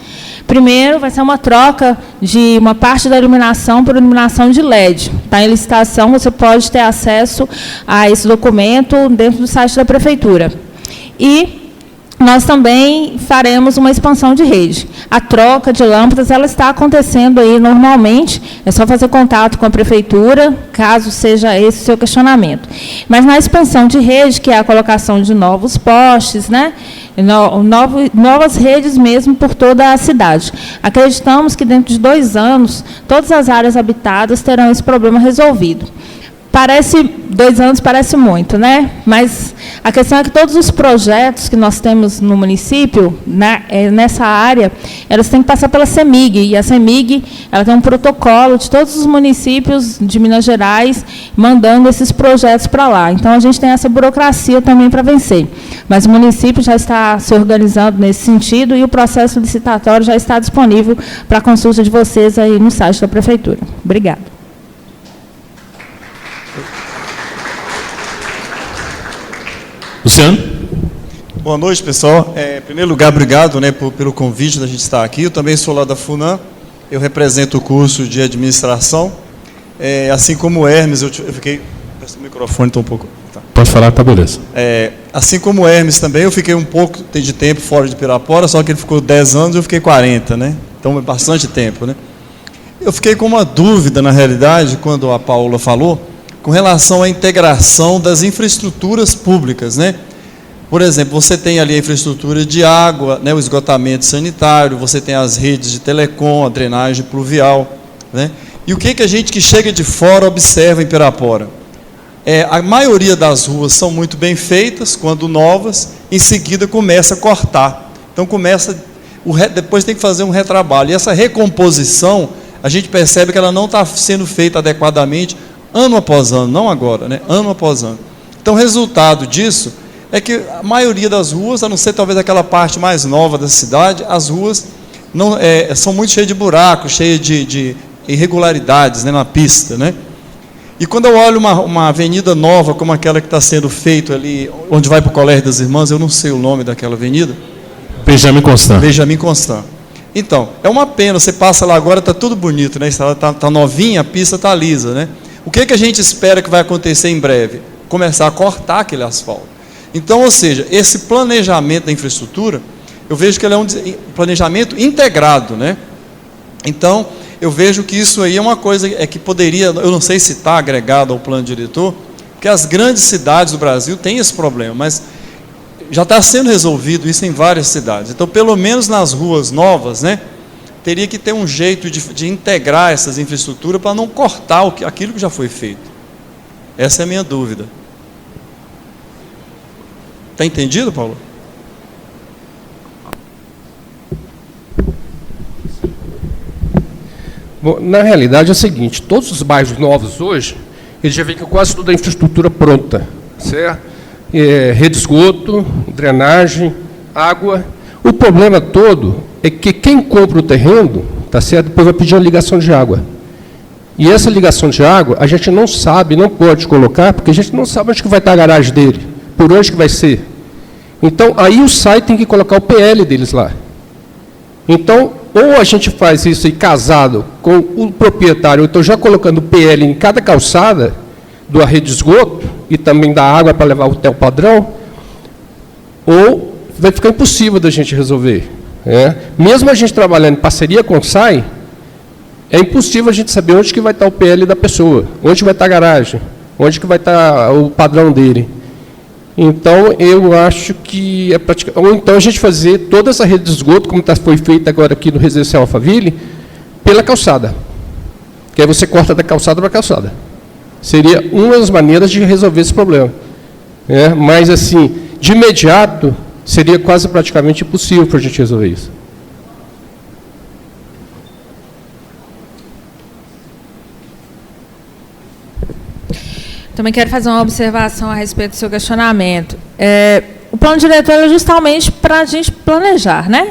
Primeiro, vai ser uma troca de uma parte da iluminação por iluminação de LED. Está em licitação, você pode ter acesso a esse documento dentro do site da Prefeitura. E nós também faremos uma expansão de rede. A troca de lâmpadas, ela está acontecendo aí normalmente, é só fazer contato com a Prefeitura, caso seja esse o seu questionamento. Mas na expansão de rede, que é a colocação de novos postes, né, novas redes mesmo por toda a cidade. Acreditamos que dentro de 2 anos, todas as áreas habitadas terão esse problema resolvido. 2 anos parece muito, né? Mas a questão é que todos os projetos que nós temos no município, nessa área, elas têm que passar pela CEMIG, e a CEMIG, ela tem um protocolo de todos os municípios de Minas Gerais, mandando esses projetos para lá. Então, a gente tem essa burocracia também para vencer. Mas o município já está se organizando nesse sentido, e o processo licitatório já está disponível para a consulta de vocês aí no site da Prefeitura. Obrigada. Luciano. Boa noite, pessoal. Em primeiro lugar, obrigado, né, pelo convite da gente estar aqui. Eu também sou lá da FUNAM, eu represento o curso de administração. Assim como o Hermes, eu fiquei... Peço o microfone, estou um pouco... Tá. Pode falar, tá, beleza. Assim como o Hermes também, eu fiquei um pouco de tempo fora de Pirapora, só que ele ficou 10 anos e eu fiquei 40, né? Então é bastante tempo, né? Eu fiquei com uma dúvida, na realidade, quando a Paula falou, com relação à integração das infraestruturas públicas, né? Por exemplo, você tem ali a infraestrutura de água, né, o esgotamento sanitário, você tem as redes de telecom, a drenagem pluvial, né? E o que a gente que chega de fora observa em Pirapora? A maioria das ruas são muito bem feitas, quando novas, em seguida começa a cortar. Então depois tem que fazer um retrabalho. E essa recomposição, a gente percebe que ela não está sendo feita adequadamente, ano após ano, não agora, né? Ano após ano. Então, o resultado disso é que a maioria das ruas, a não ser talvez aquela parte mais nova da cidade, as ruas são muito cheias de buracos, cheias de irregularidades, né, na pista, né? E quando eu olho uma avenida nova, como aquela que está sendo feita ali, onde vai para o Colégio das Irmãs, eu não sei o nome daquela avenida. Benjamin Constant. Benjamin Constant. Então, é uma pena, você passa lá agora, está tudo bonito, né? Está novinha, a pista está lisa, né? O que a gente espera que vai acontecer em breve? Começar a cortar aquele asfalto. Então, ou seja, esse planejamento da infraestrutura, eu vejo que ele é um planejamento integrado, né? Então, eu vejo que isso aí é uma coisa que poderia, eu não sei se está agregado ao plano diretor, porque as grandes cidades do Brasil têm esse problema, mas já está sendo resolvido isso em várias cidades. Então, pelo menos nas ruas novas, né, teria que ter um jeito de integrar essas infraestruturas para não cortar aquilo que já foi feito. Essa é a minha dúvida. Está entendido, Paulo? Bom, na realidade é o seguinte, todos os bairros novos hoje, eles já vêm com quase toda a infraestrutura pronta, certo? Rede de esgoto, drenagem, água. O problema todo é que quem compra o terreno, tá certo, depois vai pedir uma ligação de água. E essa ligação de água, a gente não sabe, não pode colocar, porque a gente não sabe onde que vai estar a garagem dele, por onde que vai ser. Então, aí o site tem que colocar o PL deles lá. Então, ou a gente faz isso aí casado com o proprietário, ou então já colocando o PL em cada calçada da rede de esgoto, e também da água para levar até o padrão, ou vai ficar impossível da gente resolver. Mesmo a gente trabalhando em parceria com o SAI, é impossível a gente saber onde que vai estar o PL da pessoa, onde vai estar a garagem, onde que vai estar o padrão dele. Então, eu acho que é praticamente... Ou então a gente fazer toda essa rede de esgoto, como foi feita agora aqui no Residencial Alphaville, pela calçada. Que aí você corta da calçada para calçada. Seria uma das maneiras de resolver esse problema. Mas, assim, de imediato, seria quase praticamente impossível para a gente resolver isso. Também quero fazer uma observação a respeito do seu questionamento. O plano diretor é justamente para a gente planejar, né?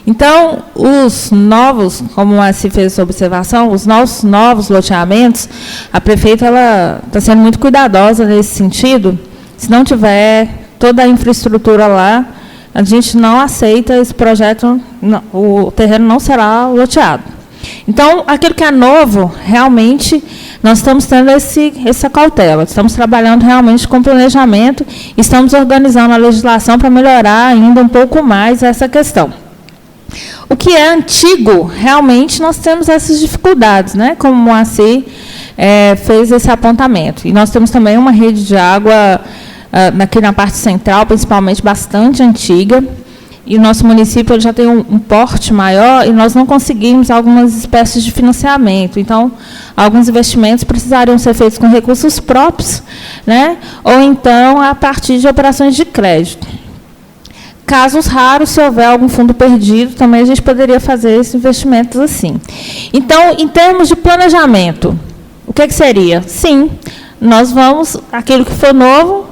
Então, os novos, como a se fez essa observação, os novos loteamentos, a prefeita está sendo muito cuidadosa nesse sentido. Se não tiver toda a infraestrutura lá, a gente não aceita esse projeto, o terreno não será loteado. Então, aquilo que é novo, realmente, nós estamos tendo essa cautela, estamos trabalhando realmente com planejamento, estamos organizando a legislação para melhorar ainda um pouco mais essa questão. O que é antigo, realmente, nós temos essas dificuldades, né? Como o Moacir fez esse apontamento. E nós temos também uma rede de água aqui na parte central, principalmente, bastante antiga, e o nosso município ele já tem um porte maior e nós não conseguimos algumas espécies de financiamento. Então, alguns investimentos precisariam ser feitos com recursos próprios, né? Ou então a partir de operações de crédito. Casos raros, se houver algum fundo perdido, também a gente poderia fazer esses investimentos assim. Então, em termos de planejamento, o que seria? Sim, nós vamos, aquilo que for novo,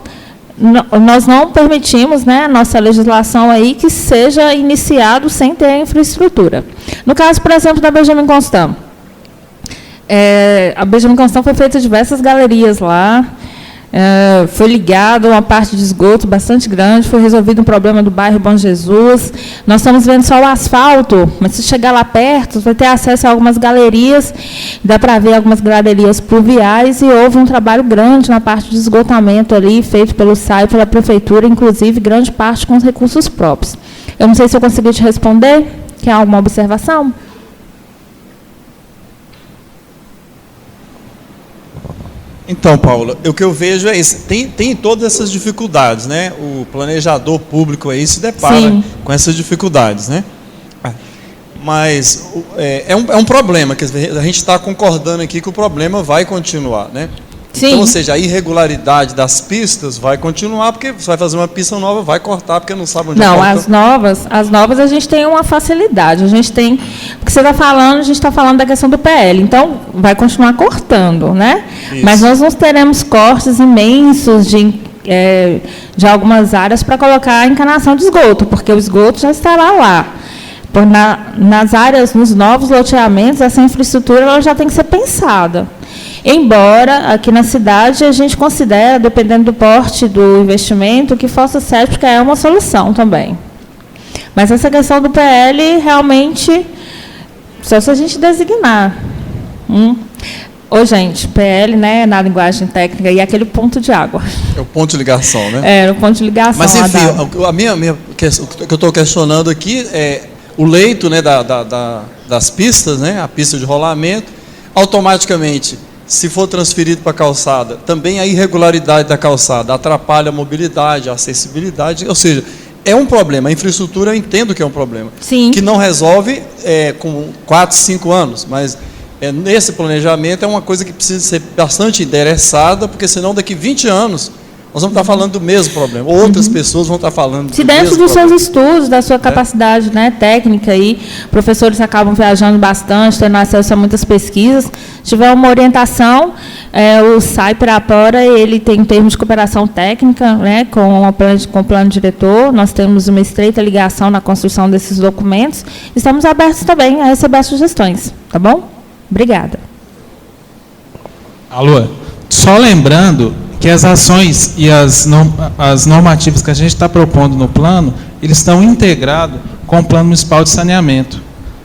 nós não permitimos, né, nossa legislação aí que seja iniciado sem ter a infraestrutura. No caso, por exemplo, da Benjamin Constant. A Benjamin Constant foi feita diversas galerias lá, foi ligado a uma parte de esgoto bastante grande, foi resolvido um problema do bairro Bom Jesus. Nós estamos vendo só o asfalto, mas se chegar lá perto, vai ter acesso a algumas galerias, dá para ver algumas galerias pluviais, e houve um trabalho grande na parte de esgotamento ali, feito pelo SAI e pela Prefeitura, inclusive grande parte com os recursos próprios. Eu não sei se eu consegui te responder. Quer alguma observação? Então, Paula, o que eu vejo é isso. Tem todas essas dificuldades, né? O planejador público aí se depara com essas dificuldades, né? Mas é um problema, que a gente está concordando aqui que o problema vai continuar, né? Sim. Então, ou seja, a irregularidade das pistas vai continuar, porque você vai fazer uma pista nova, vai cortar, porque não sabe onde não, corta. As novas a gente tem uma facilidade. A gente tem, porque você está falando, a gente está falando da questão do PL, então vai continuar cortando, né? Isso. Mas nós não teremos cortes imensos de algumas áreas para colocar a encanação de esgoto, porque o esgoto já estará lá. Nas áreas, nos novos loteamentos, essa infraestrutura ela já tem que ser pensada. Embora, aqui na cidade, a gente considera, dependendo do porte do investimento, que fossa séptica é uma solução também. Mas essa questão do PL, realmente, só se a gente designar. Gente, PL, né, na linguagem técnica, e aquele ponto de água. É o ponto de ligação, né? O ponto de ligação. Mas, enfim, o que eu estou questionando aqui é o leito, né, das pistas, né, a pista de rolamento, automaticamente, se for transferido para a calçada, também a irregularidade da calçada atrapalha a mobilidade, a acessibilidade, ou seja, é um problema. A infraestrutura, eu entendo que é um problema. Sim. Que não resolve com 4, 5 anos, mas nesse planejamento é uma coisa que precisa ser bastante endereçada, porque senão daqui 20 anos nós vamos estar falando do mesmo problema. Outras pessoas vão estar falando Se dentro dos seus estudos, da sua capacidade, né, técnica, aí, professores acabam viajando bastante, tendo acesso a muitas pesquisas, tiver uma orientação, o SAI Pirapora, ele tem um termo de cooperação técnica, né, com o plano diretor, nós temos uma estreita ligação na construção desses documentos, estamos abertos também a receber sugestões, tá bom? Obrigada. Alô, só lembrando que as ações e as normativas que a gente está propondo no plano, eles estão integrados com o Plano Municipal de Saneamento,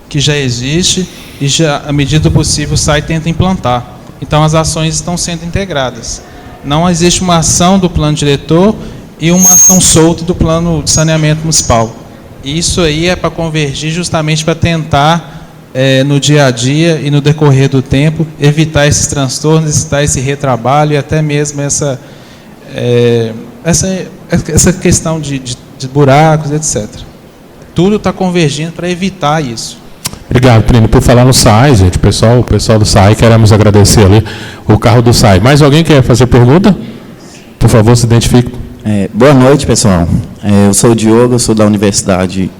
que já existe e, já, à medida do possível, o SAI tenta implantar. Então, as ações estão sendo integradas. Não existe uma ação do plano diretor e uma ação solta do Plano de Saneamento Municipal. Isso aí é para convergir justamente para tentar, no dia a dia e no decorrer do tempo, evitar esses transtornos, evitar esse retrabalho e até mesmo essa questão de buracos, etc. Tudo está convergindo para evitar isso. Obrigado, Plínio. Por falar no SAI, gente, o pessoal do SAI, queremos agradecer ali o carro do SAI. Mais alguém quer fazer pergunta? Por favor, se identifique. Boa noite, pessoal. Eu sou o Diogo, eu sou da Universidade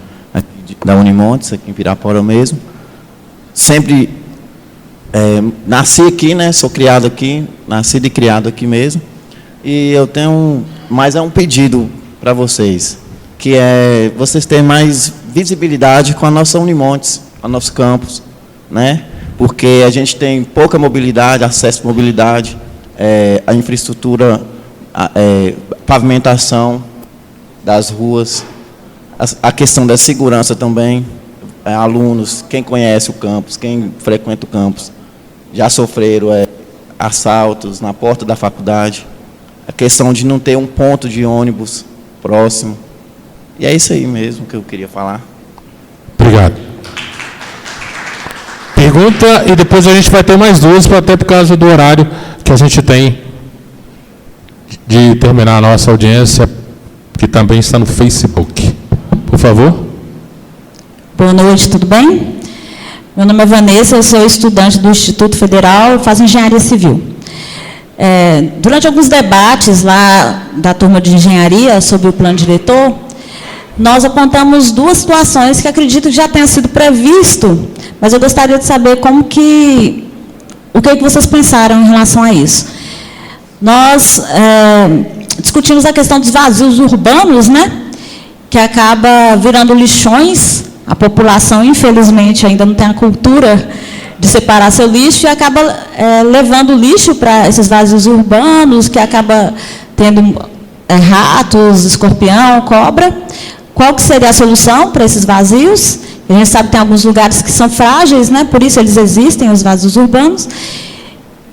da Unimontes, aqui em Pirapora mesmo. Sempre nasci aqui, né? Sou criado aqui, nascido e criado aqui mesmo. E eu tenho, mas é um pedido para vocês, que é vocês terem mais visibilidade com a nossa Unimontes, com o nosso campus, né? Porque a gente tem pouca mobilidade, acesso à mobilidade, a infraestrutura, pavimentação das ruas, a questão da segurança também. Alunos, quem conhece o campus, quem frequenta o campus, já sofreram assaltos na porta da faculdade, a questão de não ter um ponto de ônibus próximo. E é isso aí mesmo que eu queria falar. Obrigado. Pergunta, e depois a gente vai ter mais duas, até por causa do horário que a gente tem de terminar a nossa audiência, que também está no Facebook. Por favor. Boa noite, tudo bem? Meu nome é Vanessa, eu sou estudante do Instituto Federal, faço engenharia civil. Durante alguns debates lá da turma de engenharia sobre o plano diretor, nós apontamos duas situações que acredito que já tenha sido previsto, mas eu gostaria de saber o que vocês pensaram em relação a isso. Nós discutimos a questão dos vazios urbanos, né, que acaba virando lixões. A população, infelizmente, ainda não tem a cultura de separar seu lixo e acaba levando lixo para esses vazios urbanos, que acaba tendo ratos, escorpião, cobra. Qual que seria a solução para esses vazios? A gente sabe que tem alguns lugares que são frágeis, né? Por isso eles existem, os vazios urbanos.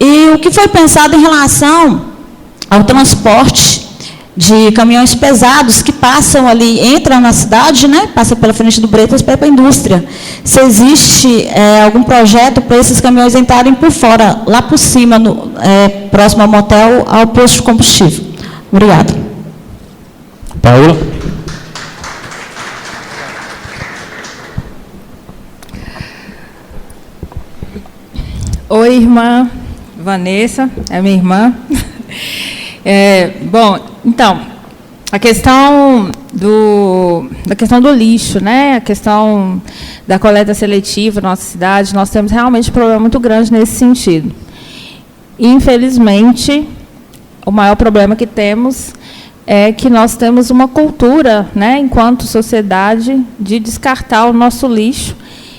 E o que foi pensado em relação ao transporte de caminhões pesados que passam ali, entram na cidade, né, passa pela frente do Bretas para a indústria. Se existe algum projeto para esses caminhões entrarem por fora, lá por cima, próximo ao motel, ao posto de combustível. Obrigada. Paula. Oi, irmã Vanessa, é minha irmã. Bom, então, a questão do lixo, né? A questão da coleta seletiva na nossa cidade, nós temos realmente um problema muito grande nesse sentido. Infelizmente, o maior problema que temos é que nós temos uma cultura, né, enquanto sociedade, de descartar o nosso lixo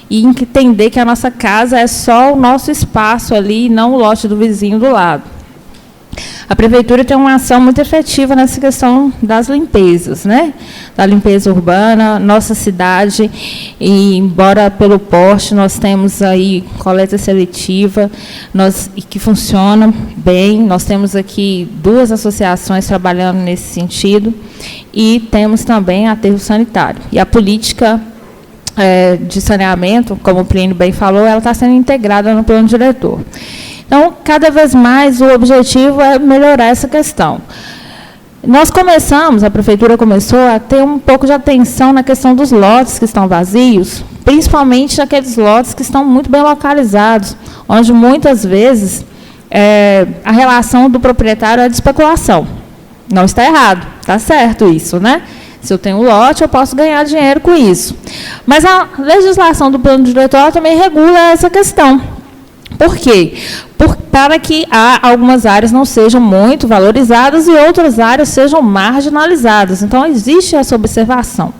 e entender que a nossa casa é só o nosso espaço ali, e não o lote do vizinho do lado. A prefeitura tem uma ação muito efetiva nessa questão das limpezas, né? Da limpeza urbana, nossa cidade, e embora pelo porte nós temos aí coleta seletiva, que funciona bem, nós temos aqui 2 associações trabalhando nesse sentido, e temos também aterro sanitário. E a política de saneamento, como o Plínio bem falou, ela está sendo integrada no plano diretor. Então, cada vez mais, o objetivo é melhorar essa questão. A prefeitura começou a ter um pouco de atenção na questão dos lotes que estão vazios, principalmente naqueles lotes que estão muito bem localizados, onde, muitas vezes, a relação do proprietário é de especulação. Não está errado, está certo isso, né? Se eu tenho um lote, eu posso ganhar dinheiro com isso. Mas a legislação do plano diretor também regula essa questão. Por quê? Para que algumas áreas não sejam muito valorizadas e outras áreas sejam marginalizadas. Então, existe essa observação.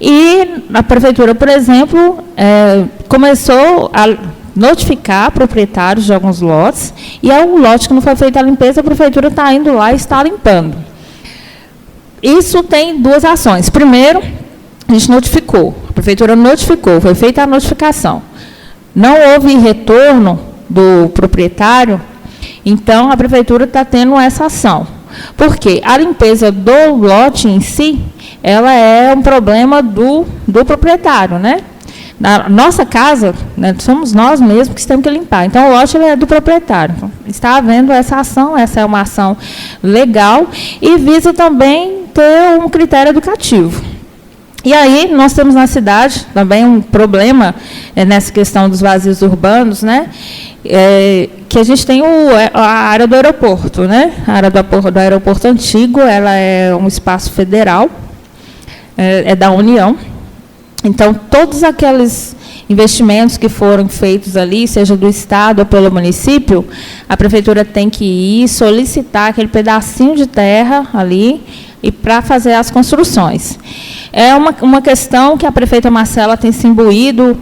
E a prefeitura, por exemplo, começou a notificar proprietários de alguns lotes, e é um lote que não foi feita a limpeza, a prefeitura está indo lá e está limpando. Isso tem 2 ações. Primeiro, a gente notificou, a prefeitura notificou, foi feita a notificação. Não houve retorno do proprietário, então a prefeitura está tendo essa ação. Por quê? A limpeza do lote em si, ela é um problema do proprietário, né? Na nossa casa, né, somos nós mesmos que temos que limpar. Então, o lote é do proprietário. Então, está havendo essa ação, essa é uma ação legal, e visa também ter um critério educativo. E aí, nós temos na cidade também um problema nessa questão dos vazios urbanos, né? Que a gente tem a área do aeroporto, né? A área do aeroporto antigo, ela é um espaço federal, é da União. Então, todos aqueles investimentos que foram feitos ali, seja do Estado ou pelo município, a Prefeitura tem que ir solicitar aquele pedacinho de terra ali e para fazer as construções. É uma questão que a prefeita Marcela tem se imbuído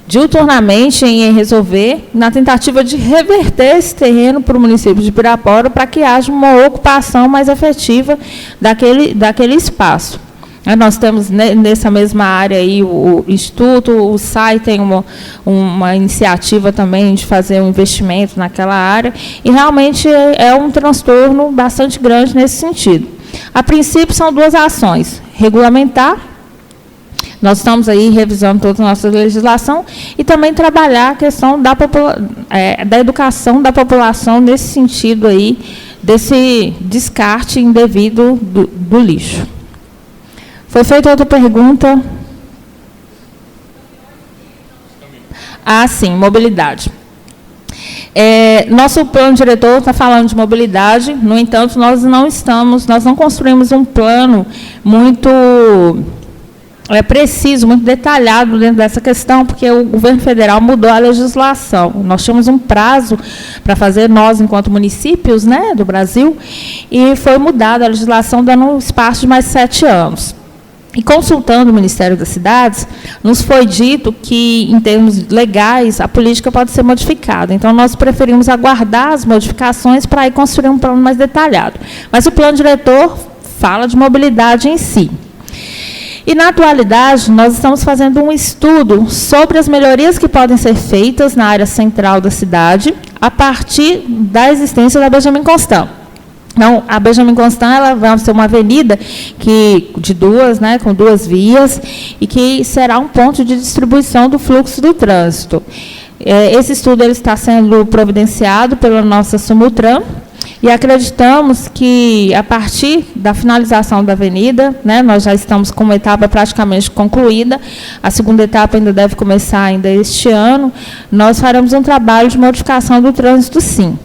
diuturnamente em resolver, na tentativa de reverter esse terreno para o município de Pirapora, para que haja uma ocupação mais efetiva daquele espaço. Nós temos nessa mesma área aí o Instituto, o SAI tem uma iniciativa também de fazer um investimento naquela área, e realmente é um transtorno bastante grande nesse sentido. A princípio, são duas ações: regulamentar, nós estamos aí revisando toda a nossa legislação, e também trabalhar a questão da educação da população nesse sentido aí, desse descarte indevido do lixo. Foi feita outra pergunta. Ah, sim, mobilidade. Nosso plano diretor está falando de mobilidade, no entanto, nós não construímos um plano muito preciso, muito detalhado dentro dessa questão, porque o governo federal mudou a legislação. Nós tínhamos um prazo para fazer, nós, enquanto municípios, né, do Brasil, e foi mudada a legislação, dando um espaço de mais 7 anos. E consultando o Ministério das Cidades, nos foi dito que, em termos legais, a política pode ser modificada. Então, nós preferimos aguardar as modificações para aí construir um plano mais detalhado. Mas o plano diretor fala de mobilidade em si. E, na atualidade, nós estamos fazendo um estudo sobre as melhorias que podem ser feitas na área central da cidade, a partir da existência da Benjamin Constant. Então, a Benjamin Constant, ela vai ser uma avenida com 2 vias, e que será um ponto de distribuição do fluxo do trânsito. Esse estudo ele está sendo providenciado pela nossa Sumutran, e acreditamos que, a partir da finalização da avenida, né, nós já estamos com uma etapa praticamente concluída, a segunda etapa ainda deve começar ainda este ano, nós faremos um trabalho de modificação do trânsito, sim.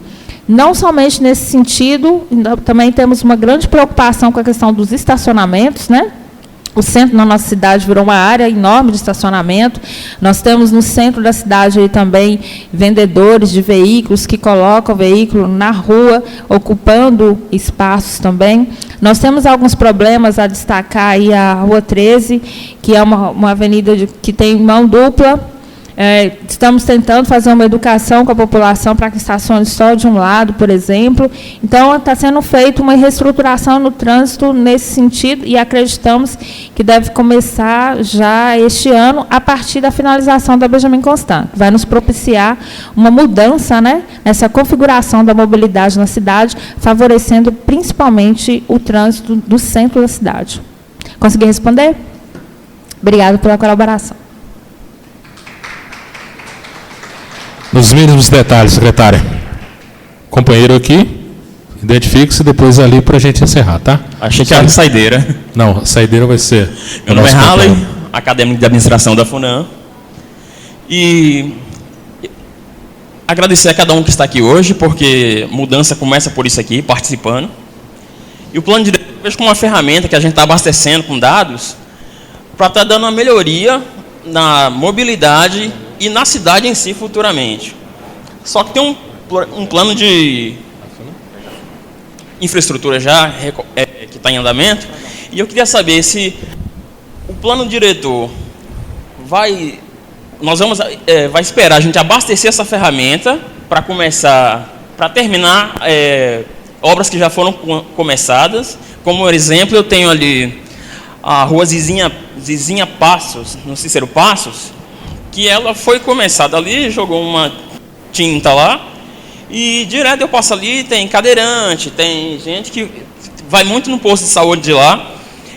Não somente nesse sentido, também temos uma grande preocupação com a questão dos estacionamentos, né? O centro da nossa cidade virou uma área enorme de estacionamento. Nós temos no centro da cidade aí também vendedores de veículos que colocam o veículo na rua, ocupando espaços também. Nós temos alguns problemas a destacar aí a Rua 13, que é uma avenida que tem mão dupla. Estamos tentando fazer uma educação com a população para que estacione só de um lado, por exemplo. Então, está sendo feita uma reestruturação no trânsito nesse sentido, e acreditamos que deve começar já este ano, a partir da finalização da Benjamin Constant, que vai nos propiciar uma mudança, né, nessa configuração da mobilidade na cidade, favorecendo principalmente o trânsito do centro da cidade. Consegui responder? Obrigada pela colaboração. Nos mínimos detalhes, secretária. Companheiro aqui, identifique-se depois ali para a gente encerrar, tá? Achei que era saideira. Não, a saideira vai ser... Meu nome é Halley, acadêmico de administração da FUNAM. E agradecer a cada um que está aqui hoje, porque mudança começa por isso aqui, participando. E o plano de diretor eu vejo como uma ferramenta que a gente está abastecendo com dados para estar dando uma melhoria na mobilidade e na cidade em si futuramente. Só que tem um plano de infraestrutura já que está em andamento, e eu queria saber se o plano diretor vai esperar a gente abastecer essa ferramenta para terminar obras que já foram começadas. Como por exemplo, eu tenho ali a rua Zizinha Passos, no Cícero Passos, que ela foi começada ali, jogou uma tinta lá, e direto eu passo ali, tem cadeirante, tem gente que vai muito no posto de saúde de lá.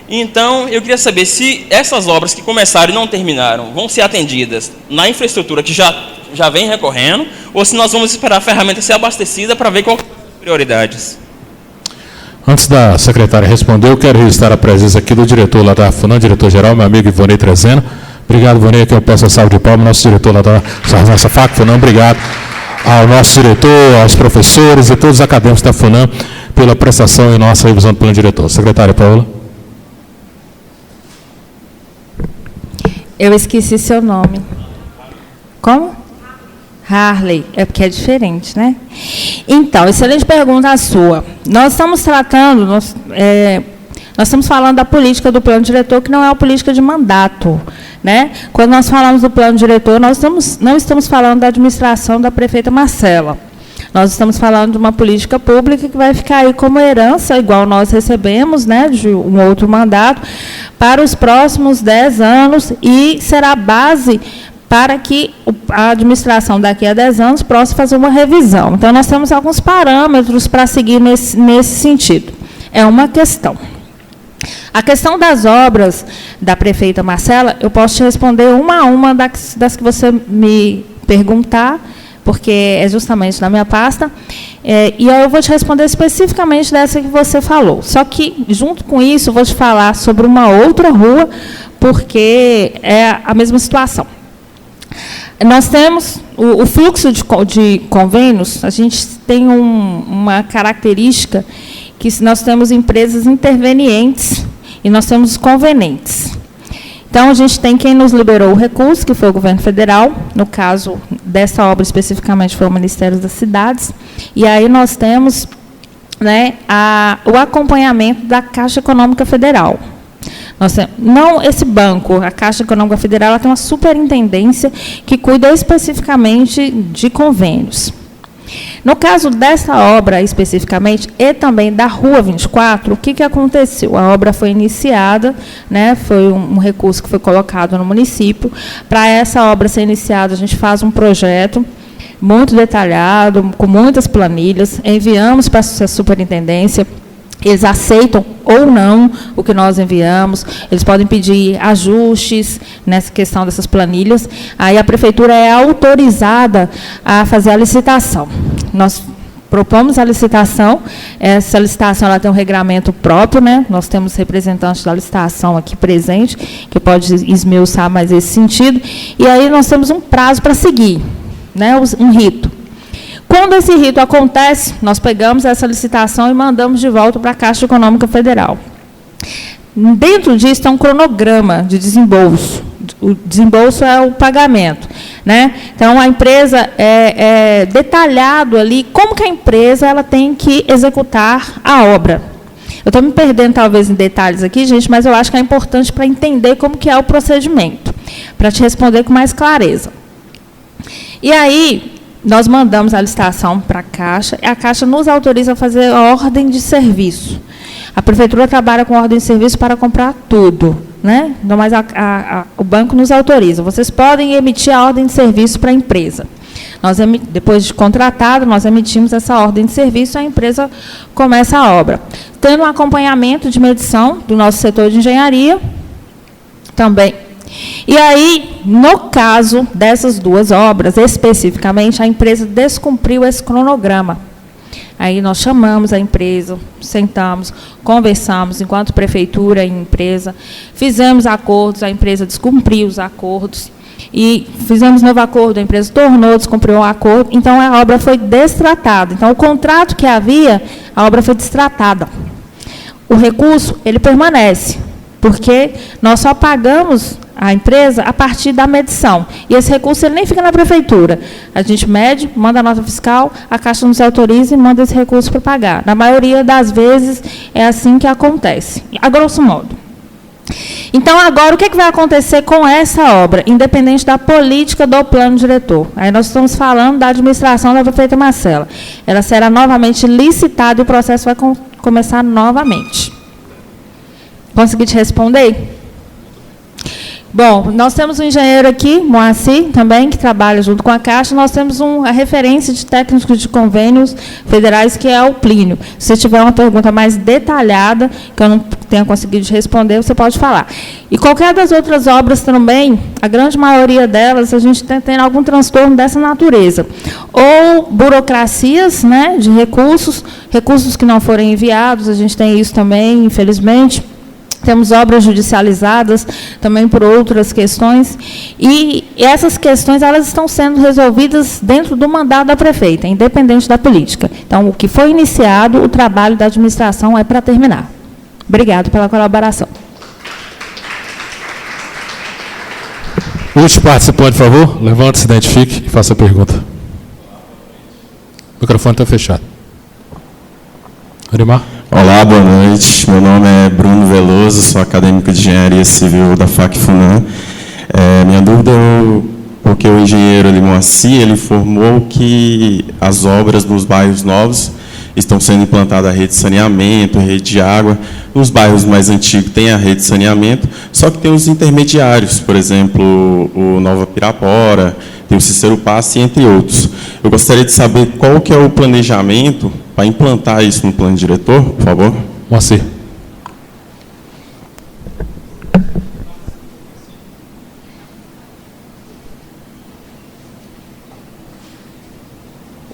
Então, eu queria saber se essas obras que começaram e não terminaram vão ser atendidas na infraestrutura que já vem recorrendo, ou se nós vamos esperar a ferramenta ser abastecida para ver quais são as prioridades. Antes da secretária responder, eu quero registrar a presença aqui do diretor lá da FUNAM, diretor-geral, meu amigo Ivonei Trezeno. Obrigado, Ivonei, aqui eu peço a salva de palmas, nosso diretor lá da nossa FAC, FUNAM. Obrigado ao nosso diretor, aos professores e todos os acadêmicos da FUNAM pela prestação em nossa revisão do plano diretor. Secretária Paula. Eu esqueci seu nome. Como? Harley, é porque é diferente, né? Então, excelente pergunta a sua. Nós estamos tratando, nós estamos falando da política do plano diretor, que não é uma política de mandato, né? Quando nós falamos do plano diretor, nós não estamos falando da administração da prefeita Marcela. Nós estamos falando de uma política pública que vai ficar aí como herança, igual nós recebemos, né, de um outro mandato, para os próximos 10 anos e será base para que a administração daqui a 10 anos possa fazer uma revisão. Então, nós temos alguns parâmetros para seguir nesse sentido. É uma questão. A questão das obras da prefeita Marcela, eu posso te responder uma a uma das que você me perguntar, porque é justamente da minha pasta, e aí eu vou te responder especificamente dessa que você falou. Só que, junto com isso, eu vou te falar sobre uma outra rua, porque é a mesma situação. Nós temos o fluxo de convênios, a gente tem uma característica que nós temos empresas intervenientes e nós temos convenentes. Então, a gente tem quem nos liberou o recurso, que foi o governo federal, no caso dessa obra especificamente foi o Ministério das Cidades, e aí nós temos, né, o acompanhamento da Caixa Econômica Federal. Não esse banco, a Caixa Econômica Federal, ela tem uma superintendência que cuida especificamente de convênios. No caso dessa obra especificamente, e também da Rua 24, o que aconteceu? A obra foi iniciada, né, foi um recurso que foi colocado no município. Para essa obra ser iniciada, a gente faz um projeto muito detalhado, com muitas planilhas, enviamos para a superintendência. Eles aceitam ou não o que nós enviamos, eles podem pedir ajustes nessa questão dessas planilhas, aí a prefeitura é autorizada a fazer a licitação. Nós propomos a licitação, essa licitação ela tem um regramento próprio, né? Nós temos representantes da licitação aqui presente, que pode esmiuçar mais esse sentido, e aí nós temos um prazo para seguir, né? Um rito. Quando esse rito acontece, nós pegamos essa licitação e mandamos de volta para a Caixa Econômica Federal. Dentro disso tem um cronograma de desembolso. O desembolso é o pagamento, né? Então, a empresa é detalhado ali como que a empresa ela tem que executar a obra. Eu estou me perdendo, talvez, em detalhes aqui, gente, mas eu acho que é importante para entender como que é o procedimento, para te responder com mais clareza. E aí, nós mandamos a licitação para a Caixa, e a Caixa nos autoriza a fazer a ordem de serviço. A Prefeitura trabalha com ordem de serviço para comprar tudo, né? Não, mas o banco nos autoriza. Vocês podem emitir a ordem de serviço para a empresa. Depois de contratado, nós emitimos essa ordem de serviço e a empresa começa a obra. Tendo um acompanhamento de medição do nosso setor de engenharia, também. E aí, no caso dessas duas obras, especificamente, a empresa descumpriu esse cronograma. Aí nós chamamos a empresa, sentamos, conversamos, enquanto prefeitura e empresa, fizemos acordos, a empresa descumpriu os acordos, e fizemos novo acordo, a empresa tornou, descumpriu o acordo, então a obra foi destratada. Então, o contrato que havia, a obra foi destratada. O recurso, ele permanece, porque nós só pagamos a empresa a partir da medição. E esse recurso ele nem fica na prefeitura. A gente mede, manda a nota fiscal, a Caixa nos autoriza e manda esse recurso para pagar. Na maioria das vezes, é assim que acontece, a grosso modo. Então, agora, o que vai acontecer com essa obra, independente da política do plano diretor? Aí nós estamos falando da administração da prefeita Marcela. Ela será novamente licitada e o processo vai começar novamente. Consegui te responder? Bom, nós temos um engenheiro aqui, Moacir, também, que trabalha junto com a Caixa. Nós temos a referência de técnicos de convênios federais, que é o Plínio. Se você tiver uma pergunta mais detalhada, que eu não tenha conseguido responder, você pode falar. E qualquer das outras obras também, a grande maioria delas, a gente tem algum transtorno dessa natureza. Ou burocracias, né, de recursos que não foram enviados, a gente tem isso também, infelizmente. Temos obras judicializadas também por outras questões, e essas questões elas estão sendo resolvidas dentro do mandato da prefeita, independente da política. Então, o que foi iniciado, o trabalho da administração é para terminar. Obrigado pela colaboração. Último participante, por favor. Levante, se identifique e faça a pergunta. O microfone está fechado. Arimar. Olá, boa noite. Meu nome é Bruno Veloso, sou acadêmico de Engenharia Civil da FAC-FUNAM. Minha dúvida é porque o engenheiro Moacir, ele informou que as obras nos bairros novos estão sendo implantadas a rede de saneamento, rede de água. Nos bairros mais antigos tem a rede de saneamento, só que tem os intermediários, por exemplo, o Nova Pirapora, tem o Cícero Passe, entre outros. Eu gostaria de saber qual que é o planejamento para implantar isso no plano diretor, por favor. Moacir.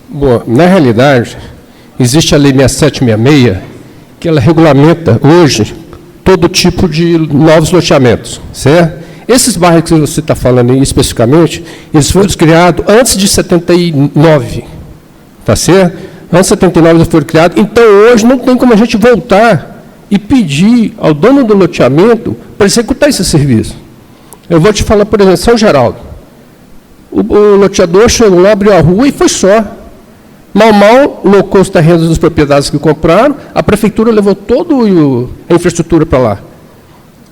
Bom, na realidade, existe a Lei 6766, que ela regulamenta hoje todo tipo de novos loteamentos, certo? Esses bairros que você está falando aí especificamente, eles foram criados antes de 79, tá certo? Antes de 79 eles foram criados, então hoje não tem como a gente voltar e pedir ao dono do loteamento para executar esse serviço. Eu vou te falar, por exemplo, São Geraldo. O loteador chegou lá, abriu a rua e foi só. Mal locou os terrenos dos propriedades que compraram, a prefeitura levou toda a infraestrutura para lá.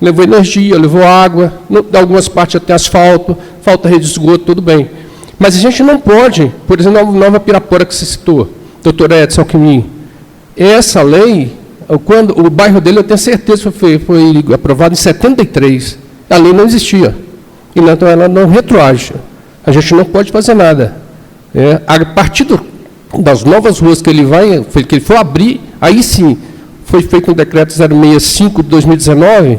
Levou energia, levou água, em algumas partes até asfalto, falta rede de esgoto, tudo bem. Mas a gente não pode, por exemplo, Nova Pirapora que você citou, doutor Edson Alquimim, essa lei, quando o bairro dele, eu tenho certeza que foi aprovado em 73, a lei não existia, então ela não retroage, a gente não pode fazer nada. A partir das novas ruas que ele for abrir, aí sim, foi feito um decreto 065 de 2019,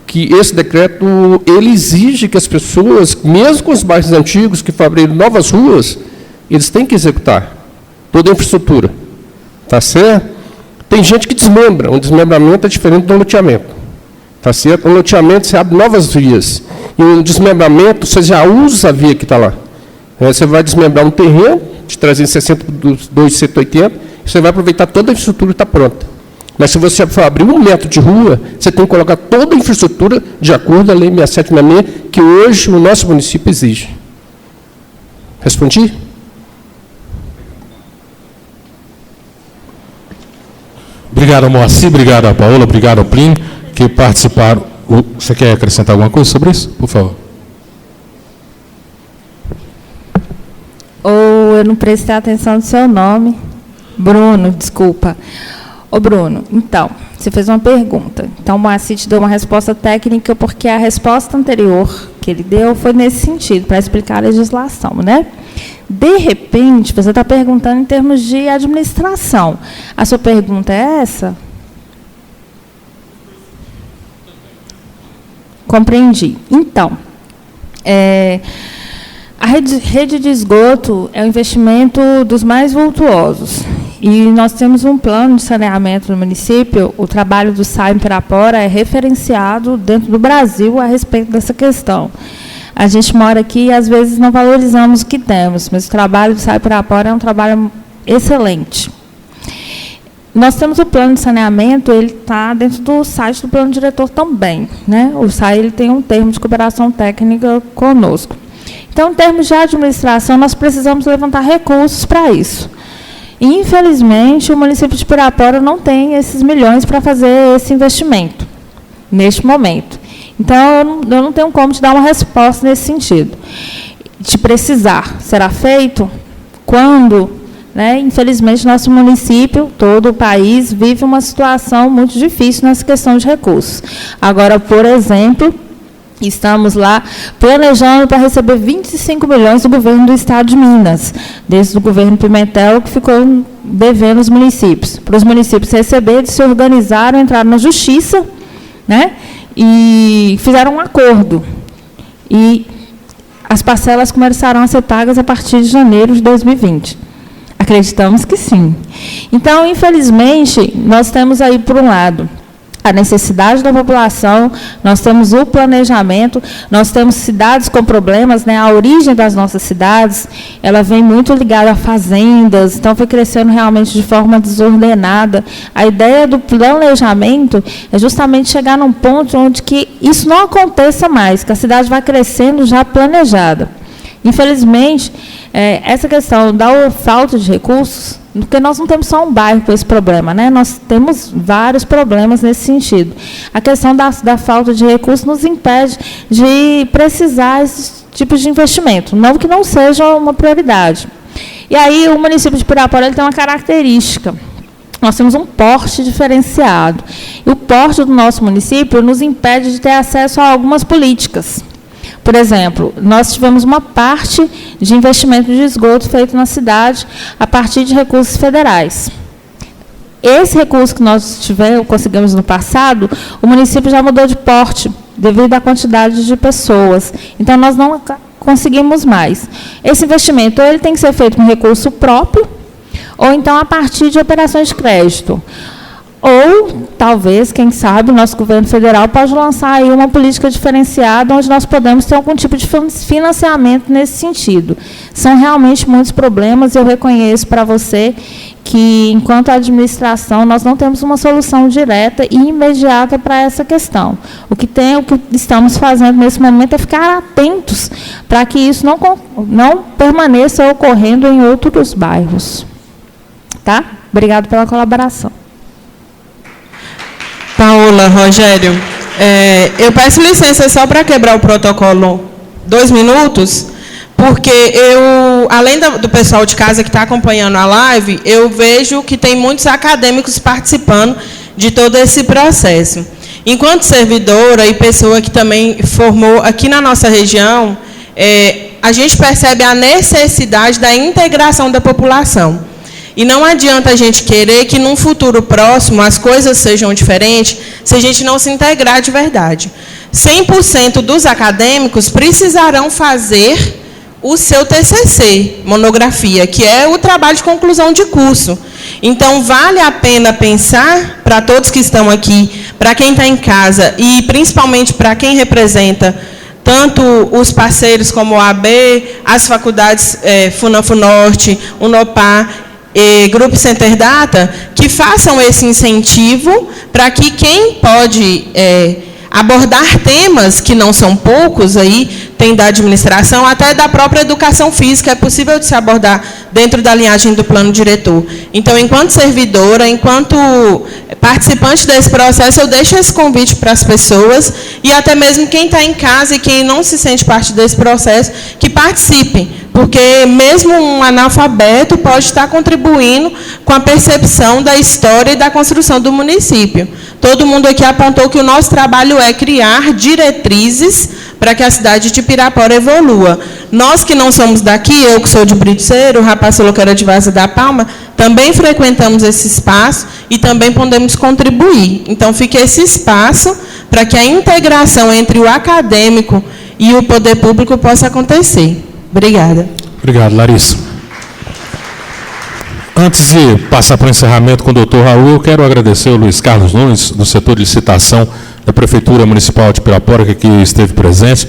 que esse decreto, ele exige que as pessoas, mesmo com os bairros antigos, que for abrir novas ruas, eles têm que executar toda a infraestrutura. Tá certo? Tem gente que desmembra, um desmembramento é diferente do loteamento. Tá certo? Um loteamento, você abre novas vias, e um desmembramento, você já usa a via que está lá. Você vai desmembrar um terreno, de 360 dos 280, você vai aproveitar toda a infraestrutura que está pronta. Mas se você for abrir 1 metro de rua, você tem que colocar toda a infraestrutura de acordo com a Lei 6766, que hoje o nosso município exige. Respondi? Obrigado, Moacir, obrigado a Paola, obrigado ao Plínio, que participaram. Você quer acrescentar alguma coisa sobre isso? Por favor. Ou eu não prestei atenção no seu nome. Bruno, desculpa. Ô, Bruno, então, você fez uma pergunta. Então, o Moacir te deu uma resposta técnica, porque a resposta anterior que ele deu foi nesse sentido, para explicar a legislação, né? De repente, você está perguntando em termos de administração. A sua pergunta é essa? Compreendi. Então, a rede de esgoto é um investimento dos mais vultuosos. E nós temos um plano de saneamento no município. O trabalho do SAI em Pirapora é referenciado dentro do Brasil a respeito dessa questão. A gente mora aqui e, às vezes, não valorizamos o que temos, mas o trabalho do SAI em Pirapora é um trabalho excelente. Nós temos o plano de saneamento, ele está dentro do site do plano diretor também, né? O SAI ele tem um termo de cooperação técnica conosco. Então, em termos de administração, nós precisamos levantar recursos para isso. E, infelizmente, o município de Pirapora não tem esses milhões para fazer esse investimento, neste momento. Então, eu não tenho como te dar uma resposta nesse sentido. De precisar, será feito quando, né? Infelizmente, nosso município, todo o país, vive uma situação muito difícil nessa questão de recursos. Agora, por exemplo, estamos lá planejando para receber 25 milhões do governo do Estado de Minas, desde o governo Pimentel, que ficou devendo os municípios. Para os municípios receberem, eles se organizaram, entraram na justiça, né? E fizeram um acordo. E as parcelas começaram a ser pagas a partir de janeiro de 2020. Acreditamos que sim. Então, infelizmente, nós temos aí, por um lado, a necessidade da população, nós temos o planejamento, nós temos cidades com problemas, né? A origem das nossas cidades, ela vem muito ligada a fazendas, então foi crescendo realmente de forma desordenada. A ideia do planejamento é justamente chegar num ponto onde que isso não aconteça mais, que a cidade vai crescendo já planejada. Infelizmente, essa questão da falta de recursos, porque nós não temos só um bairro com esse problema, né? Nós temos vários problemas nesse sentido. A questão da falta de recursos nos impede de precisar desses tipos de investimento, não que não seja uma prioridade. E aí o município de Pirapora ele tem uma característica. Nós temos um porte diferenciado. E o porte do nosso município nos impede de ter acesso a algumas políticas. Por exemplo, nós tivemos uma parte de investimento de esgoto feito na cidade a partir de recursos federais. Esse recurso que nós conseguimos no passado, o município já mudou de porte, devido à quantidade de pessoas. Então, nós não conseguimos mais. Esse investimento, ou ele tem que ser feito com recurso próprio, ou então a partir de operações de crédito. Ou, talvez, quem sabe, o nosso governo federal pode lançar aí uma política diferenciada, onde nós podemos ter algum tipo de financiamento nesse sentido. São realmente muitos problemas, e eu reconheço para você que, enquanto administração, nós não temos uma solução direta e imediata para essa questão. O que estamos fazendo nesse momento é ficar atentos para que isso não permaneça ocorrendo em outros bairros. Tá? Obrigado pela colaboração. Paola, Rogério, eu peço licença só para quebrar o protocolo 2 minutos, porque eu, além do pessoal de casa que está acompanhando a live, eu vejo que tem muitos acadêmicos participando de todo esse processo. Enquanto servidora e pessoa que também formou aqui na nossa região, a gente percebe a necessidade da integração da população. E não adianta a gente querer que, num futuro próximo, as coisas sejam diferentes, se a gente não se integrar de verdade. 100% dos acadêmicos precisarão fazer o seu TCC, monografia, que é o trabalho de conclusão de curso. Então, vale a pena pensar, para todos que estão aqui, para quem está em casa, e principalmente para quem representa tanto os parceiros como o AB, as faculdades FUNAM-FUNORTE, UNOPA, Grupo Center Data, que façam esse incentivo para que quem pode abordar temas que não são poucos, aí tem da administração, até da própria educação física, é possível de se abordar dentro da linhagem do plano diretor. Então, enquanto servidora, enquanto participante desse processo, eu deixo esse convite para as pessoas, e até mesmo quem está em casa e quem não se sente parte desse processo, que participem, porque mesmo um analfabeto pode estar contribuindo com a percepção da história e da construção do município. Todo mundo aqui apontou que o nosso trabalho é criar diretrizes para que a cidade de Pirapora evolua. Nós que não somos daqui, eu que sou de Briceiro, o rapaz falou que era de Vaza da Palma, também frequentamos esse espaço e também podemos contribuir. Então, fica esse espaço para que a integração entre o acadêmico e o poder público possa acontecer. Obrigada. Obrigado, Larissa. Antes de passar para o encerramento com o doutor Raul, eu quero agradecer ao Luiz Carlos Nunes, do setor de licitação da Prefeitura Municipal de Pirapora, que aqui esteve presente,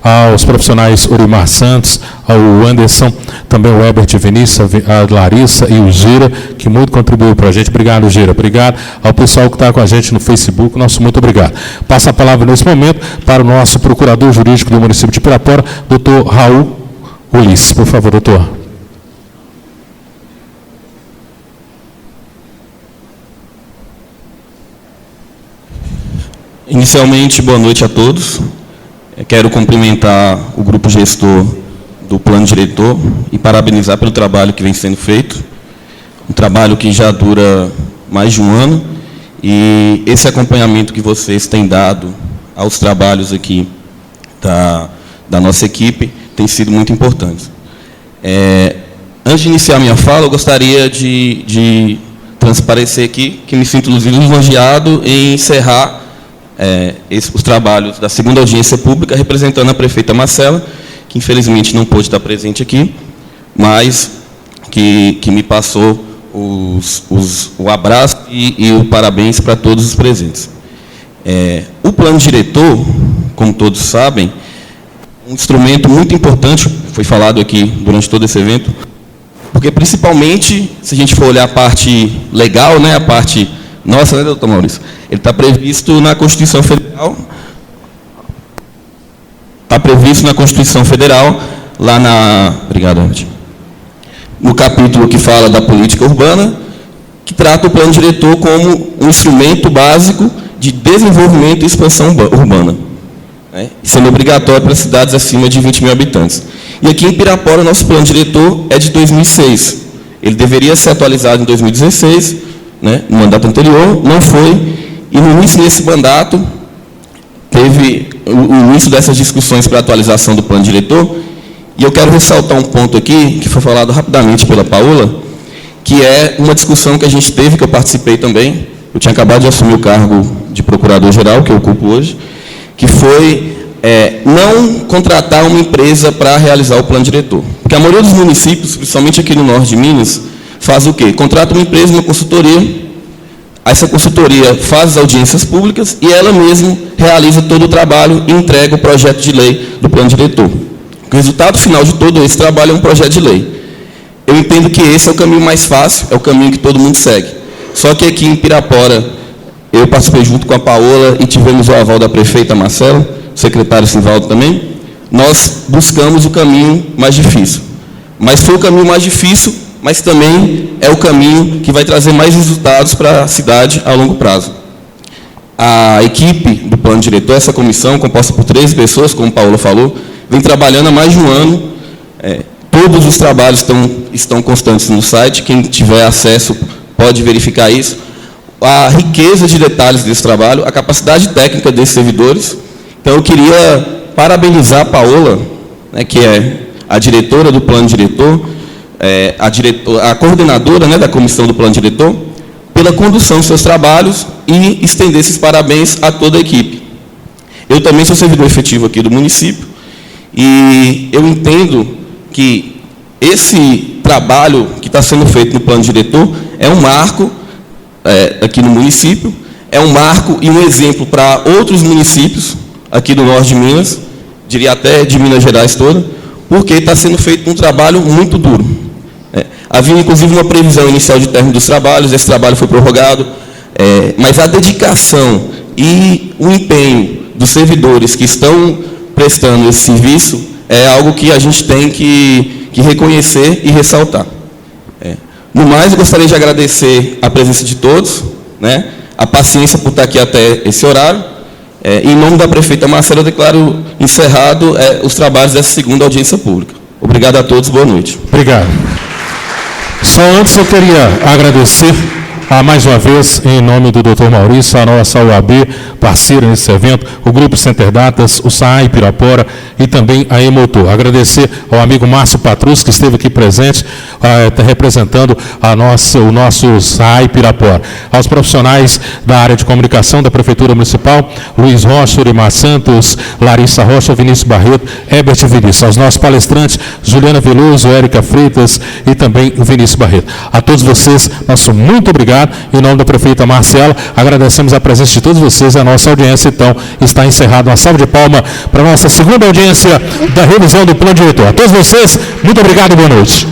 aos profissionais Orimar Santos, ao Anderson, também o Herbert Vinícius, a Larissa e o Gira, que muito contribuiu para a gente. Obrigado, Gira. Obrigado ao pessoal que está com a gente no Facebook. Nosso muito obrigado. Passa a palavra nesse momento para o nosso procurador jurídico do município de Pirapora, doutor Raul Ulisses. Por favor, doutor. Inicialmente, boa noite a todos. Quero cumprimentar o grupo gestor do plano diretor e parabenizar pelo trabalho que vem sendo feito. Um trabalho que já dura mais de um ano, e esse acompanhamento que vocês têm dado aos trabalhos aqui da nossa equipe tem sido muito importante. Antes de iniciar minha fala, eu gostaria de transparecer aqui que me sinto lisonjeado em encerrar os trabalhos da segunda audiência pública, representando a prefeita Marcela, que infelizmente não pôde estar presente aqui, mas que me passou o abraço e o parabéns para todos os presentes. O plano diretor, como todos sabem, é um instrumento muito importante, foi falado aqui durante todo esse evento, porque principalmente, se a gente for olhar a parte legal, né, a parte nossa, né, doutor Maurício? Ele está previsto na Constituição Federal. Está previsto na Constituição Federal, lá obrigado, Andy, no capítulo que fala da política urbana, que trata o plano diretor como um instrumento básico de desenvolvimento e expansão urbana, né, sendo obrigatório para cidades acima de 20 mil habitantes. E aqui em Pirapora, nosso plano diretor é de 2006. Ele deveria ser atualizado em 2016, né, no mandato anterior, não foi, e no início desse mandato, teve o início dessas discussões para a atualização do plano diretor, e eu quero ressaltar um ponto aqui, que foi falado rapidamente pela Paola, que é uma discussão que a gente teve, que eu participei também, eu tinha acabado de assumir o cargo de procurador-geral, que eu ocupo hoje, que foi não contratar uma empresa para realizar o plano diretor. Porque a maioria dos municípios, principalmente aqui no norte de Minas, faz o quê? Contrata uma empresa, uma consultoria, essa consultoria faz as audiências públicas e ela mesma realiza todo o trabalho e entrega o projeto de lei do plano diretor. O resultado final de todo esse trabalho é um projeto de lei. Eu entendo que esse é o caminho mais fácil, é o caminho que todo mundo segue. Só que aqui em Pirapora, eu participei junto com a Paola e tivemos o aval da prefeita Marcela, o secretário Sivaldo também, nós buscamos o caminho mais difícil. Mas foi o caminho mais difícil, mas também é o caminho que vai trazer mais resultados para a cidade a longo prazo. A equipe do plano diretor, essa comissão, composta por 13 pessoas, como a Paola falou, vem trabalhando há mais de um ano. Todos os trabalhos estão constantes no site, quem tiver acesso pode verificar isso. A riqueza de detalhes desse trabalho, a capacidade técnica desses servidores. Então, eu queria parabenizar a Paola, né, que é a diretora do plano diretor, a coordenadora, né, da comissão do plano diretor, pela condução dos seus trabalhos e estender esses parabéns a toda a equipe. Eu também sou servidor efetivo aqui do município e eu entendo que esse trabalho que está sendo feito no plano diretor é um marco aqui no município, é um marco e um exemplo para outros municípios aqui do norte de Minas, diria até de Minas Gerais toda, porque está sendo feito um trabalho muito duro. Havia, inclusive, uma previsão inicial de término dos trabalhos, esse trabalho foi prorrogado, mas a dedicação e o empenho dos servidores que estão prestando esse serviço é algo que a gente tem que reconhecer e ressaltar. No mais, eu gostaria de agradecer a presença de todos, né, a paciência por estar aqui até esse horário. Em nome da prefeita Marcela, eu declaro encerrado os trabalhos dessa segunda audiência pública. Obrigado a todos, boa noite. Obrigado. Só antes eu queria agradecer mais uma vez, em nome do Dr. Maurício, a nossa UAB, parceira nesse evento, o Grupo Center Datas, o SAAI Pirapora e também a Emotor. Agradecer ao amigo Márcio Patrus, que esteve aqui presente, representando o nosso SAAI Pirapora. Aos profissionais da área de comunicação da Prefeitura Municipal, Luiz Rocha, Urimar Santos, Larissa Rocha, Vinícius Barreto, Herbert Vinícius. Aos nossos palestrantes, Juliana Veloso, Érica Freitas e também Vinícius Barreto. A todos vocês, nosso muito obrigado. Em nome da prefeita Marcela, agradecemos a presença de todos vocês. A nossa audiência, então, está encerrada. Uma salva de palmas para a nossa segunda audiência da revisão do plano diretor. A todos vocês, muito obrigado e boa noite.